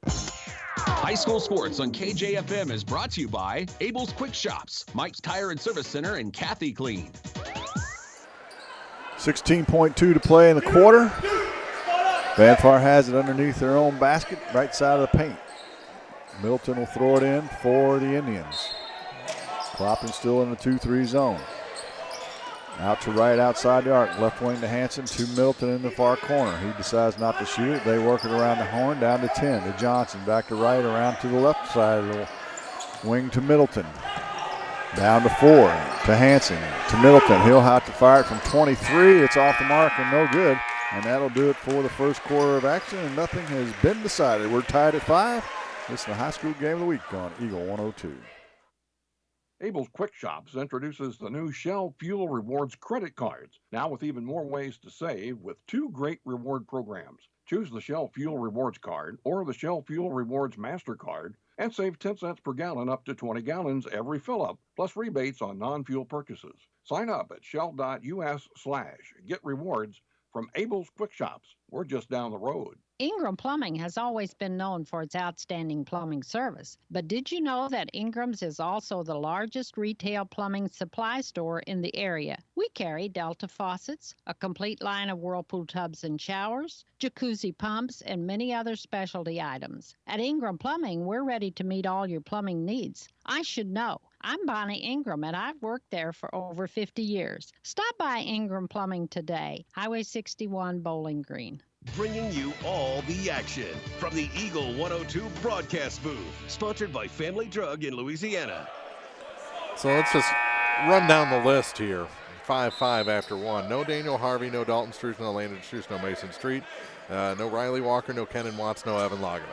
High school sports on KJFM is brought to you by Abel's Quick Shops, Mike's Tire and Service Center, and Kathy Clean. 16.2 to play in the quarter. Van Far has it underneath their own basket, right side of the paint. Milton will throw it in for the Indians. Clopton still in the 2-3 zone. Out to right outside the arc. Left wing to Hanson, to Middleton in the far corner. He decides not to shoot it. They work it around the horn, down to 10 to Johnson. Back to right, around to the left side of the wing to Middleton. Down to 4 to Hanson, to Middleton. He'll have to fire it from 23. It's off the mark and no good. And that'll do it for the first quarter of action, and nothing has been decided. We're tied at 5. This is the high school game of the week on Eagle 102. Abel's Quick Shops introduces the new Shell Fuel Rewards credit cards, now with even more ways to save with 2 great reward programs. Choose the Shell Fuel Rewards card or the Shell Fuel Rewards MasterCard and save 10 cents per gallon up to 20 gallons every fill-up, plus rebates on non-fuel purchases. Sign up at shell.us/get-rewards from Abel's Quick Shops. We're just down the road. Ingram Plumbing has always been known for its outstanding plumbing service. But did you know that Ingram's is also the largest retail plumbing supply store in the area? We carry Delta faucets, a complete line of Whirlpool tubs and showers, jacuzzi pumps, and many other specialty items. At Ingram Plumbing, we're ready to meet all your plumbing needs. I should know. I'm Bonnie Ingram, and I've worked there for over 50 years. Stop by Ingram Plumbing today, Highway 61, Bowling Green. Bringing you all the action from the Eagle 102 broadcast booth, sponsored by Family Drug in Louisiana. So let's just run down the list here. 5-5 after 1. No Daniel Harvey, no Dalton Struce, no Landon Struce, no Mason Street, no Riley Walker, no Kenan Watts, no Evan Lagerman.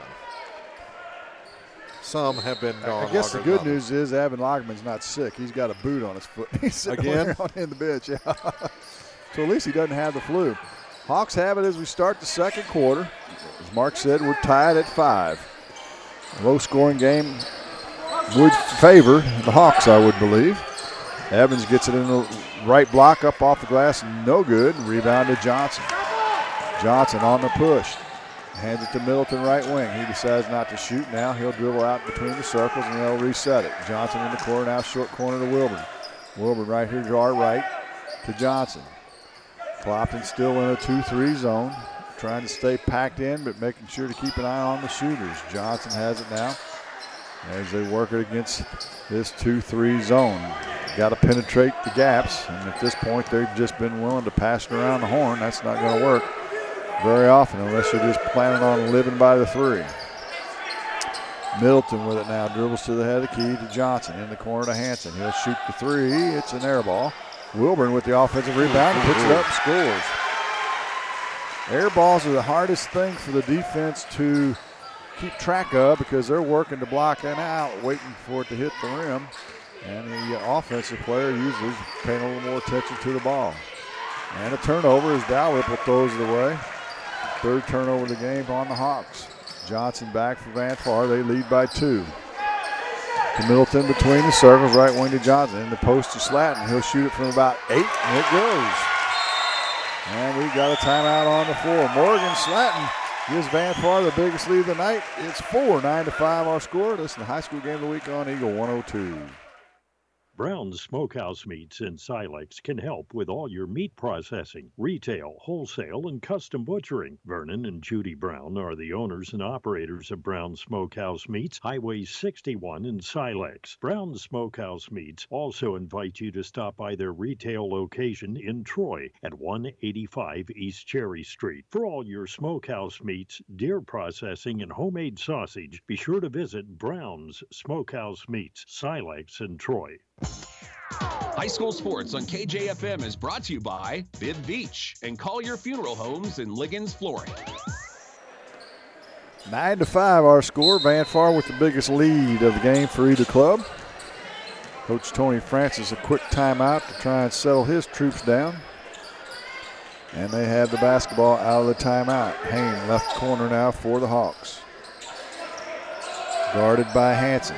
Some have been gone. I guess the good news is Evan Lagerman's not sick. He's got a boot on his foot. He's sitting Again? on in the bench. Yeah. So at least he doesn't have the flu. Hawks have it as we start the second quarter. As Mark said, we're tied at 5. A low-scoring game would favor the Hawks, I would believe. Evans gets it in the right block, up off the glass, no good. Rebound to Johnson. Johnson on the push. Hands it to Middleton, right wing. He decides not to shoot. Now he'll dribble out between the circles, and they'll reset it. Johnson in the corner, now short corner to Wilburn. Wilburn right here to our right to Johnson. Clopton still in a 2-3 zone, trying to stay packed in, but making sure to keep an eye on the shooters. Johnson has it now as they work it against this 2-3 zone. Got to penetrate the gaps, and at this point, they've just been willing to pass it around the horn. That's not going to work very often unless you're just planning on living by the 3. Middleton with it now, dribbles to the head of the key to Johnson, in the corner to Hanson. He'll shoot the 3. It's an air ball. Wilburn with the offensive rebound, puts it up, scores. Air balls are the hardest thing for the defense to keep track of because they're working to block and out, waiting for it to hit the rim. And the offensive player usually is paying a little more attention to the ball. And a turnover as Dalrymple throws it away. 3rd turnover of the game on the Hawks. Johnson back for Van Far. They lead by 2. To Middleton between the circles, right wing to Johnson. In the post to Slatton. He'll shoot it from about 8, and it goes. And we've got a timeout on the floor. Morgan Slatton gives Van Far the biggest lead of the night. It's 4, 9-5 our score. This is the high school game of the week on Eagle 102. Brown's Smokehouse Meats in Silex can help with all your meat processing, retail, wholesale, and custom butchering. Vernon and Judy Brown are the owners and operators of Brown's Smokehouse Meats, Highway 61 in Silex. Brown's Smokehouse Meats also invite you to stop by their retail location in Troy at 185 East Cherry Street. For all your smokehouse meats, deer processing, and homemade sausage, be sure to visit Brown's Smokehouse Meats, Silex and Troy. High school sports on KJFM is brought to you by Bid Beach and Collier Funeral Homes in Liggins Flooring. 9-5 our score. Van Far with the biggest lead of the game for either club. Coach Tony Francis a quick timeout to try and settle his troops down. And they have the basketball out of the timeout. Hain left corner now for the Hawks. Guarded by Hanson.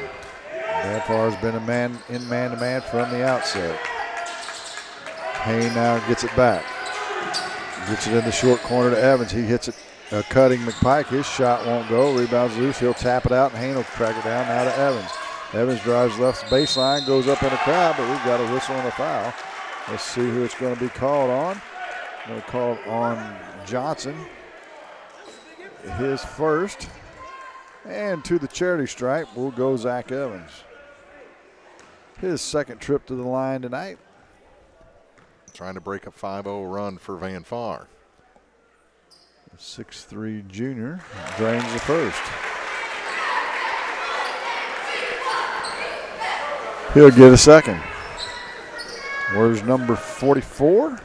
Van Far has been a man-to-man from the outset. Hain now gets it back. Gets it in the short corner to Evans. He hits it, cutting McPike. His shot won't go. Rebounds loose. He'll tap it out, and Hain will track it down now to Evans. Evans drives left baseline, goes up in a crowd, but we've got a whistle and a foul. Let's see who it's going to be called on. Going to call it on Johnson. His first. And to the charity stripe will go Zach Evans. his second trip to the line tonight. Trying to break a 5-0 run for Van Far. 6'3" junior drains the first. He'll get a second. Where's number 44?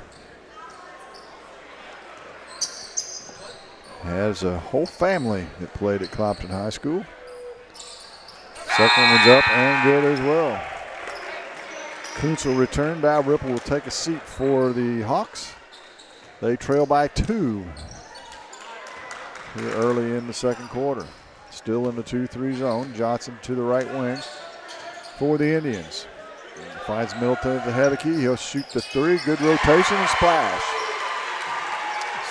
Has a whole family that played at Clopton High School. Second one's up and good as well. Kuntz will return. Val Ripple will take a seat for the Hawks. They trail by 2 here early in the second quarter. Still in the 2-3 zone. Johnson to the right wing for the Indians. Finds Middleton at the head of the key. He'll shoot the 3. Good rotation and splash.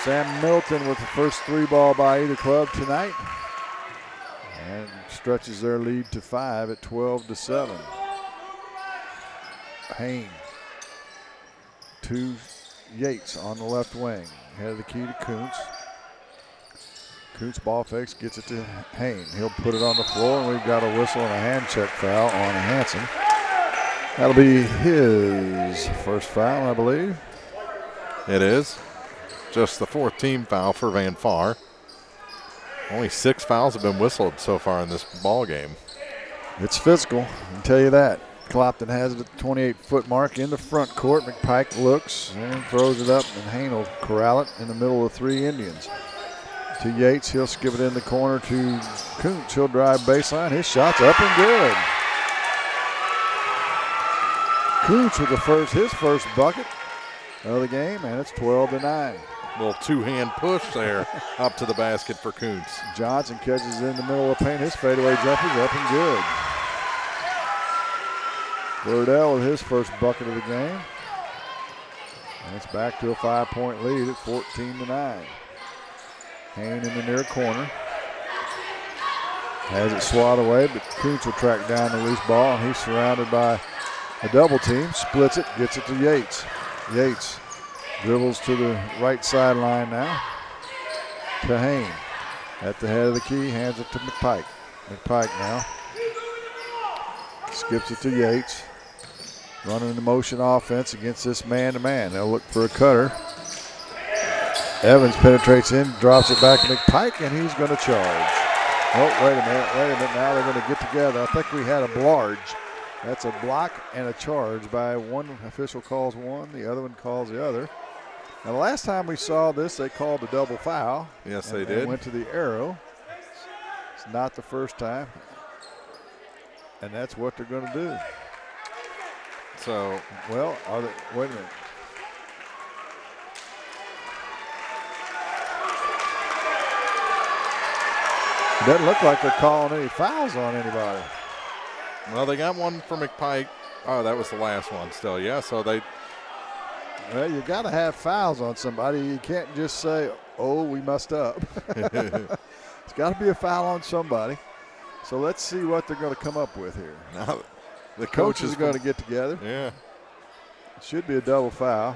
Sam Middleton with the first 3 ball by either club tonight. And stretches their lead to 5 at 12-7. Hain to Yates on the left wing. Head of the key to Kuntz. Kuntz ball fakes, gets it to Hain. He'll put it on the floor, and we've got a whistle and a hand check foul on Hanson. That'll be his first foul, I believe. It is. Just the 4th team foul for Van Far. Only 6 fouls have been whistled so far in this ball game. It's physical, I can tell you that. Clopton has it at the 28-foot mark in the front court. McPike looks and throws it up, and Hain will corral it in the middle of 3 Indians. To Yates, he'll skip it in the corner to Kuntz. He'll drive baseline. His shot's up and good. Kuntz with his first bucket of the game, and it's 12-9. Little 2-hand push there up to the basket for Kuntz. Johnson catches in the middle of the paint. His fadeaway jumper's up and good. Burdell with his first bucket of the game. And it's back to a 5-point lead at 14-9. Hain in the near corner. Has it swatted away, but Kuntz will track down the loose ball, and he's surrounded by a double team. Splits it, gets it to Yates. Yates dribbles to the right sideline now. To Hain. At the head of the key, hands it to McPike. McPike now. Skips it to Yates. Running the motion offense against this man-to-man. They'll look for a cutter. Evans penetrates in, drops it back to McPike, and he's going to charge. Oh, wait a minute. Now they're going to get together. I think we had a blarge. That's a block and a charge by one official calls one, the other one calls the other. Now, the last time we saw this, they called a double foul. Yes, they did. Went to the arrow. It's not the first time. And that's what they're going to do. So, well, wait a minute. It doesn't look like they're calling any fouls on anybody. Well, they got one for McPike. Oh, that was the last one still. Yeah, so they. Well, you got to have fouls on somebody. You can't just say, oh, we messed up. It's got to be a foul on somebody. So let's see what they're going to come up with here. Now, the coaches are going to get together. Yeah. It should be a double foul.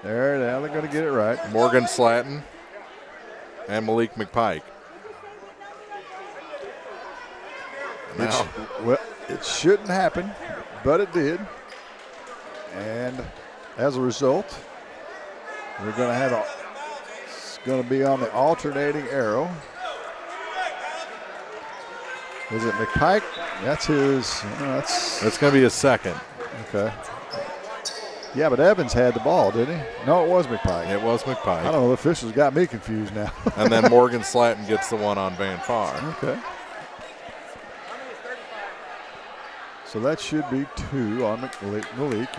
There, now they're going to get it right. Morgan Slatton and Malik McPike. Now. Well, it shouldn't happen, but it did. And as a result, we're going to have it's going to be on the alternating arrow. Is it McPike? That's his. That's going to be his second. Okay. Yeah, but Evans had the ball, didn't he? No, it was McPike. It was McPike. I don't know. The officials got me confused now. And then Morgan Slatton gets the one on Van Far. Okay. So that should be 2 on Malik.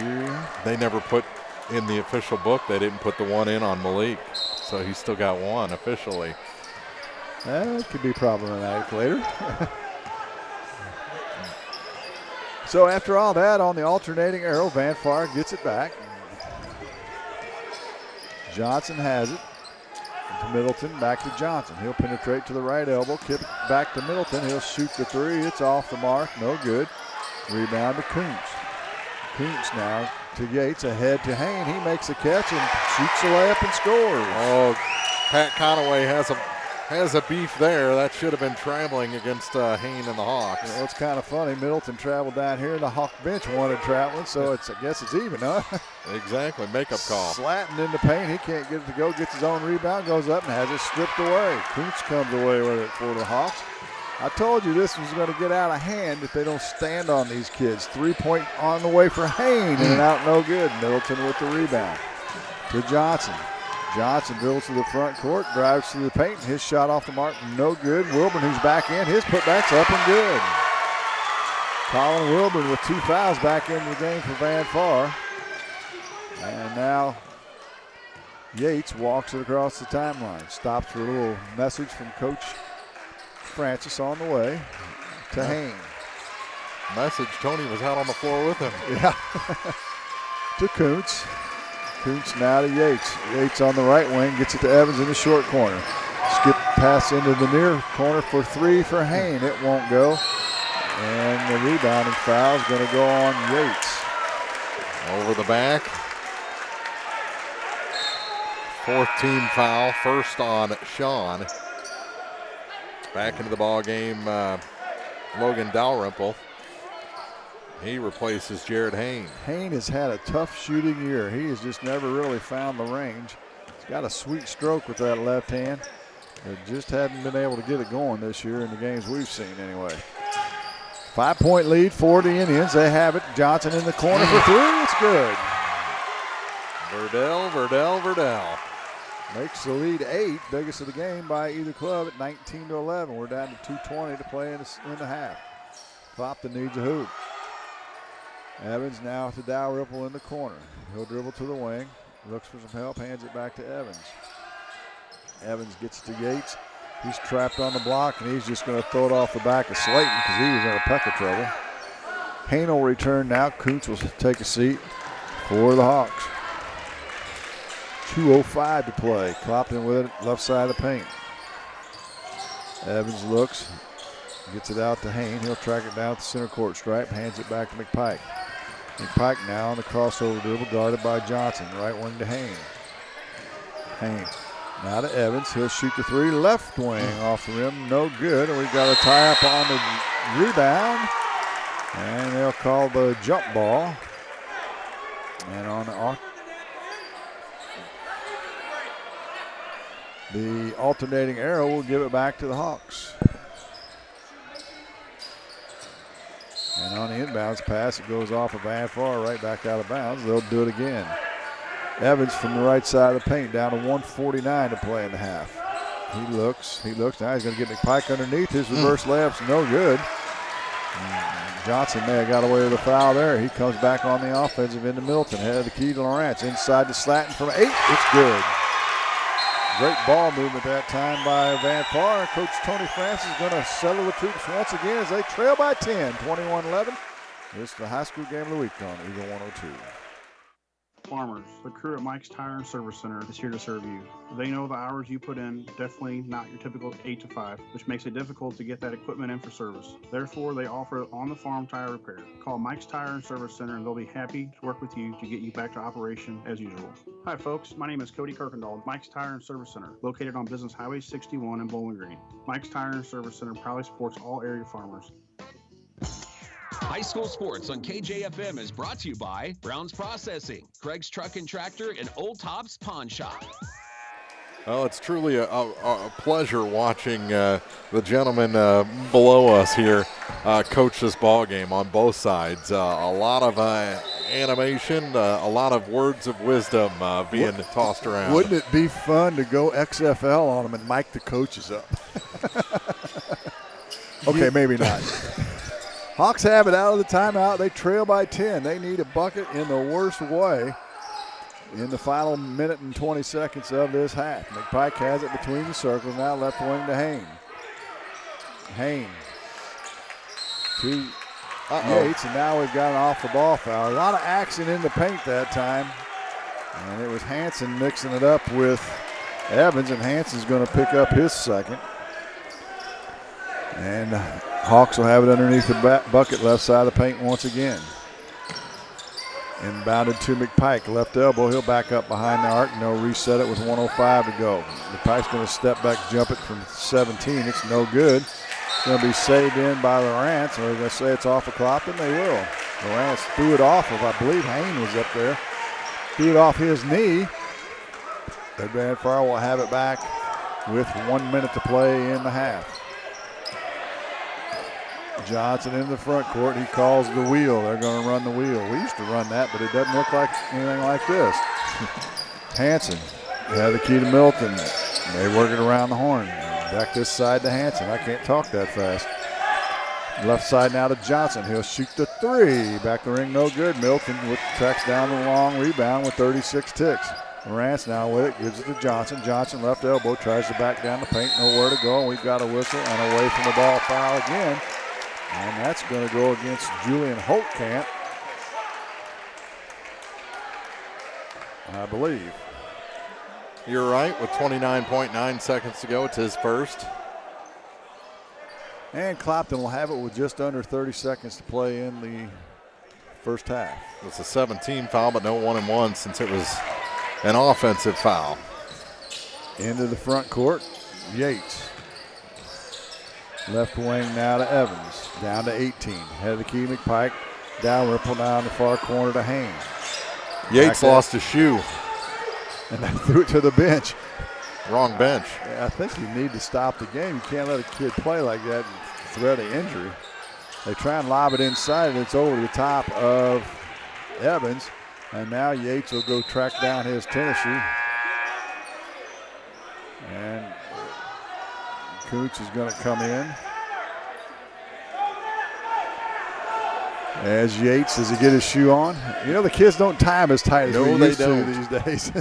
They never put in the official book, they didn't put the one in on Malik. So he's still got one officially. That could be problematic later. So after all that, on the alternating arrow, Van Far gets it back. Johnson has it. To Middleton, back to Johnson. He'll penetrate to the right elbow, kick it back to Middleton. He'll shoot the 3. It's off the mark, no good. Rebound to Kuntz. Kuntz now to Yates, ahead to Hain. He makes a catch and shoots the layup and scores. Oh, Pat Conaway has has a beef there. That should have been traveling against Hain and the Hawks. Well, it's kind of funny. Middleton traveled down here, and the Hawk bench wanted traveling, so I guess it's even, huh? Exactly. Makeup call. Slatting in the paint. He can't get it to go. Gets his own rebound, goes up and has it stripped away. Kuntz comes away with it for the Hawks. I told you this was going to get out of hand if they don't stand on these kids. 3-point on the way for Hain, and out no good. Middleton with the rebound to Johnson. Johnson dribbles to the front court, drives to the paint. His shot off the mark, no good. Wilburn, who's back in, his putback's up and good. Colin Wilburn with 2 fouls back into the game for Van Far. And now Yates walks it across the timeline. Stops for a little message from Coach Francis on the way to Hain. Message, Tony was out on the floor with him. Yeah. To Kuntz. Kuntz now to Yates. Yates on the right wing, gets it to Evans in the short corner. Skip pass into the near corner for 3 for Hain. It won't go. And the rebounding foul is going to go on Yates. Over the back. 4th team foul, first on Sean. Back into the ball game, Logan Dalrymple. He replaces Jared Hain. Hain has had a tough shooting year. He has just never really found the range. He's got a sweet stroke with that left hand. But just hadn't been able to get it going this year in the games we've seen anyway. 5-point lead for the Indians. They have it. Johnson in the corner for 3. It's good. Verdell. Makes the lead 8, biggest of the game by either club at 19-11. We're down to 2:20 to play in the half. Clopton needs a hoop. Evans now to Dalrymple in the corner. He'll dribble to the wing, looks for some help, hands it back to Evans. Evans gets to Yates. He's trapped on the block, and he's just going to throw it off the back of Slayton because he was in a peck of trouble. Hain will return now. Kuntz will take a seat for the Hawks. 2:05 to play. Clopton with it, left side of the paint. Evans looks, gets it out to Hain. He'll track it down at the center court stripe, hands it back to McPike. McPike now on the crossover dribble, guarded by Johnson. Right wing to Hain. Hain now to Evans. He'll shoot the 3, left wing off the rim, no good. And we've got a tie up on the rebound. And they'll call the jump ball. And on the alternating arrow will give it back to the Hawks. And on the inbounds pass, it goes off of Van Far, right back out of bounds. They'll do it again. Evans from the right side of the paint, down to 1:49 to play in the half. He looks. Now he's going to get McPike underneath. His reverse layup's no good. Johnson may have got away with a foul there. He comes back on the offensive end to Middleton. Head of the key to Lawrence. Inside to Slatton from 8. It's good. Great ball movement that time by Van Far. Coach Tony Francis is going to settle the troops once again as they trail by 10, 21-11. This is the high school game of the week on Eagle 102. Farmers, the crew at Mike's Tire and Service Center is here to serve you. They know the hours you put in, definitely not your typical 8 to 5, which makes it difficult to get that equipment in for service. Therefore, they offer on-the-farm tire repair. Call Mike's Tire and Service Center and they'll be happy to work with you to get you back to operation as usual. Hi folks, my name is Cody Kirkendall, Mike's Tire and Service Center, located on Business Highway 61 in Bowling Green. Mike's Tire and Service Center proudly supports all area farmers. High school sports on KJFM is brought to you by Brown's Processing, Craig's Truck and Tractor, and Old Tops Pawn Shop. Oh, it's truly a pleasure watching the gentleman below us here coach this ball game on both sides. A lot of animation, a lot of words of wisdom being tossed around. Wouldn't it be fun to go XFL on them and mic the coaches up? Okay, maybe not. Hawks have it out of the timeout. They trail by 10. They need a bucket in the worst way in the final minute and 20 seconds of this half. McPike has it between the circles. Now left wing to Hain. Hain to Yates, and now we've got an off-the-ball foul. A lot of action in the paint that time. And it was Hansen mixing it up with Evans, and Hansen's going to pick up his second. And Hawks will have it underneath the bucket left side of the paint once again. Inbounded to McPike, left elbow. He'll back up behind the arc, and they'll reset it with 1:05 to go. McPike's going to step back, jump it from 17. It's no good. It's going to be saved in by Lawrence. They're going to say it's off of Clopton. They will. Lawrence threw it off of, I believe Hain was up there. Threw it off his knee. The Van Far will have it back with 1 minute to play in the half. Johnson in the front court. He calls the wheel. They're going to run the wheel. We used to run that, but it doesn't look like anything like this. Hanson had the key to Milton. They work it around the horn. Back this side to Hanson. I can't talk that fast. Left side now to Johnson. He'll shoot the three. Back the ring, no good. Milton tracks down the long rebound with 36 ticks. Morantz now with it, gives it to Johnson. Johnson left elbow, tries to back down the paint, nowhere to go. And we've got a whistle and away from the ball foul again. And that's going to go against Julian Holtkamp, I believe. You're right, with 29.9 seconds to go. It's his first. And Clopton will have it with just under 30 seconds to play in the first half. It's a 17 foul, but no 1-and-1 since it was an offensive foul. Into the front court, Yates. Left wing now to Evans, down to 18. Head of the key, McPike. Down, ripple down the far corner to Hain. Yates lost a shoe. And they threw it to the bench. Wrong bench. I think you need to stop the game. You can't let a kid play like that and threat of injury. They try and lob it inside, and it's over the top of Evans. And now Yates will go track down his tennis shoe. And Koontz is going to come in. As Yates, does he get his shoe on? You know, the kids don't tie him as tight as we used to these days.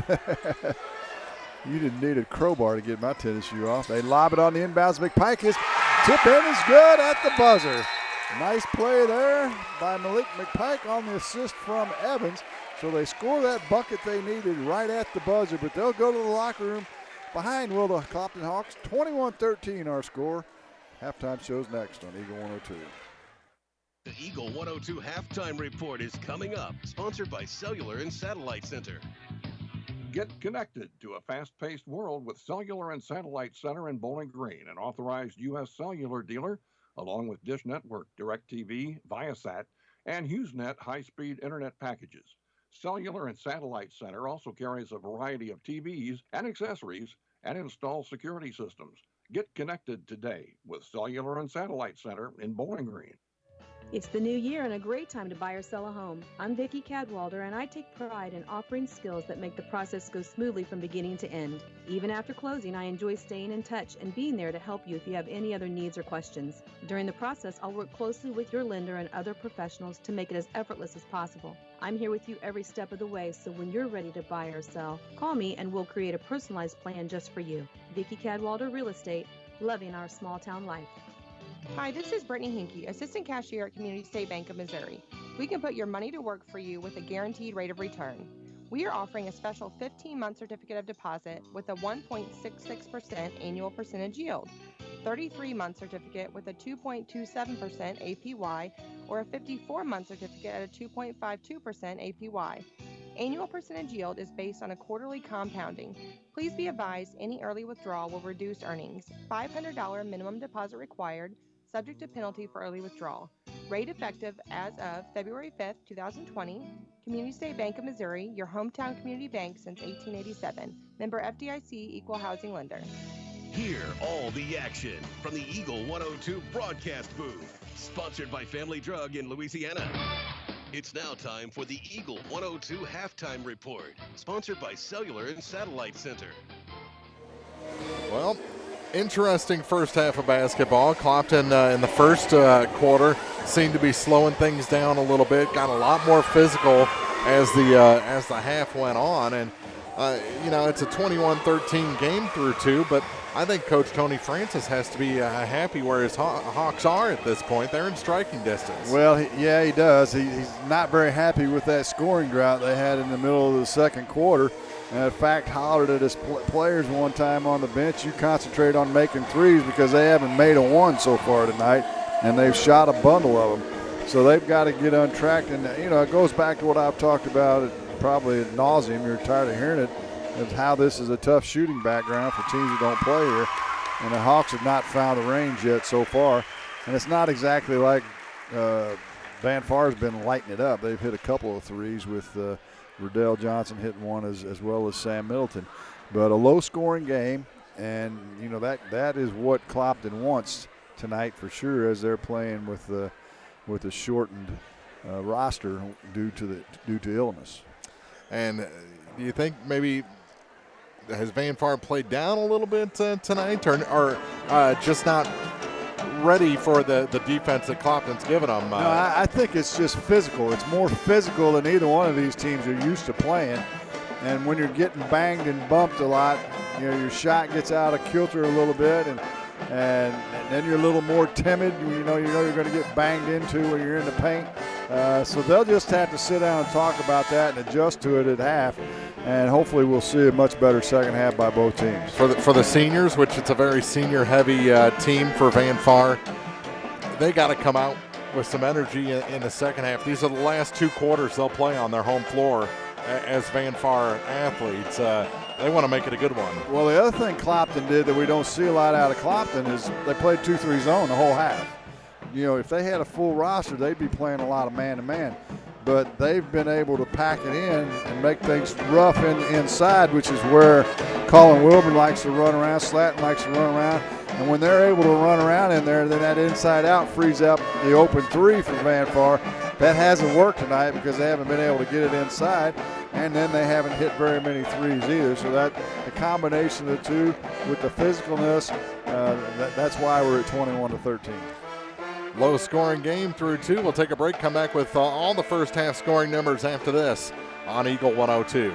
You didn't need a crowbar to get my tennis shoe off. They lob it on the inbounds. McPike is tip in is good at the buzzer. Nice play there by Malik McPike on the assist from Evans. So they score that bucket they needed right at the buzzer, but they'll go to the locker room behind will the Clopton Hawks. 21-13 our score. Halftime show's next on Eagle 102. The Eagle 102 Halftime Report is coming up, sponsored by Cellular and Satellite Center. Get connected to a fast-paced world with Cellular and Satellite Center in Bowling Green, an authorized U.S. cellular dealer, along with Dish Network, DirecTV, Viasat, and HughesNet high-speed internet packages. Cellular and Satellite Center also carries a variety of TVs and accessories and installs security systems. Get connected today with Cellular and Satellite Center in Bowling Green. It's the new year and a great time to buy or sell a home. I'm Vicki Cadwalder, and I take pride in offering skills that make the process go smoothly from beginning to end. Even after closing, I enjoy staying in touch and being there to help you if you have any other needs or questions. During the process, I'll work closely with your lender and other professionals to make it as effortless as possible. I'm here with you every step of the way, so when you're ready to buy or sell, call me and we'll create a personalized plan just for you. Vicki Cadwalder Real Estate, loving our small town life. Hi, this is Brittany Hinkey, Assistant Cashier at Community State Bank of Missouri. We can put your money to work for you with a guaranteed rate of return. We are offering a special 15-month certificate of deposit with a 1.66% annual percentage yield, 33-month certificate with a 2.27% APY, or a 54-month certificate at a 2.52% APY. Annual percentage yield is based on a quarterly compounding. Please be advised any early withdrawal will reduce earnings. $500 minimum deposit required, subject to penalty for early withdrawal. Rate effective as of February 5th, 2020. Community State Bank of Missouri, your hometown community bank since 1887. Member FDIC, Equal Housing Lender. Hear all the action from the Eagle 102 broadcast booth, sponsored by Family Drug in Louisiana. It's now time for the Eagle 102 Halftime Report, sponsored by Cellular and Satellite Center. Well, interesting first half of basketball. Clopton in the first quarter seemed to be slowing things down a little bit, got a lot more physical as the half went on. And, it's a 21-13 game through two, but I think Coach Tony Francis has to be happy where his Hawks are at this point. They're in striking distance. Well, he does. He's not very happy with that scoring drought they had in the middle of the second quarter. And in fact, hollered at his players one time on the bench, you concentrate on making threes because they haven't made a one so far tonight, and they've shot a bundle of them. So they've got to get untracked. And, it goes back to what I've talked about probably ad nauseum. You're tired of hearing it, of how this is a tough shooting background for teams that don't play here. And the Hawks have not found a range yet so far. And it's not exactly like Van Far's been lighting it up. They've hit a couple of threes with Riddell Johnson hitting one as well as Sam Middleton. But a low-scoring game, and, that is what Clopton wants tonight for sure, as they're playing with a shortened roster due to illness. And do you think maybe has Van Far played down a little bit tonight, or just not ready for the defense that Clopton's given them? No, I think it's just physical. It's more physical than either one of these teams are used to playing. And when you're getting banged and bumped a lot, your shot gets out of kilter a little bit, and then you're a little more timid. You know you're going to get banged into when you're in the paint. So they'll just have to sit down and talk about that and adjust to it at half. And hopefully we'll see a much better second half by both teams. For the seniors, which it's a very senior-heavy team for Van Far, they got to come out with some energy in the second half. These are the last 2 quarters they'll play on their home floor as Van Far athletes. They want to make it a good one. Well, the other thing Clopton did that we don't see a lot out of Clopton is they played 2-3 zone the whole half. If they had a full roster, they'd be playing a lot of man-to-man. But they've been able to pack it in and make things rough inside, which is where Colin Wilburn likes to run around, Slatton likes to run around. And when they're able to run around in there, then that inside-out frees up the open 3 for Van Far. That hasn't worked tonight because they haven't been able to get it inside, and then they haven't hit very many threes either. So that the combination of the two with the physicalness, that's why we're at 21-13. Low-scoring game through 2. We'll take a break, come back with all the first-half scoring numbers after this on Eagle 102.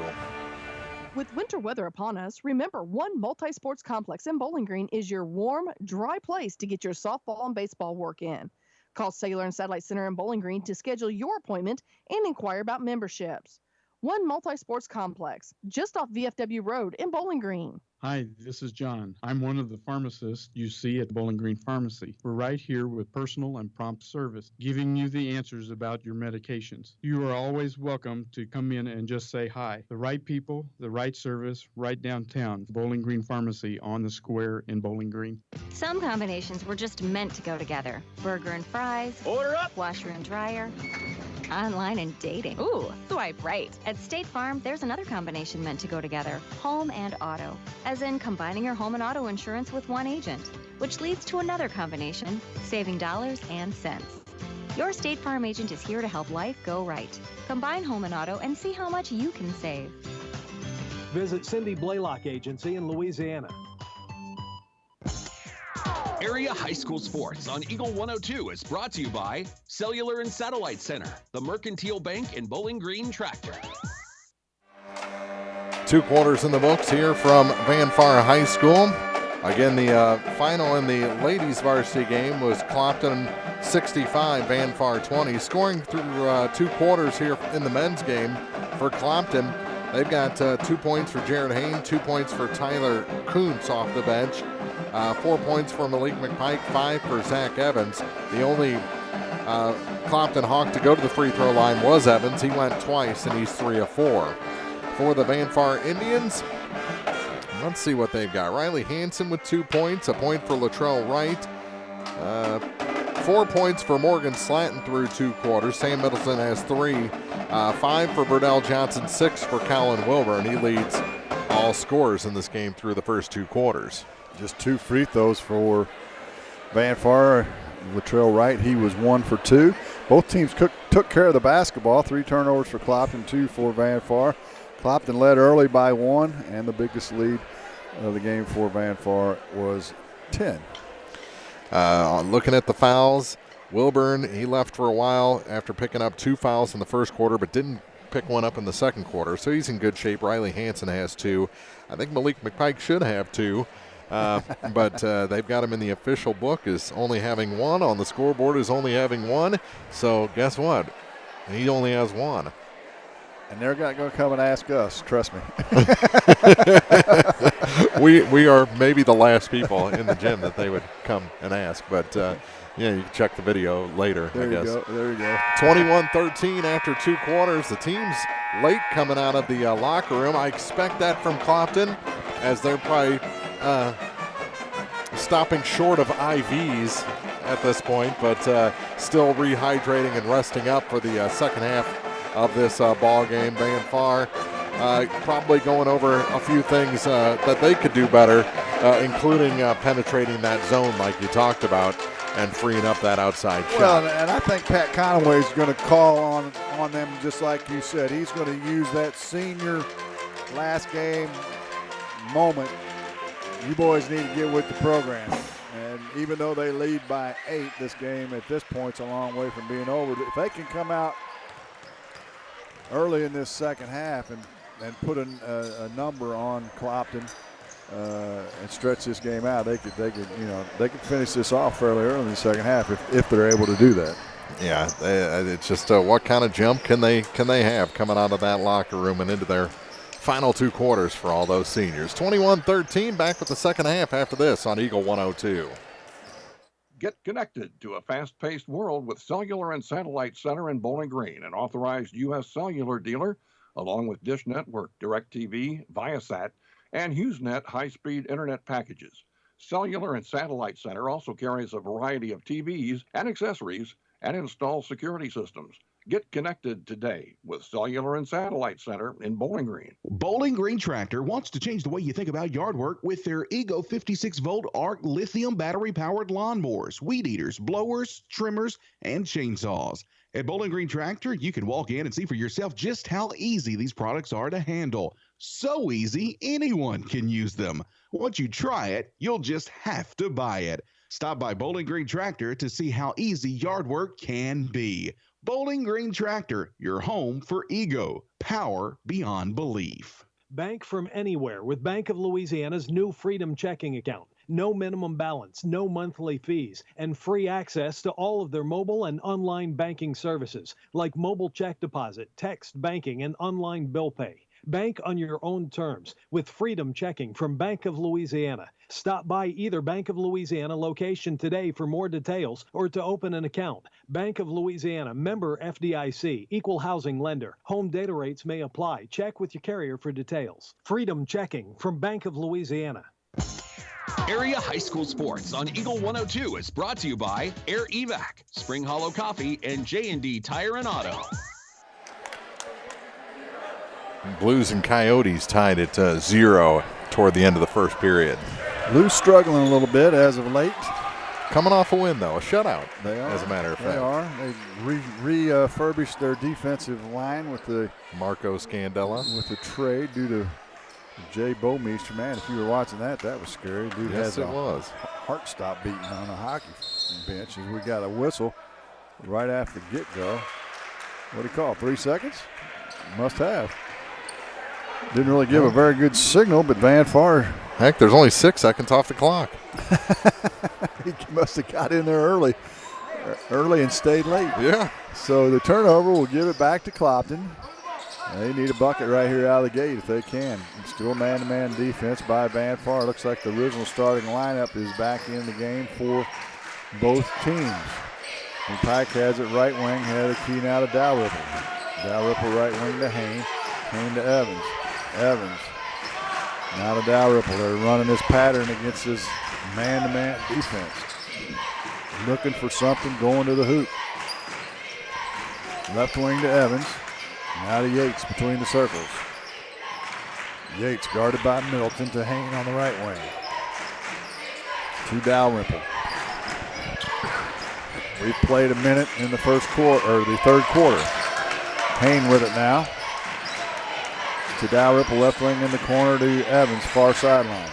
With winter weather upon us, remember One Multi-Sports Complex in Bowling Green is your warm, dry place to get your softball and baseball work in. Call Cellular and Satellite Center in Bowling Green to schedule your appointment and inquire about memberships. One Multi-Sports Complex, just off VFW Road in Bowling Green. Hi, this is John. I'm one of the pharmacists you see at Bowling Green Pharmacy. We're right here with personal and prompt service, giving you the answers about your medications. You are always welcome to come in and just say hi. The right people, the right service, right downtown. Bowling Green Pharmacy on the square in Bowling Green. Some combinations were just meant to go together. Burger and fries. Order up. Washer and dryer. Online and dating. Ooh, swipe right. At State Farm, there's another combination meant to go together. Home and auto. As in combining your home and auto insurance with one agent, which leads to another combination, saving dollars and cents. Your State Farm agent is here to help life go right. Combine home and auto and see how much you can save. Visit Cindy Blaylock Agency in Louisiana. Area High School Sports on Eagle 102 is brought to you by Cellular and Satellite Center, the Mercantile Bank and Bowling Green Tractor. 2 quarters in the books here from Van Far High School. Again, the final in the ladies varsity game was Clopton 65, Van Far 20. Scoring through 2 quarters here in the men's game for Clopton. They've got 2 points for Jared Hain, 2 points for Tyler Kuntz off the bench, 4 points for Malik McPike, 5 for Zach Evans. The only Clopton Hawk to go to the free throw line was Evans. He went twice, and he's 3 of 4. For the Van Far Indians, let's see what they've got. Riley Hansen with 2 points, a point for Latrell Wright, 4 points for Morgan Slatton through 2 quarters. Sam Middleton has 3, 5 for Burdell Johnson, 6 for Colin Wilbur, and he leads all scorers in this game through the first 2 quarters. Just 2 free throws for Van Far. Latrell Wright, he was 1 for 2. Both teams took care of the basketball. 3 turnovers for Clopton, 2 for Van Far. Clopton led early by 1, and the biggest lead of the game for Van Far was 10. Looking at the fouls, Wilburn, he left for a while after picking up 2 fouls in the first quarter, but didn't pick one up in the second quarter, so he's in good shape. Riley Hansen has 2. I think Malik McPike should have 2, but they've got him in the official book as only having 1. On the scoreboard is only having 1, so guess what? He only has 1. And they're going to come and ask us, trust me. we are maybe the last people in the gym that they would come and ask. But, you can check the video later, I guess. There you go. 21-13 after 2 quarters. The team's late coming out of the locker room. I expect that from Clopton, as they're probably stopping short of IVs at this point, but still rehydrating and resting up for the second half of this ball game. Van Far probably going over a few things that they could do better, including penetrating that zone like you talked about and freeing up that outside shot. Well, and I think Pat Conaway is going to call on them just like you said. He's going to use that senior last game moment. You boys need to get with the program. And even though they lead by 8, this game at this point is a long way from being over. If they can come out early in this second half and put a number on Clopton and stretch this game out, they could finish this off fairly early in the second half if they're able to do that. Yeah, it's just what kind of jump can they have coming out of that locker room and into their final 2 quarters for all those seniors. 21-13, back with the second half after this on Eagle 102. Get connected to a fast-paced world with Cellular and Satellite Center in Bowling Green, an authorized U.S. cellular dealer, along with Dish Network, DirecTV, Viasat, and HughesNet high-speed internet packages. Cellular and Satellite Center also carries a variety of TVs and accessories and installs security systems. Get connected today with Cellular and Satellite Center in Bowling Green. Bowling Green Tractor wants to change the way you think about yard work with their Ego 56-volt ARC lithium battery-powered lawnmowers, weed eaters, blowers, trimmers, and chainsaws. At Bowling Green Tractor, you can walk in and see for yourself just how easy these products are to handle. So easy, anyone can use them. Once you try it, you'll just have to buy it. Stop by Bowling Green Tractor to see how easy yard work can be. Bowling Green Tractor, your home for Ego. Power beyond belief. Bank from anywhere with Bank of Louisiana's new Freedom checking account. No minimum balance, no monthly fees, and free access to all of their mobile and online banking services like mobile check deposit, text banking, and online bill pay. Bank on your own terms with Freedom checking from Bank of Louisiana. Stop by either Bank of Louisiana location today for more details or to open an account. Bank of Louisiana, member FDIC, equal housing lender. Home data rates may apply. Check with your carrier for details. Freedom checking from Bank of Louisiana. Area High School Sports on Eagle 102 is brought to you by Air Evac, Spring Hollow Coffee, and J&D Tire and Auto. Blues and Coyotes tied at 0 toward the end of the first period. Blues struggling a little bit as of late. Coming off a win, though, a shutout, they are, as a matter of fact. They are. They refurbished their defensive line with the Marco Scandella. With the trade due to Jay Bomeister. Man, if you were watching that was scary. Dude, yes, it was. Heart stop beating on a hockey bench. And we got a whistle right after the get-go. What do you call it, 3 seconds? Must have. Didn't really give a very good signal, but Van Far. Heck, there's only 6 seconds off the clock. He must have got in there early and stayed late. Yeah. So the turnover will give it back to Clopton. They need a bucket right here out of the gate if they can. Still man-to-man defense by Van Far. Looks like the original starting lineup is back in the game for both teams. And Pike has it right wing, head of key now to Dalrymple. Dalrymple right wing to Hayne. Hayne to Evans. Evans now to Dalrymple. They're running this pattern against his man-to-man defense. Looking for something, going to the hoop. Left wing to Evans. Now to Yates between the circles. Yates guarded by Middleton to Hayne on the right wing. To Dalrymple. We played a minute in the first quarter, or the third quarter. Hayne with it now. To Dalrymple, left wing in the corner to Evans, far sideline.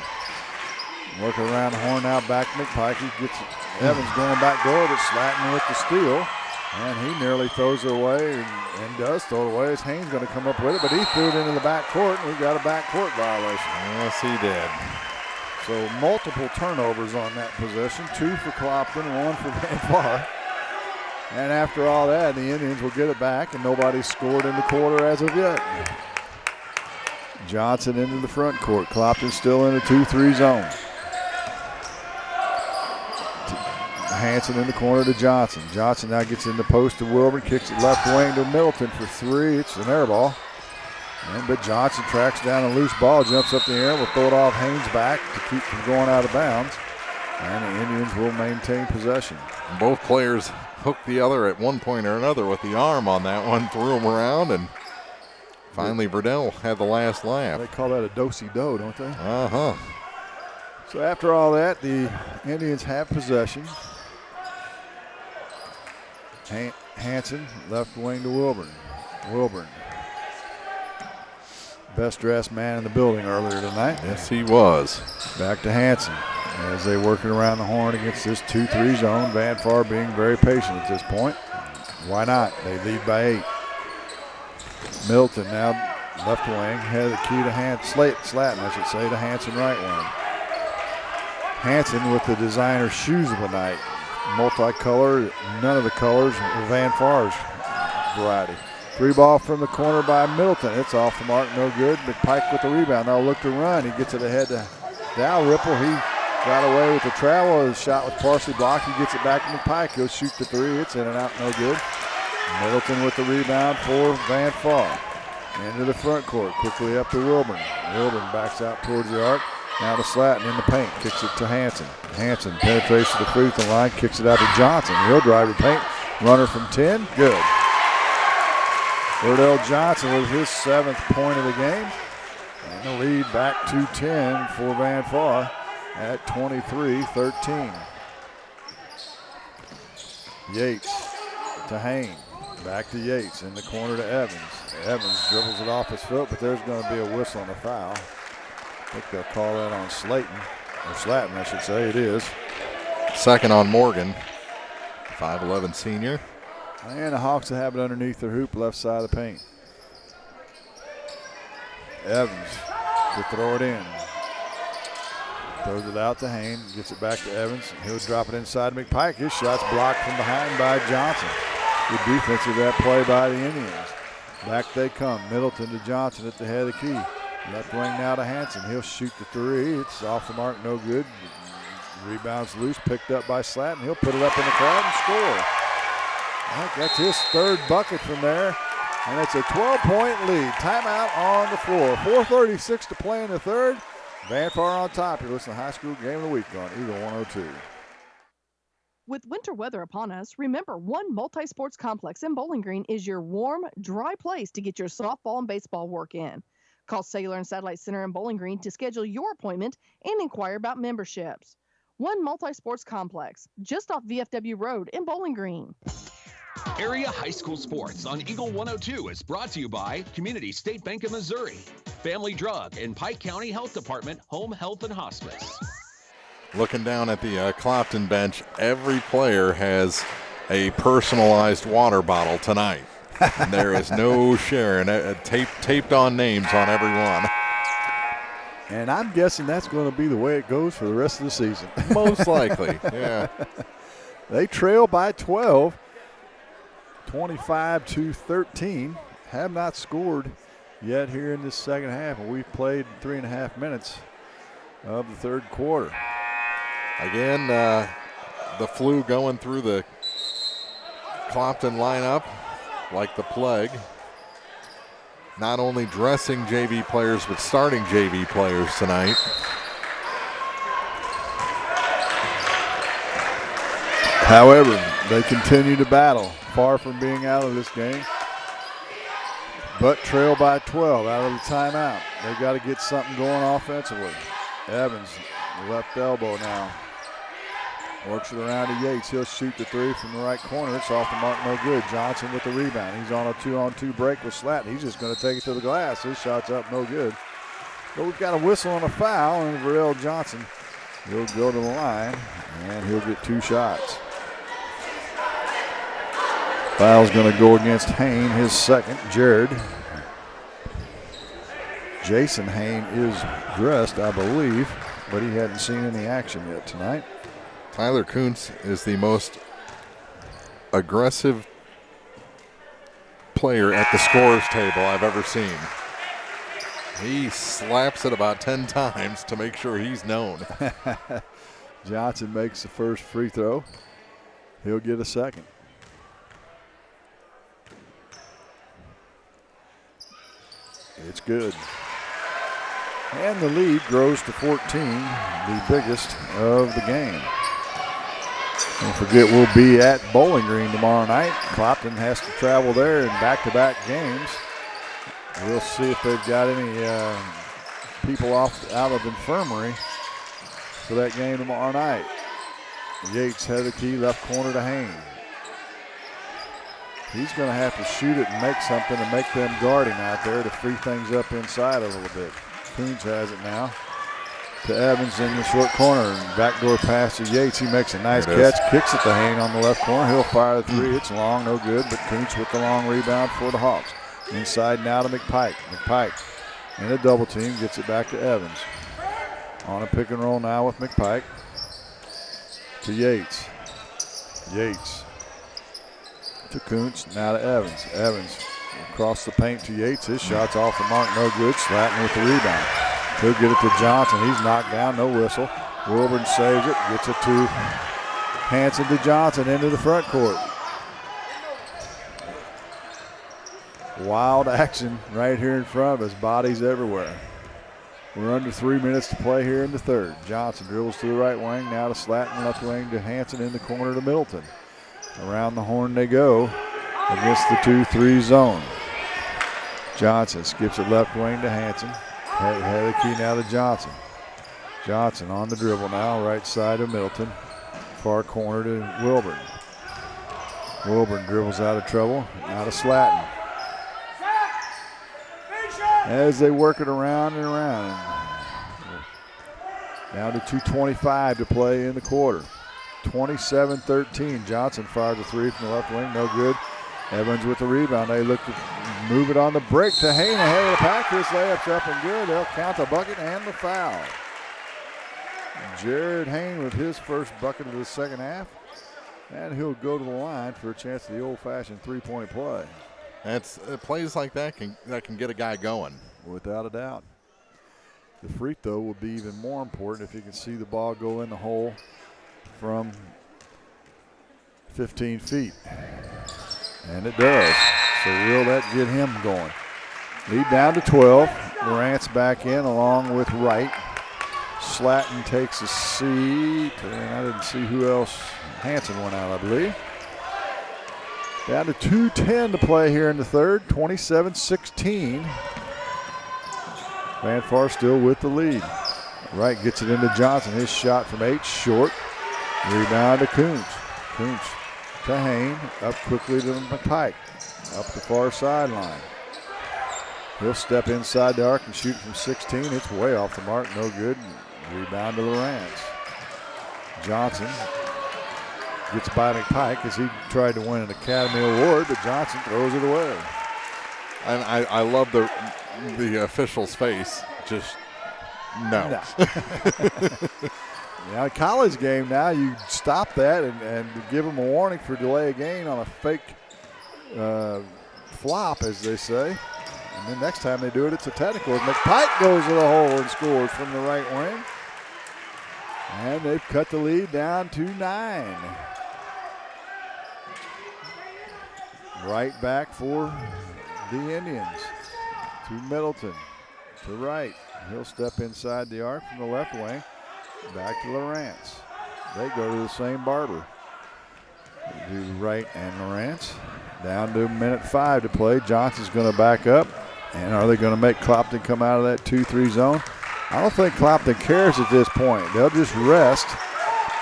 Working around the horn now, back to McPike. He gets Evans going back door, but Slatton with the steal. And he nearly throws it away and does throw it away as Haynes going to come up with it, but he threw it into the backcourt, and we got a backcourt violation. Yes, he did. So multiple turnovers on that possession, 2 for Clopton, 1 for Van Far. And after all that, the Indians will get it back, and nobody's scored in the quarter as of yet. Johnson into the front court. Clopton still in a 2-3 zone. Hanson in the corner to Johnson. Johnson now gets in the post to Wilburn, kicks it left wing to Middleton for 3. It's an air ball. But Johnson tracks down a loose ball, jumps up the air, will throw it off Haynes' back to keep from going out of bounds. And the Indians will maintain possession. Both players hooked the other at one point or another with the arm on that one, threw him around, and finally Verdell had the last laugh. They call that a do-si-do, don't they? Uh-huh. So after all that, the Indians have possession. Hanson, left wing to Wilburn. Wilburn, best dressed man in the building earlier tonight. Yes, he was. Back to Hanson as they working around the horn against this 2-3 zone. Van Far being very patient at this point. Why not? They lead by 8. Milton now left wing, head of the key to Slatton, I should say, to Hanson right wing. Hanson with the designer shoes of the night. Multicolor, none of the colors of Van Far's variety. 3 ball from the corner by Middleton. It's off the mark, no good. McPike with the rebound. Now look to run. He gets it ahead to Dalrymple. He got away with the travel. His shot was partially blocked. He gets it back to McPike. He'll shoot the 3. It's in and out, no good. Middleton with the rebound for Van Far. Into the front court, quickly up to Wilburn. Wilburn backs out towards the arc. Now to Slatton in the paint, kicks it to Hanson. Hanson penetrates to the free throw line, kicks it out to Johnson. He'll drive the paint, runner from 10, good. Verdell Johnson with his 7th point of the game. And the lead back to 10 for Van Far at 23-13. Yates to Hayne. Back to Yates in the corner to Evans. Evans dribbles it off his foot, but there's going to be a whistle and a foul. I think they'll call that on Slatton, I should say. It is. Second on Morgan, 5'11" senior. And the Hawks will have it underneath their hoop, left side of the paint. Evans to throw it in. Throws it out to Hayne, gets it back to Evans. He'll drop it inside McPike. His shot's blocked from behind by Johnson. Good defense of that play by the Indians. Back they come. Middleton to Johnson at the head of the key. Left wing now to Hanson. He'll shoot the 3. It's off the mark, no good. Rebounds loose, picked up by Slatton. He'll put it up in the crowd and score. I think that's his 3rd bucket from there. And it's a 12-point lead. Timeout on the floor. 4:36 to play in the 3rd. Van Far on top. You're listening to High School Game of the Week on Eagle 102. With winter weather upon us, remember One Multi-Sports Complex in Bowling Green is your warm, dry place to get your softball and baseball work in. Call Cellular and Satellite Center in Bowling Green to schedule your appointment and inquire about memberships. One Multi-Sports Complex, just off VFW Road in Bowling Green. Area High School Sports on Eagle 102 is brought to you by Community State Bank of Missouri, Family Drug, and Pike County Health Department, Home Health and Hospice. Looking down at the Clopton bench, every player has a personalized water bottle tonight. There is no sharing. Taped on names on every one. And I'm guessing that's going to be the way it goes for the rest of the season. Most likely, yeah. They trail by 12, 25-13. Have not scored yet here in this second half, and we've played 3.5 minutes of the 3rd quarter. Again, the flu going through the Clopton lineup like the plague. Not only dressing JV players, but starting JV players tonight. However, they continue to battle, far from being out of this game, but trail by 12 out of the timeout. They've got to get something going offensively. Evans, left elbow now. Works it around to Yates. He'll shoot the 3 from the right corner. It's off the mark, no good. Johnson with the rebound. He's on a 2-on-2 break with Slatton. He's just going to take it to the glass. His shot's up, no good. But we've got a whistle and a foul, and Verdell Johnson will go to the line, and he'll get 2 shots. Foul's going to go against Hayne, his 2nd. Jared. Jason Hayne is dressed, I believe, but he hadn't seen any action yet tonight. Tyler Kuntz is the most aggressive player at the scorer's table I've ever seen. He slaps it about 10 times to make sure he's known. Johnson makes the first free throw. He'll get a second. It's good. And the lead grows to 14, the biggest of the game. Don't forget, we'll be at Bowling Green tomorrow night. Clopton has to travel there in back-to-back games. We'll see if they've got any people out of infirmary for that game tomorrow night. Yates had the key, left corner to Haynes. He's going to have to shoot it and make something to make them guard him out there to free things up inside a little bit. Coons has it now to Evans in the short corner. And backdoor pass to Yates. He makes a nice catch, kicks it to Haynes on the left corner. He'll fire the three. It's long, no good, but Coons with the long rebound for the Hawks. Inside now to McPike. McPike in a double team, gets it back to Evans. On a pick and roll now with McPike. To Yates. Yates to Kuntz, now to Evans. Evans across the paint to Yates. His shot's off the mark, no good. Slatton with the rebound. He'll get it to Johnson. He's knocked down, no whistle. Wilburn saves it, gets it to Hanson to Johnson into the front court. Wild action right here in front of us, bodies everywhere. We're under 3 minutes to play here in the third. Johnson dribbles to the right wing, now to Slatton, left wing to Hanson in the corner to Middleton. Around the horn they go against the 2-3 zone. Johnson skips it left wing to Hanson. Had the key now to Johnson. Johnson on the dribble now, right side of Middleton. Far corner to Wilburn. Wilburn dribbles out of trouble, now to Slatton. As they work it around and around. Down to 2:25 to play in the quarter. 27-13. Johnson fires a three from the left wing, no good. Evans with the rebound. They look to move it on the break to Hayne ahead of the pack. His layup's up and good. They'll count the bucket and the foul. Jared Hayne with his first bucket of the second half. And he'll go to the line for a chance at the old-fashioned three-point play. That's plays like that can get a guy going. Without a doubt. The free throw will be even more important if you can see the ball go in the hole from 15 feet. And it does. So will that get him going? Lead down to 12. Morant's back in along with Wright. Slatton takes a seat. And I didn't see who else. Hanson went out, I believe. Down to 2:10 to play here in the third. 27-16. Van Far still with the lead. Wright gets it into Johnson. His shot from 8 short. Rebound to Kuntz. Kuntz to Hayne. Up quickly to McPike. Up the far sideline. He'll step inside the arc and shoot from 16. It's way off the mark. No good. Rebound to Lawrence. Johnson gets by McPike as he tried to win an Academy Award, but Johnson throws it away. And I love the official's face. Just no. Yeah, a college game now, you stop that and give them a warning for delay of game on a fake flop, as they say. And then next time they do it, it's a technical. McPike goes to the hole and scores from the right wing. And they've cut the lead down to 9. Right back for the Indians. To Middleton. To Wright. He'll step inside the arc from the left wing. Back to Lawrence. They go to the same barber. They do Wright and Lawrence. Down to minute 5 to play. Johnson's going to back up. And are they going to make Clopton come out of that 2-3 zone? I don't think Clopton cares at this point. They'll just rest.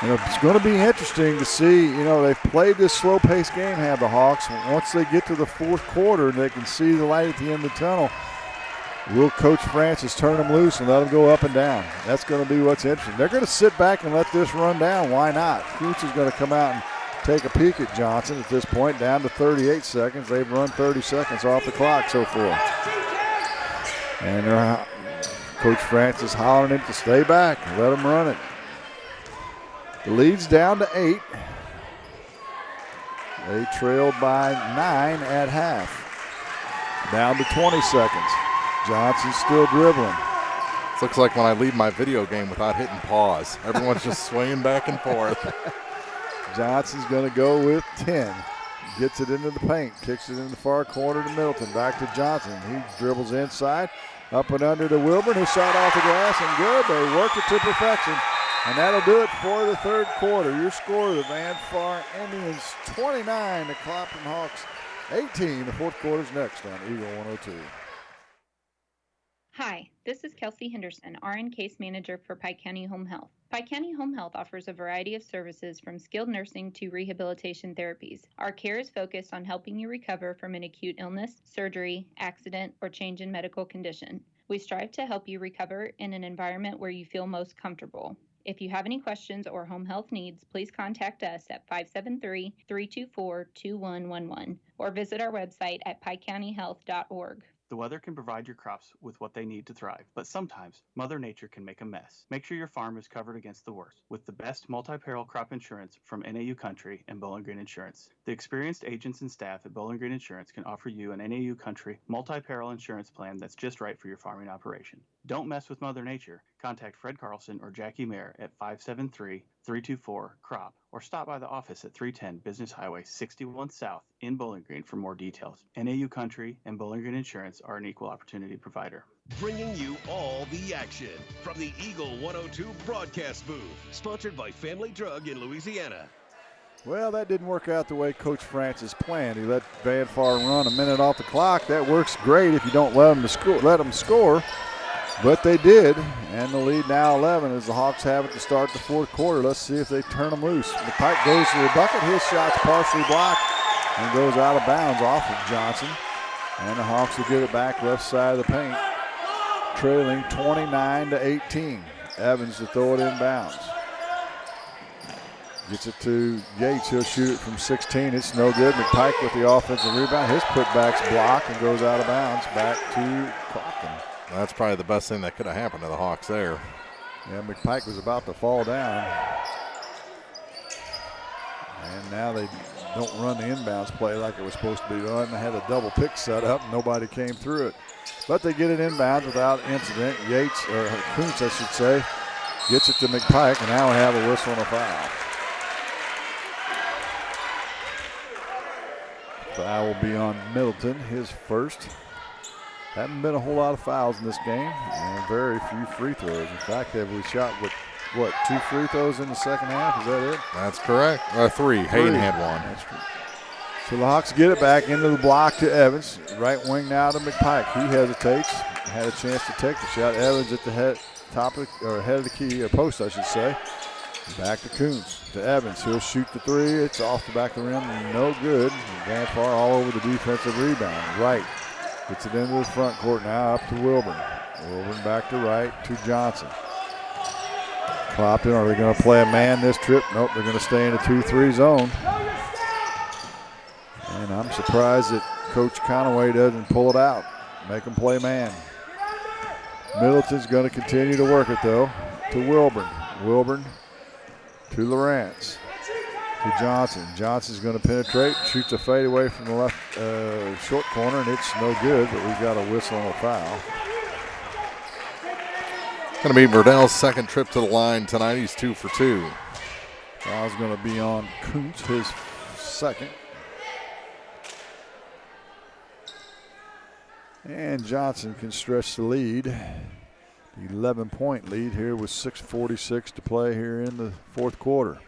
And it's going to be interesting to see, they've played this slow-paced game, have the Hawks. Once they get to the fourth quarter and they can see the light at the end of the tunnel, will Coach Francis turn them loose and let them go up and down? That's going to be what's interesting. They're going to sit back and let this run down. Why not? Kuntz is going to come out and take a peek at Johnson at this point, down to 38 seconds. They've run 30 seconds off the clock so far. And Coach Francis hollering him to stay back and let them run it. The lead's down to 8. They trailed by 9 at half. Down to 20 seconds. Johnson's still dribbling. This looks like when I leave my video game without hitting pause. Everyone's just swinging back and forth. Johnson's going to go with 10. Gets it into the paint, kicks it in the far corner to Middleton. Back to Johnson. He dribbles inside, up and under to Wilburn, who shot off the glass, and good. They worked it to perfection. And that'll do it for the third quarter. Your score, the Van Far Indians 29, the Clopton Hawks 18. The fourth quarter's next on Eagle 102. Hi, this is Kelsey Henderson, RN Case Manager for Pike County Home Health. Pike County Home Health offers a variety of services from skilled nursing to rehabilitation therapies. Our care is focused on helping you recover from an acute illness, surgery, accident, or change in medical condition. We strive to help you recover in an environment where you feel most comfortable. If you have any questions or home health needs, please contact us at 573-324-2111 or visit our website at pikecountyhealth.org. The weather can provide your crops with what they need to thrive, but sometimes Mother Nature can make a mess. Make sure your farm is covered against the worst with the best multi-peril crop insurance from NAU Country and Bowling Green Insurance. The experienced agents and staff at Bowling Green Insurance can offer you an NAU Country multi-peril insurance plan that's just right for your farming operation. Don't mess with Mother Nature. Contact Fred Carlson or Jackie Mayer at 573-324-CROP or stop by the office at 310 Business Highway 61 South in Bowling Green for more details. NAU Country and Bowling Green Insurance are an equal opportunity provider. Bringing you all the action from the Eagle 102 broadcast booth, sponsored by Family Drug in Louisiana. Well, that didn't work out the way Coach Francis planned. He let Van Far run a minute off the clock. That works great if you don't let them score. But they did, and the lead now 11 as the Hawks have it to start the fourth quarter. Let's see if they turn them loose. McPike goes to the bucket. His shot's partially blocked and goes out of bounds off of Johnson. And the Hawks will get it back left side of the paint, trailing 29-18. Evans to throw it inbounds. Gets it to Yates. He'll shoot it from 16. It's no good. McPike with the offensive rebound. His putback's blocked and goes out of bounds back to Clopton. That's probably the best thing that could have happened to the Hawks there. Yeah, McPike was about to fall down. And now they don't run the inbounds play like it was supposed to be done. They had a double pick set up. Nobody came through it. But they get it inbounds without incident. Yates, or Kuntz, I should say, gets it to McPike, and now we have a whistle and a foul. Foul will be on Middleton, his first. Haven't been a whole lot of fouls in this game, and very few free throws. In fact, we shot with, 2 free throws in the second half? Is that it? That's correct. 3. Hayden had one. That's true. So the Hawks get it back into the block to Evans. Right wing now to McPike. He hesitates. Had a chance to take the shot. Evans at the head of the key, or post, I should say. Back to Kuntz, to Evans. He'll shoot the three. It's off the back of the rim. No good. Van Far all over the defensive rebound. Right. Gets it into the front court now up to Wilburn. Wilburn back to right to Johnson. Clopton, are they going to play a man this trip? Nope, they're going to stay in a 2-3 zone. And I'm surprised that Coach Conaway doesn't pull it out. Make them play man. Middleton's going to continue to work it, though, to Wilburn. Wilburn to Lawrence. To Johnson. Johnson's going to penetrate, shoots a fadeaway from the left short corner, and it's no good, but we've got a whistle and a foul. Going to be Verdell's second trip to the line tonight. He's 2 for 2. Foul's going to be on Kuntz, his second. And Johnson can stretch the lead. The 11-point lead here with 6:46 to play here in the fourth quarter.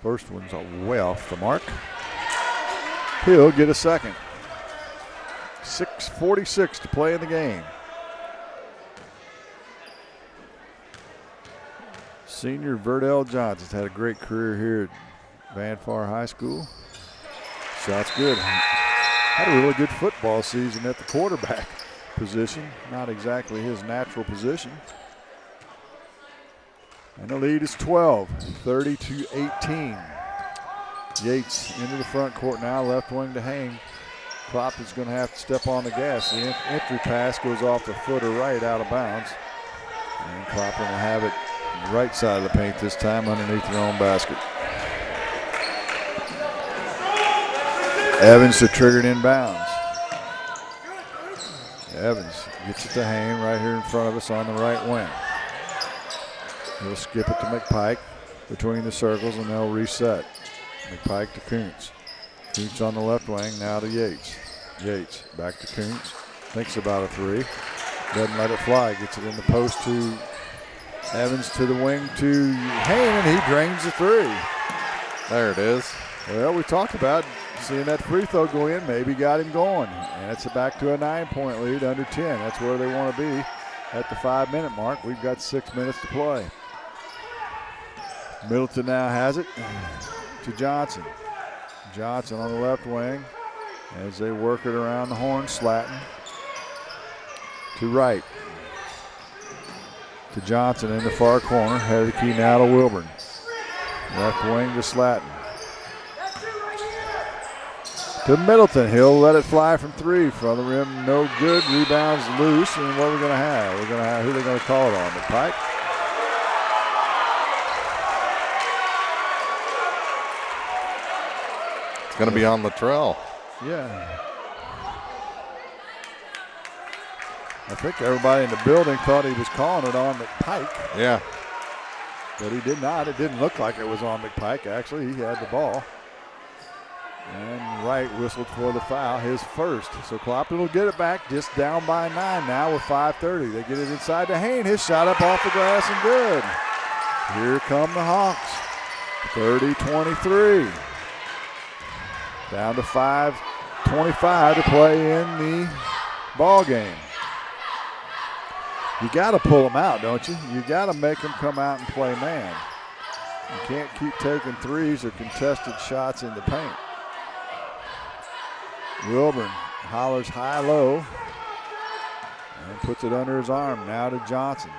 First one's way off the mark. He'll get a second. 6:46 to play in the game. Senior Verdell Johnson's had a great career here at Van Far High School. Shot's good. Had a really good football season at the quarterback position. Not exactly his natural position. And the lead is 12, 30-18. Yates into the front court now, left wing to Hang. Clopton's going to have to step on the gas. The entry pass goes off the foot or right out of bounds. And Clopton will have it on the right side of the paint this time underneath their own basket. Evans to trigger it inbounds. Evans gets it to Hain right here in front of us on the right wing. He'll skip it to McPike between the circles, and they'll reset. McPike to Kuntz. Kuntz on the left wing, now to Yates. Yates back to Kuntz. Thinks about a three. Doesn't let it fly. Gets it in the post to Evans, to the wing to Hain, and he drains the three. There it is. Well, we talked about seeing that free throw go in, maybe got him going. And it's back to a 9-point lead, under 10. That's where they want to be at the 5-minute mark. We've got 6 minutes to play. Middleton now has it to Johnson. Johnson on the left wing as they work it around the horn. Slatton to Wright. To Johnson in the far corner. Head of the key now to Wilburn. Left wing to Slatton. To Middleton. He'll let it fly from three. From the rim, no good. Rebounds loose. And what are we going to have? We're going to have, who are they going to call it on? McPike? It's going to be on Luttrell. Yeah. I think everybody in the building thought he was calling it on McPike. Yeah. But he did not. It didn't look like it was on McPike, actually. He had the ball. And Wright whistled for the foul, his first. So Clopton will get it back, just down by 9 now with 5:30. They get it inside to Hain. His shot up off the glass and good. Here come the Hawks. 30-23. Down to 5:25 to play in the ball game. You got to pull them out, don't you? You got to make them come out and play man. You can't keep taking threes or contested shots in the paint. Wilburn hollers high-low and puts it under his arm. Now to Johnson.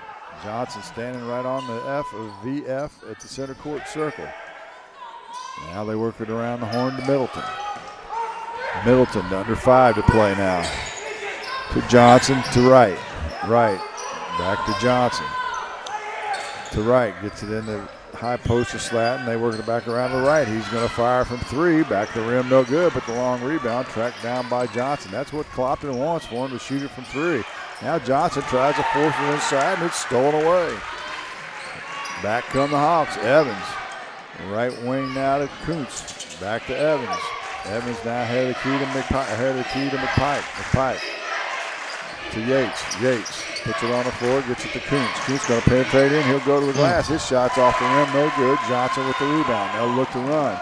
Johnson standing right on the F of VF at the center court circle. Now they work it around the horn to Middleton. Middleton under 5 to play now. To Johnson, to Wright. Wright back to Johnson. To Wright, gets it in the high post of Slatton. They work it back around to Wright. He's going to fire from 3. Back to the rim, no good, but the long rebound tracked down by Johnson. That's what Clopton wants for him, to shoot it from 3. Now Johnson tries to force it inside, and it's stolen away. Back come the Hawks. Evans. Right wing now to Kuntz. Back to Evans. Evans now ahead of the key to McPike. McPike to Yates. Yates puts it on the floor, gets it to Kuntz. Kuntz going to penetrate in. He'll go to the glass. His shot's off the rim, no good. Johnson with the rebound. They'll look to run.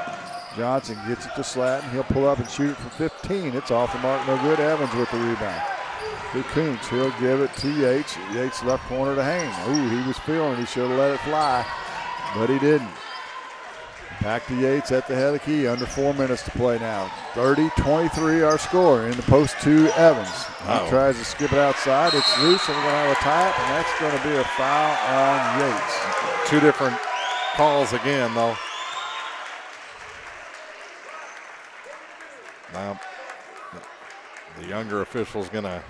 Johnson gets it to Slatton. He'll pull up and shoot it from 15. It's off the mark, no good. Evans with the rebound. To Kuntz. He'll give it to Yates. Yates left corner to Hain. Ooh, he was feeling it. He should have let it fly, but he didn't. Back to Yates at the head of the key. Under 4 minutes to play now. 30-23 our score. In the post to Evans. He tries to skip it outside. It's loose, and we're going to have a tie-up, and that's going to be a foul on Yates. 2 different calls again, though. Now, the younger official's going to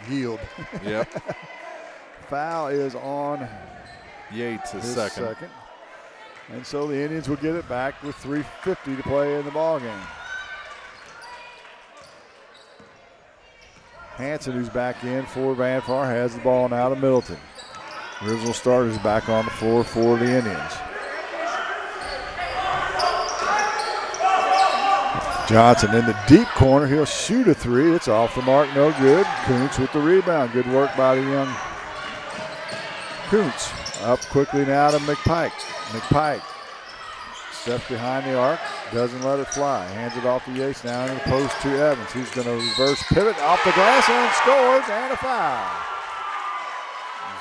yield. Yep. Foul is on Yates, his second. And so the Indians will get it back with 3:50 to play in the ball game. Hanson, who's back in for Van Far, has the ball now to Middleton. Original starters back on the floor for the Indians. Johnson in the deep corner. He'll shoot a 3. It's off the mark, no good. Kuntz with the rebound. Good work by the young Kuntz. Up quickly now to McPike. McPike steps behind the arc, doesn't let it fly. Hands it off to Yates now in the post to Evans. He's going to reverse pivot off the glass and scores, and a foul.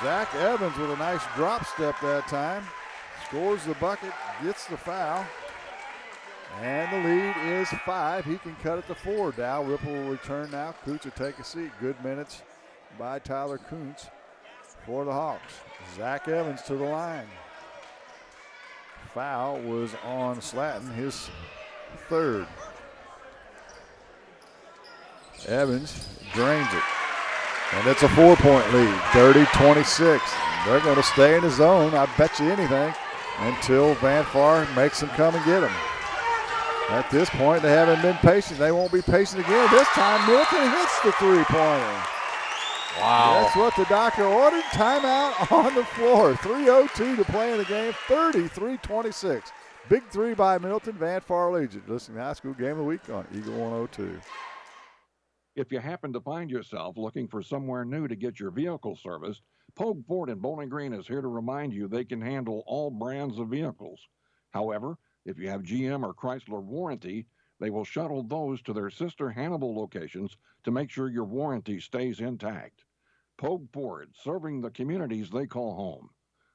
Zach Evans with a nice drop step that time. Scores the bucket, gets the foul. And the lead is 5. He can cut it to 4. Dow Ripple will return now. Kuntz will take a seat. Good minutes by Tyler Kuntz for the Hawks. Zach Evans to the line. Foul was on Slatton, his 3rd. Evans drains it. And it's a 4-point lead, 30-26. They're going to stay in the zone, I bet you anything, until Van Far makes them come and get them. At this point, they haven't been patient. They won't be patient again. This time, Middleton hits the 3-pointer. Wow. That's what the doctor ordered. Timeout on the floor. 3:02 to play in the game. 33-26. Big three by Milton. Van Far Legion. Listening to High School Game of the Week on Eagle 102. If you happen to find yourself looking for somewhere new to get your vehicle serviced, Pogue Ford in Bowling Green is here to remind you they can handle all brands of vehicles. However, if you have GM or Chrysler warranty, they will shuttle those to their sister Hannibal locations to make sure your warranty stays intact. Pogue Ford, serving the communities they call home.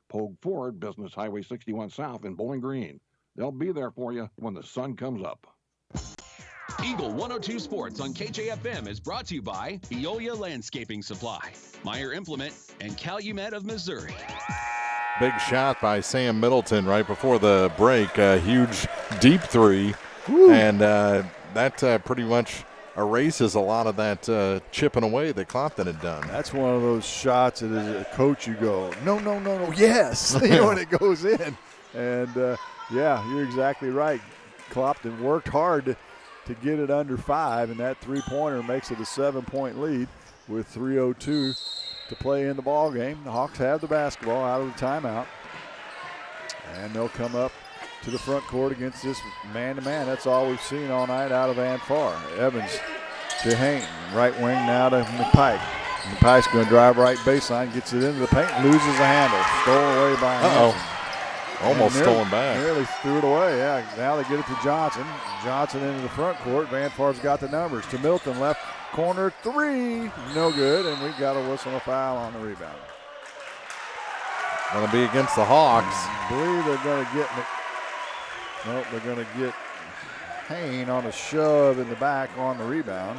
Pogue Ford, Business Highway 61 South in Bowling Green. They'll be there for you when the sun comes up. Eagle 102 Sports on KJFM is brought to you by Eolia Landscaping Supply, Meyer Implement, and Calumet of Missouri. Big shot by Sam Middleton right before the break. A huge deep three. Woo. And that pretty much erases a lot of that chipping away that Clopton had done. That's one of those shots that as a coach you go, no, yes, when it goes in. And, yeah, you're exactly right. Clopton worked hard to get it under 5, and that three-pointer makes it a 7-point lead with 3:02 to play in the ball game. The Hawks have the basketball out of the timeout, and they'll come up to the front court against this man-to-man. That's all we've seen all night out of Van Far. Evans to Hayne, right wing now to McPike. McPike's going to drive right baseline, gets it into the paint, loses the handle. Stolen away by Hanson. Almost stolen back. Nearly threw it away, yeah. Now they get it to Johnson. Johnson into the front court. Van Far's got the numbers. To Milton, left corner three. No good, and we got a whistle and a foul on the rebound. Going to be against the Hawks. I believe they're going to get they're going to get Hayne on a shove in the back on the rebound.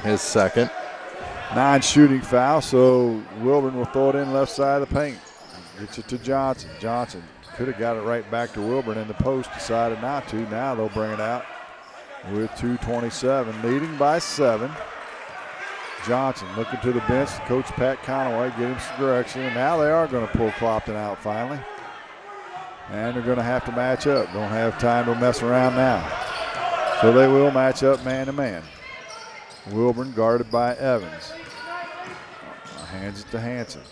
His second. 9 shooting foul, so Wilburn will throw it in left side of the paint. Gets it to Johnson. Johnson could have got it right back to Wilburn in the post, decided not to. Now they'll bring it out with 2:27, leading by 7. Johnson looking to the bench. Coach Pat Conaway get him some direction. And now they are going to pull Clopton out finally. And they're going to have to match up. Don't have time to mess around now. So they will match up man-to-man. Wilburn guarded by Evans. Hands it to Hanson.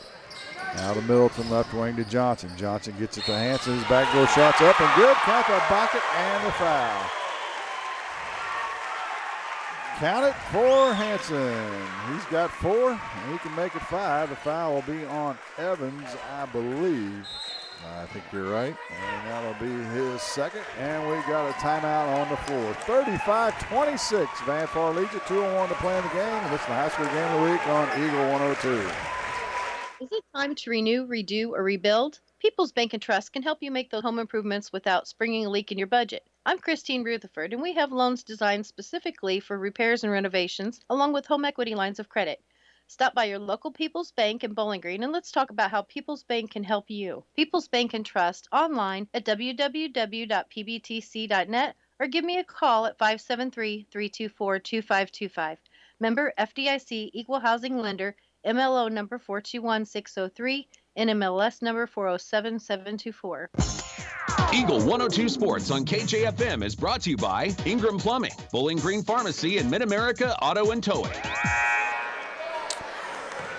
Now to Middleton, left wing to Johnson. Johnson gets it to Hanson. His back door shot's up and good. Count the bucket and the foul. Count it for Hanson. He's got 4, and he can make it 5. The foul will be on Evans, I believe. I think you're right. And that'll be his second. And we got a timeout on the floor. 35-26. Van Far leads it. 2:01 to play in the game. This is the High School Game of the Week on Eagle 102. Is it time to renew, redo, or rebuild? People's Bank and Trust can help you make those home improvements without springing a leak in your budget. I'm Christine Rutherford, and we have loans designed specifically for repairs and renovations, along with home equity lines of credit. Stop by your local People's Bank in Bowling Green, and let's talk about how People's Bank can help you. People's Bank and Trust online at www.pbtc.net or give me a call at 573-324-2525. Member FDIC Equal Housing Lender, MLO number 421603, NMLS number 407724. Eagle 102 Sports on KJFM is brought to you by Ingram Plumbing, Bowling Green Pharmacy, and Mid-America Auto and Towing.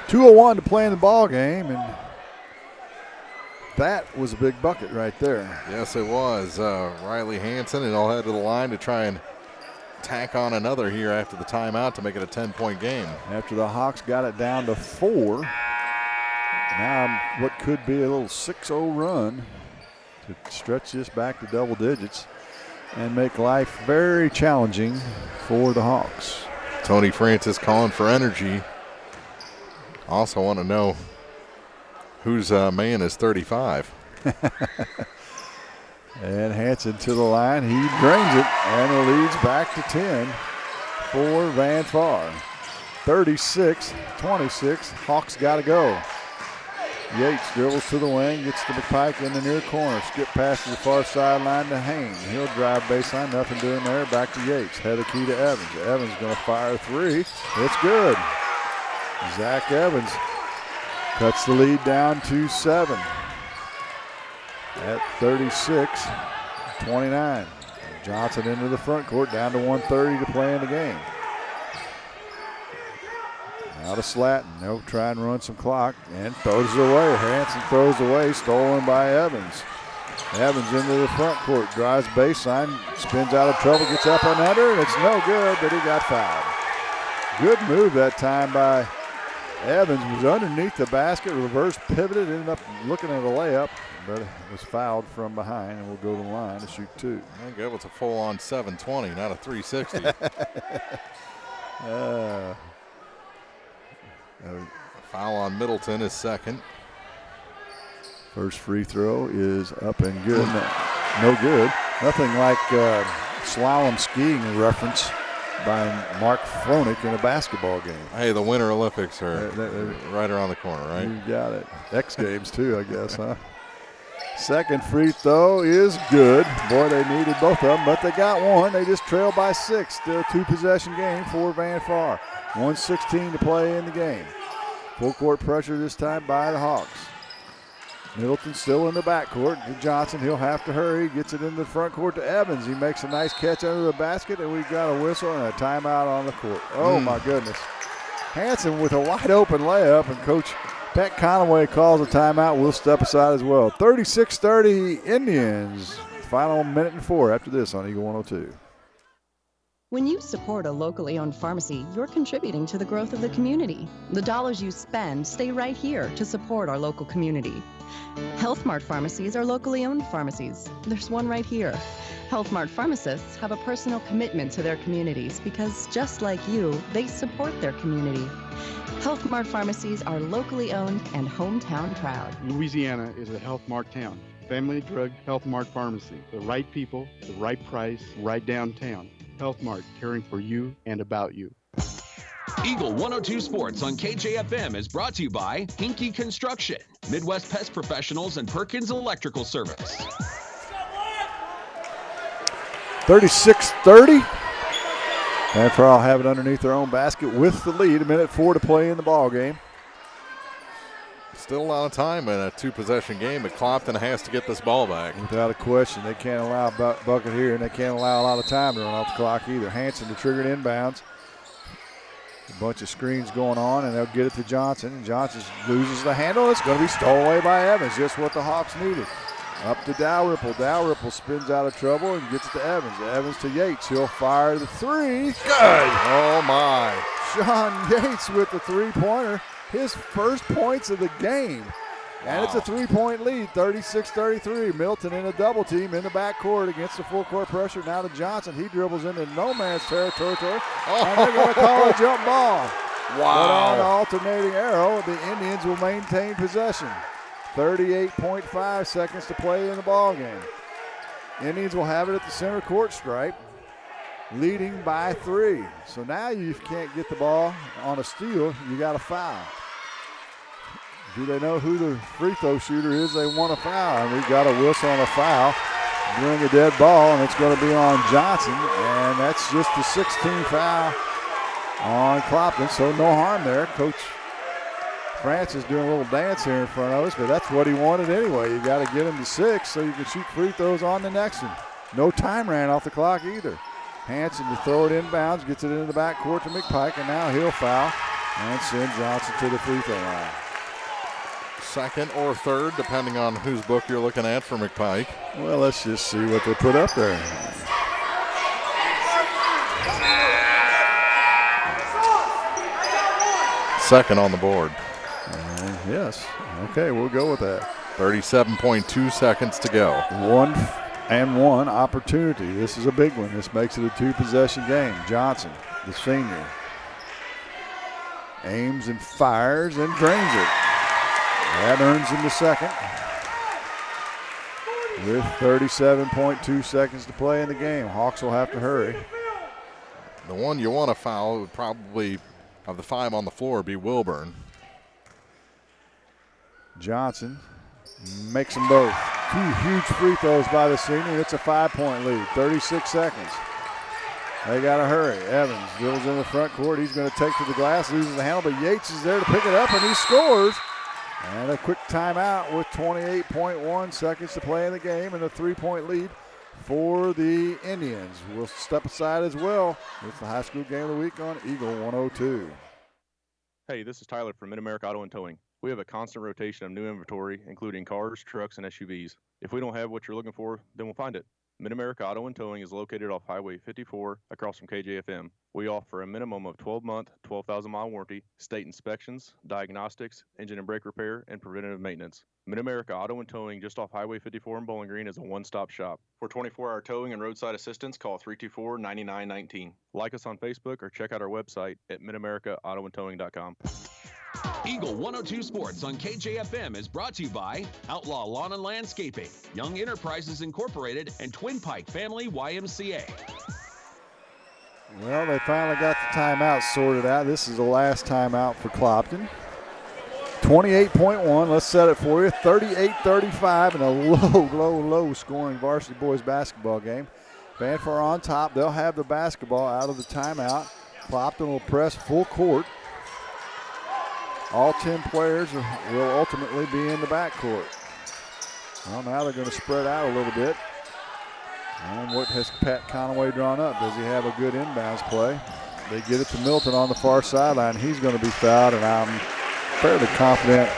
2:01 to play in the ball game, and that was a big bucket right there. Yes, it was. Riley Hanson, and all head to the line to try and tack on another here after the timeout to make it a 10-point game. After the Hawks got it down to 4, now what could be a little 6-0 run to stretch this back to double digits and make life very challenging for the Hawks. Tony Francis calling for energy. Also want to know whose man is 35. And Hanson to the line. He drains it, and it leads back to 10 for Van Far. 36-26. Hawks got to go. Yates dribbles to the wing, gets to McPike in the near corner. Skip past the far sideline to Hayne. He'll drive baseline, nothing doing there. Back to Yates. Head of key to Evans. Evans going to fire a 3. It's good. Zach Evans cuts the lead down to 7 at 36-29. Johnson into the front court, down to 1:30 to play in the game. Out of Slatton. They'll try and run some clock and throws it away. Hanson throws away, stolen by Evans. Evans into the front court, drives baseline, spins out of trouble, gets up and under, and it's no good, but he got fouled. Good move that time by Evans. Was underneath the basket, reverse pivoted, ended up looking at a layup, but it was fouled from behind, and will go to the line to shoot two. I think that was a full-on 720, not a 360. A foul on Middleton is second. First free throw is up and good. No good. Nothing like slalom skiing reference by Mark Froenick in a basketball game. Hey, the Winter Olympics are right around the corner, right? You got it. X Games too, I guess, huh? Second free throw is good. Boy, they needed both of them, but they got one. They just trailed by 6. Still a 2-possession game for Van Far. 1:16 to play in the game. Full court pressure this time by the Hawks. Middleton still in the backcourt to Johnson. He'll have to hurry. Gets it in the front court to Evans. He makes a nice catch under the basket, and we've got a whistle and a timeout on the court. Oh, my goodness. Hanson with a wide open layup, and Coach Pat Conaway calls a timeout. We'll step aside as well. 36-30 Indians. Final minute and 4 after this on Eagle 102. When you support a locally owned pharmacy, you're contributing to the growth of the community. The dollars you spend stay right here to support our local community. Health Mart pharmacies are locally owned pharmacies. There's one right here. Health Mart pharmacists have a personal commitment to their communities because, just like you, they support their community. Health Mart pharmacies are locally owned and hometown proud. Louisiana is a Health Mart town. Family Drug Health Mart Pharmacy. The right people, the right price, right downtown. Health Mart, caring for you and about you. Eagle 102 Sports on KJFM is brought to you by Hinky Construction, Midwest Pest Professionals, and Perkins Electrical Service. 36-30. Van Far will have it underneath their own basket with the lead. 1:04 to play in the ball game. Still a lot of time in a 2-possession game, but Clopton has to get this ball back. Without a question. They can't allow a bucket here, and they can't allow a lot of time to run off the clock either. Hanson to trigger it inbounds. A bunch of screens going on, and they'll get it to Johnson. And Johnson loses the handle. It's going to be stolen away by Evans, just what the Hawks needed. Up to Dalrymple. Dalrymple spins out of trouble and gets it to Evans. Evans to Yates. He'll fire the three. Good. Oh, my. Sean Yates with the three-pointer. His first points of the game. And it's a 3-point lead, 36-33. Milton in a double team in the backcourt against the full court pressure. Now to Johnson. He dribbles into no man's territory. And they're going to call a jump ball. Wow. But on an alternating arrow, the Indians will maintain possession. 38.5 seconds to play in the ball game. Indians will have it at the center court stripe, leading by 3. So now you can't get the ball on a steal. You got a foul. Do they know who the free throw shooter is? They want a foul, and we've got a whistle on a foul during a dead ball, and it's going to be on Johnson, and that's just the 16th foul on Clopton, so no harm there. Coach Francis doing a little dance here in front of us, but that's what he wanted anyway. You got to get him to 6 so you can shoot free throws on the next one. No time ran off the clock either. Hanson to throw it inbounds, gets it into the backcourt to McPike, and now he'll foul and send Johnson to the free throw line. Second or third, depending on whose book you're looking at for McPike. Well, let's just see what they put up there. Second on the board. Yes. Okay, we'll go with that. 37.2 seconds to go. 1-and-1 opportunity. This is a big one. This makes it a 2-possession game. Johnson, the senior, aims and fires and drains it. That earns him the second. With 37.2 seconds to play in the game. Hawks will have to hurry. The one you want to foul would probably, of the 5 on the floor, be Wilburn. Johnson makes them both. 2 huge free throws by the senior. It's a 5-point lead. 36 seconds. They got to hurry. Evans dribbles in the front court. He's going to take to the glass, loses the handle, but Yates is there to pick it up, and he scores. And a quick timeout with 28.1 seconds to play in the game and a 3-point lead for the Indians. We'll step aside as well. It's the high school game of the week on Eagle 102. Hey, this is Tyler from Mid-America Auto and Towing. We have a constant rotation of new inventory, including cars, trucks, and SUVs. If we don't have what you're looking for, then we'll find it. Mid-America Auto and Towing is located off Highway 54 across from KJFM. We offer a minimum of 12-month, 12,000-mile warranty, state inspections, diagnostics, engine and brake repair, and preventative maintenance. Mid-America Auto and Towing just off Highway 54 in Bowling Green is a one-stop shop. For 24-hour towing and roadside assistance, call 324-9919. Like us on Facebook or check out our website at midamericaautoandtowing.com. Eagle 102 Sports on KJFM is brought to you by Outlaw Lawn and Landscaping, Young Enterprises Incorporated, and Twin Pike Family YMCA. Well, they finally got the timeout sorted out. This is the last timeout for Clopton. 28.1, let's set it for you. 38-35 in a low scoring varsity boys basketball game. Vanfar on top. They'll have the basketball out of the timeout. Clopton will press full court. All 10 players will ultimately be in the backcourt. Well, now they're going to spread out a little bit. And what has Pat Conaway drawn up? Does he have a good inbounds play? They get it to Milton on the far sideline. He's going to be fouled, and I'm fairly confident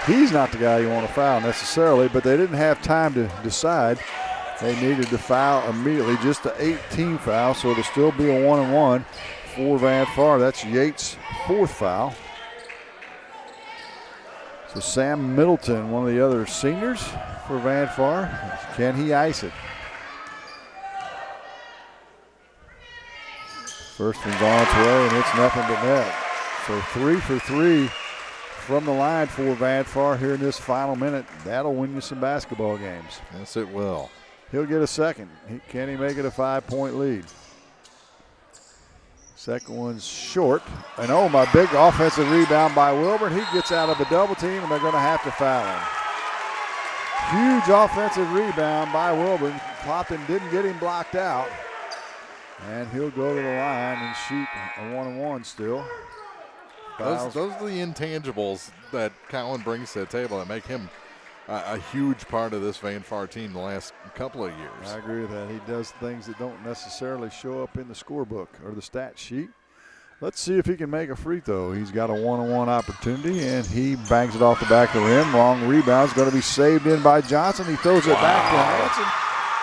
he's not the guy you want to foul necessarily, but they didn't have time to decide. They needed to foul immediately, just the 18 foul, so it'll still be a 1-and-1 for Vanfar. That's Yates' fourth foul. So Sam Middleton, one of the other seniors for Vanfar. Can he ice it? First one's on its way, and it's nothing but net. So 3 for 3 from the line for Vanfar here in this final minute. That'll win you some basketball games. Yes, it will. He'll get a second. Can he make it a 5-point lead? Second one's short. And oh, my big offensive rebound by Wilburn. He gets out of a double team, and they're going to have to foul him. Huge offensive rebound by Wilburn. Clopton didn't get him blocked out. And he'll go to the line and shoot a 1-and-1 still. Those are the intangibles that Cowan brings to the table that make him a huge part of this Vanfar team the last couple of years. I agree with that. He does things that don't necessarily show up in the scorebook or the stat sheet. Let's see if he can make a free throw. He's got a 1-on-1 opportunity, and he bangs it off the back of the rim. Long rebound's going to be saved in by Johnson. He throws it back to Hanson,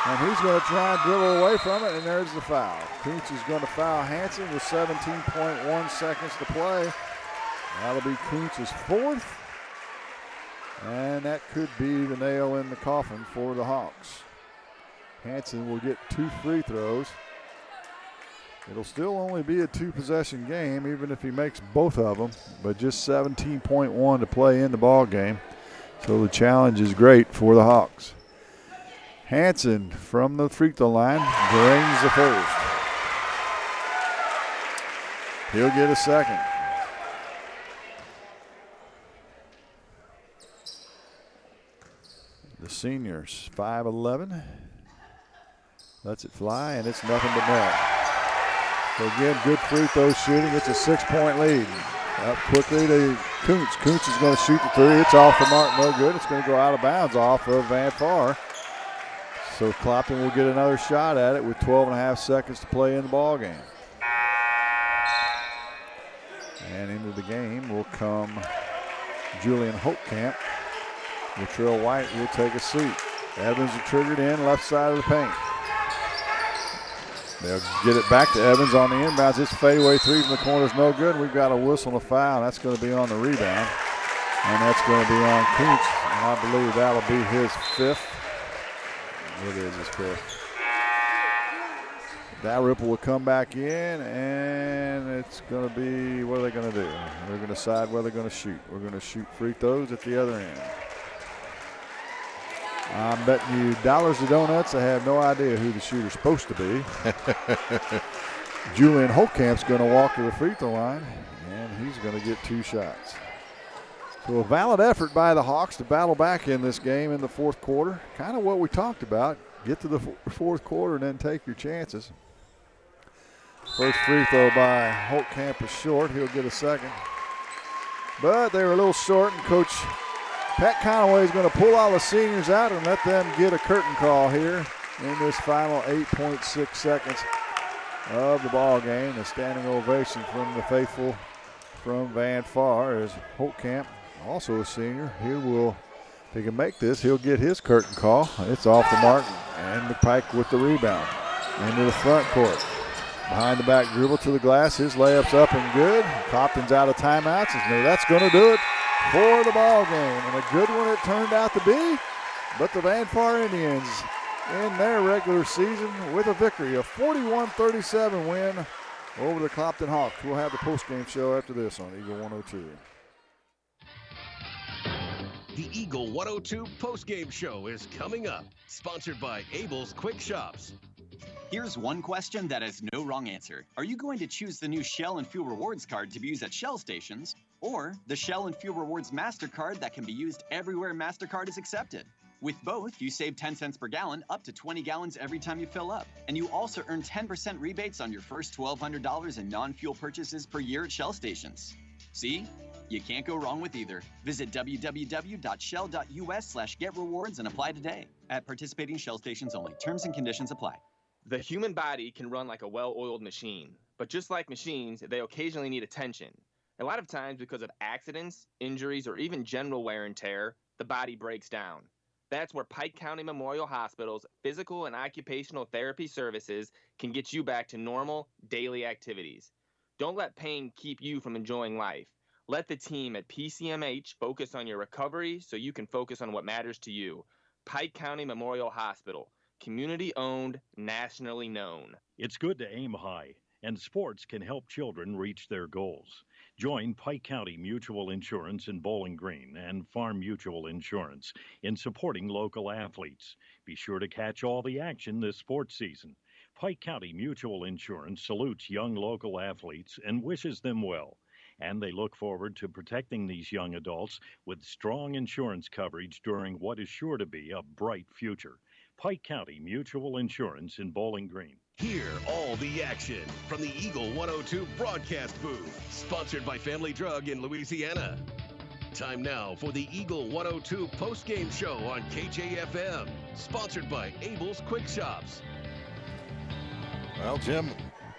and he's going to try and dribble away from it, and there's the foul. Kuntz is going to foul Hanson with 17.1 seconds to play. That'll be Kuntz's fourth. And that could be the nail in the coffin for the Hawks. Hanson will get 2 free throws. It'll still only be a 2-possession game, even if he makes both of them, but just 17.1 to play in the ball game. So the challenge is great for the Hawks. Hanson from the free throw line drains the first. He'll get a second. The seniors, 5'11", lets it fly, and it's nothing but net. So again, good free throw shooting. It's a 6-point lead. Up quickly to Kuntz. Kuntz is going to shoot the three. It's off the mark, no good. It's going to go out of bounds off of Vanfar. So Clopton will get another shot at it with 12.5 seconds to play in the ball game. And into the game will come Julian Holtkamp. Latrell White will take a seat. Evans are triggered in, left side of the paint. They'll get it back to Evans on the inbounds. This fadeaway three from the corner is no good. We've got a whistle and a foul. That's going to be on the rebound. And that's going to be on Kuntz. And I believe that'll be his fifth. It is his fifth. Dalrymple will come back in, and it's going to be, what are they going to do? They're going to decide where they're going to shoot. We're going to shoot free throws at the other end. I'm betting you dollars to donuts. I have no idea who the shooter's supposed to be. Julian Holtkamp's going to walk to the free throw line, and he's going to get 2 shots. So a valid effort by the Hawks to battle back in this game in the fourth quarter. Kind of what we talked about. Get to the fourth quarter and then take your chances. First free throw by Holtkamp is short. He'll get a second. But they were a little short, and Coach Pat Conaway is going to pull all the seniors out and let them get a curtain call here in this final 8.6 seconds of the ball game. A standing ovation from the faithful from Van Far as Holtkamp, also a senior. If he can make this, he'll get his curtain call. It's off the mark, and McPike with the rebound. Into the front court. Behind the back dribble to the glass. His layup's up and good. Clopton's out of timeouts. And that's going to do it for the ball game. And a good one it turned out to be. But the Van Far Indians in their regular season with a victory, a 41-37 win over the Clopton Hawks. We'll have the postgame show after this on Eagle 102. The Eagle 102 postgame show is coming up, sponsored by Abel's Quick Shops. Here's one question that has no wrong answer. Are you going to choose the new Shell and Fuel Rewards card to be used at Shell stations, or the Shell and Fuel Rewards MasterCard that can be used everywhere MasterCard is accepted? With both, you save 10 cents per gallon, up to 20 gallons every time you fill up. And you also earn 10% rebates on your first $1,200 in non-fuel purchases per year at Shell stations. See? You can't go wrong with either. Visit www.shell.us/getrewards and apply today. At participating Shell stations only. Terms and conditions apply. The human body can run like a well-oiled machine, but just like machines, they occasionally need attention. A lot of times because of accidents, injuries, or even general wear and tear, the body breaks down. That's where Pike County Memorial Hospital's physical and occupational therapy services can get you back to normal, daily activities. Don't let pain keep you from enjoying life. Let the team at PCMH focus on your recovery so you can focus on what matters to you. Pike County Memorial Hospital. Community-owned, nationally known. It's good to aim high, and sports can help children reach their goals. Join Pike County Mutual Insurance in Bowling Green and Farm Mutual Insurance in supporting local athletes. Be sure to catch all the action this sports season. Pike County Mutual Insurance salutes young local athletes and wishes them well. And they look forward to protecting these young adults with strong insurance coverage during what is sure to be a bright future. Pike County Mutual Insurance in Bowling Green. Hear all the action from the Eagle 102 broadcast booth, sponsored by Family Drug in Louisiana. Time now for the Eagle 102 postgame show on KJFM, sponsored by Abel's Quick Shops. Well, Jim,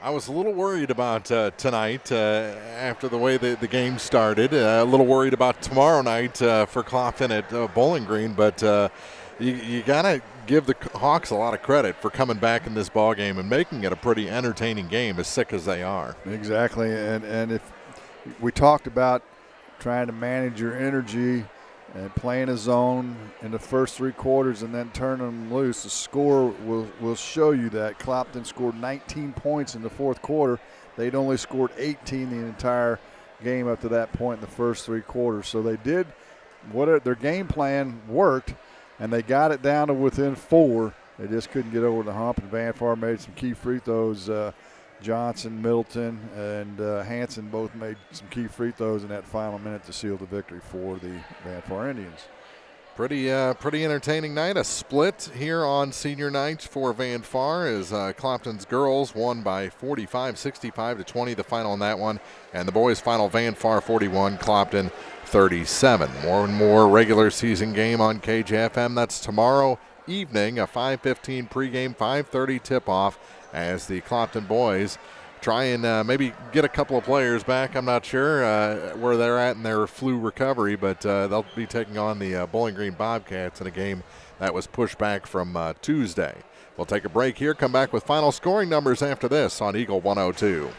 I was a little worried about tonight after the way the game started. A little worried about tomorrow night for Clopton at Bowling Green, but you got to give the Hawks a lot of credit for coming back in this ball game and making it a pretty entertaining game, as sick as they are. Exactly, and if we talked about trying to manage your energy and playing a zone in the first three quarters and then turning them loose, the score will show you that. Clopton scored 19 points in the fourth quarter. They'd only scored 18 the entire game up to that point in the first three quarters. So they did their game plan worked, and they got it down to within 4. They just couldn't get over the hump, and Van Far made some key free throws. Johnson, Middleton, and Hanson both made some key free throws in that final minute to seal the victory for the Van Far Indians. Pretty entertaining night. A split here on senior night for Van Far as Clopton's girls won by 45-65-20, the final in that one. And the boys' final, Van Far 41, Clopton 37. More and more regular season game on KJFM. That's tomorrow evening, a 5:15 pregame, 5:30 tip-off as the Clopton boys try and maybe get a couple of players back. I'm not sure where they're at in their flu recovery, but they'll be taking on the Bowling Green Bobcats in a game that was pushed back from Tuesday. We'll take a break here, come back with final scoring numbers after this on Eagle 102.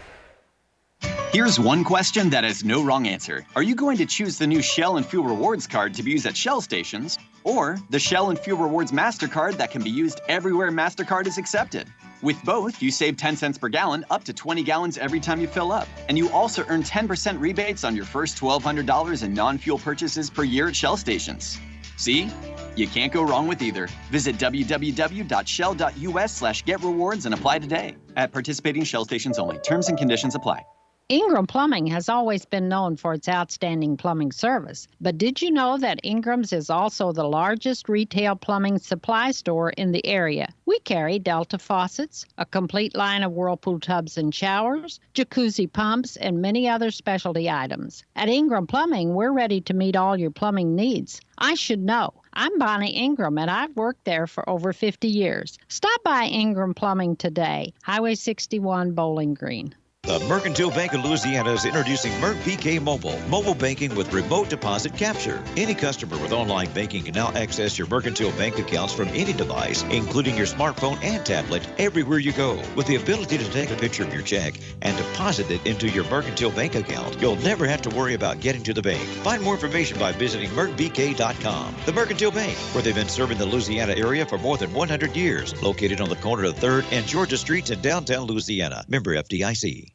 Here's one question that has no wrong answer. Are you going to choose the new Shell and Fuel Rewards card to be used at Shell stations, or the Shell and Fuel Rewards MasterCard that can be used everywhere MasterCard is accepted? With both, you save 10 cents per gallon, up to 20 gallons every time you fill up. And you also earn 10% rebates on your first $1,200 in non-fuel purchases per year at Shell stations. See? You can't go wrong with either. Visit www.shell.us/getrewards and apply today. At participating Shell stations only. Terms and conditions apply. Ingram Plumbing has always been known for its outstanding plumbing service. But did you know that Ingram's is also the largest retail plumbing supply store in the area? We carry Delta faucets, a complete line of Whirlpool tubs and showers, jacuzzi pumps, and many other specialty items. At Ingram Plumbing, we're ready to meet all your plumbing needs. I should know. I'm Bonnie Ingram, and I've worked there for over 50 years. Stop by Ingram Plumbing today, Highway 61, Bowling Green. The Mercantile Bank of Louisiana is introducing Merc PK Mobile, mobile banking with remote deposit capture. Any customer with online banking can now access your Mercantile bank accounts from any device, including your smartphone and tablet, everywhere you go. With the ability to take a picture of your check and deposit it into your Mercantile bank account, you'll never have to worry about getting to the bank. Find more information by visiting mercbk.com. The Mercantile Bank, where they've been serving the Louisiana area for more than 100 years, located on the corner of 3rd and Georgia Streets in downtown Louisiana. Member FDIC.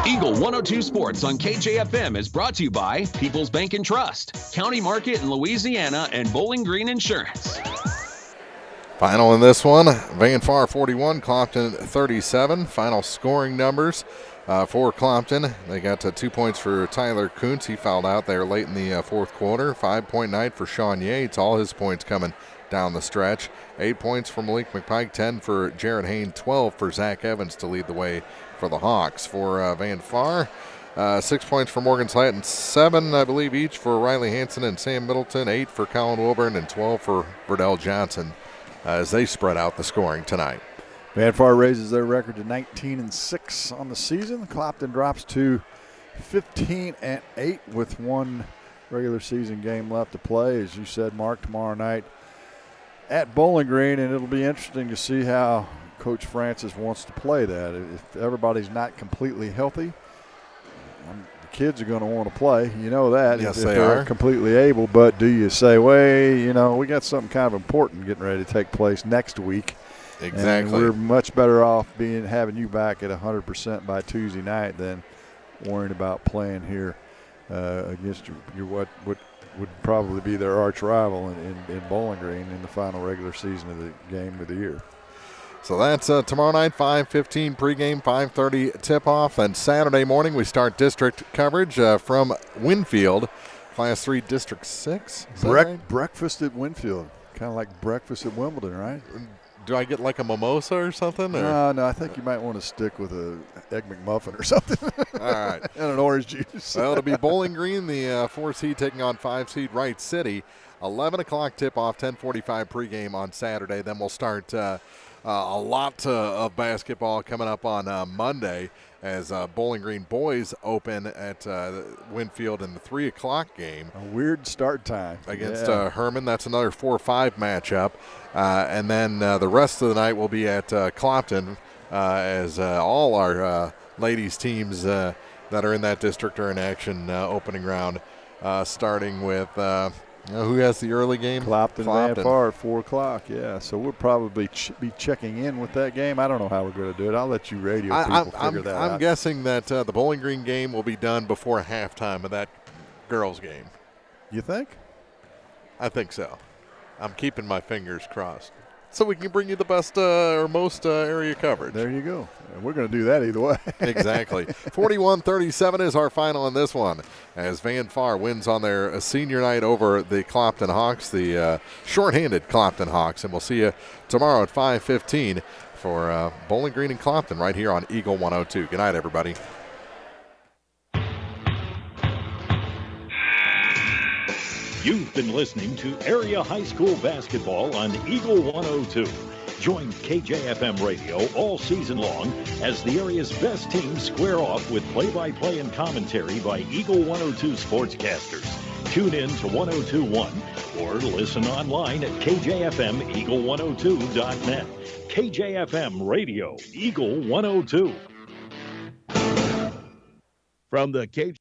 Eagle 102 Sports on KJFM is brought to you by People's Bank and Trust, County Market in Louisiana, and Bowling Green Insurance. Final in this one, Van Far 41, Clopton 37. Final scoring numbers for Clopton. They got 2 points for Tyler Kuntz. He fouled out there late in the fourth quarter. 5-point night for Sean Yates. All his points coming down the stretch. 8 points for Malik McPike, 10 for Jared Hain, 12 for Zach Evans to lead the way for the Hawks. For Van Far, 6 points for Morgan Slatton, 7, I believe, each for Riley Hansen and Sam Middleton, 8 for Colin Wilburn, and 12 for Verdell Johnson as they spread out the scoring tonight. Van Far raises their record to 19-6 on the season. Clopton drops to 15-8 with one regular season game left to play. As you said, Mark, tomorrow night at Bowling Green, and it'll be interesting to see how Coach Francis wants to play that. If everybody's not completely healthy, the kids are going to want to play. You know that. Yes, if they they're are. completely able. But do you say, we got something kind of important getting ready to take place next week. Exactly. And we're much better off having you back at 100% by Tuesday night than worrying about playing here against your what would probably be their arch rival in Bowling Green in the final regular season of the game of the year. So that's tomorrow night, 5:15 pregame, 5:30 tip-off. And Saturday morning we start district coverage from Winfield, Class 3 District 6. Is that right? Breakfast at Winfield, kind of like breakfast at Wimbledon, right? Do I get like a mimosa or something? Or? No, I think you might want to stick with a Egg McMuffin or something. All right. And an orange juice. Well, it'll be Bowling Green, the 4 seed, taking on 5 seed Wright City. 11 o'clock tip-off, 10:45 pregame on Saturday. Then we'll start a lot of basketball coming up on Monday as Bowling Green boys open at Winfield in the 3 o'clock game. A weird start time. Against Herman. That's another 4-5 matchup. And then the rest of the night will be at Clopton as all our ladies teams that are in that district are in action opening round, starting with who has the early game? Clopton. Van Far at 4 o'clock, yeah. So we'll probably be checking in with that game. I don't know how we're going to do it. I'll let you radio people figure that out. I'm guessing that the Bowling Green game will be done before halftime of that girls' game. You think? I think so. I'm keeping my fingers crossed. So we can bring you the best or most area coverage. There you go. And we're going to do that either way. Exactly. 41-37 is our final in this one as Van Far wins on their senior night over the Clopton Hawks, the shorthanded Clopton Hawks. And we'll see you tomorrow at 5:15 for Bowling Green and Clopton right here on Eagle 102. Good night, everybody. You've been listening to Area High School Basketball on Eagle 102. Join KJFM Radio all season long as the area's best teams square off with play-by-play and commentary by Eagle 102 sportscasters. Tune in to 102.1 or listen online at KJFMEagle102.net. KJFM Radio, Eagle 102. From the KJ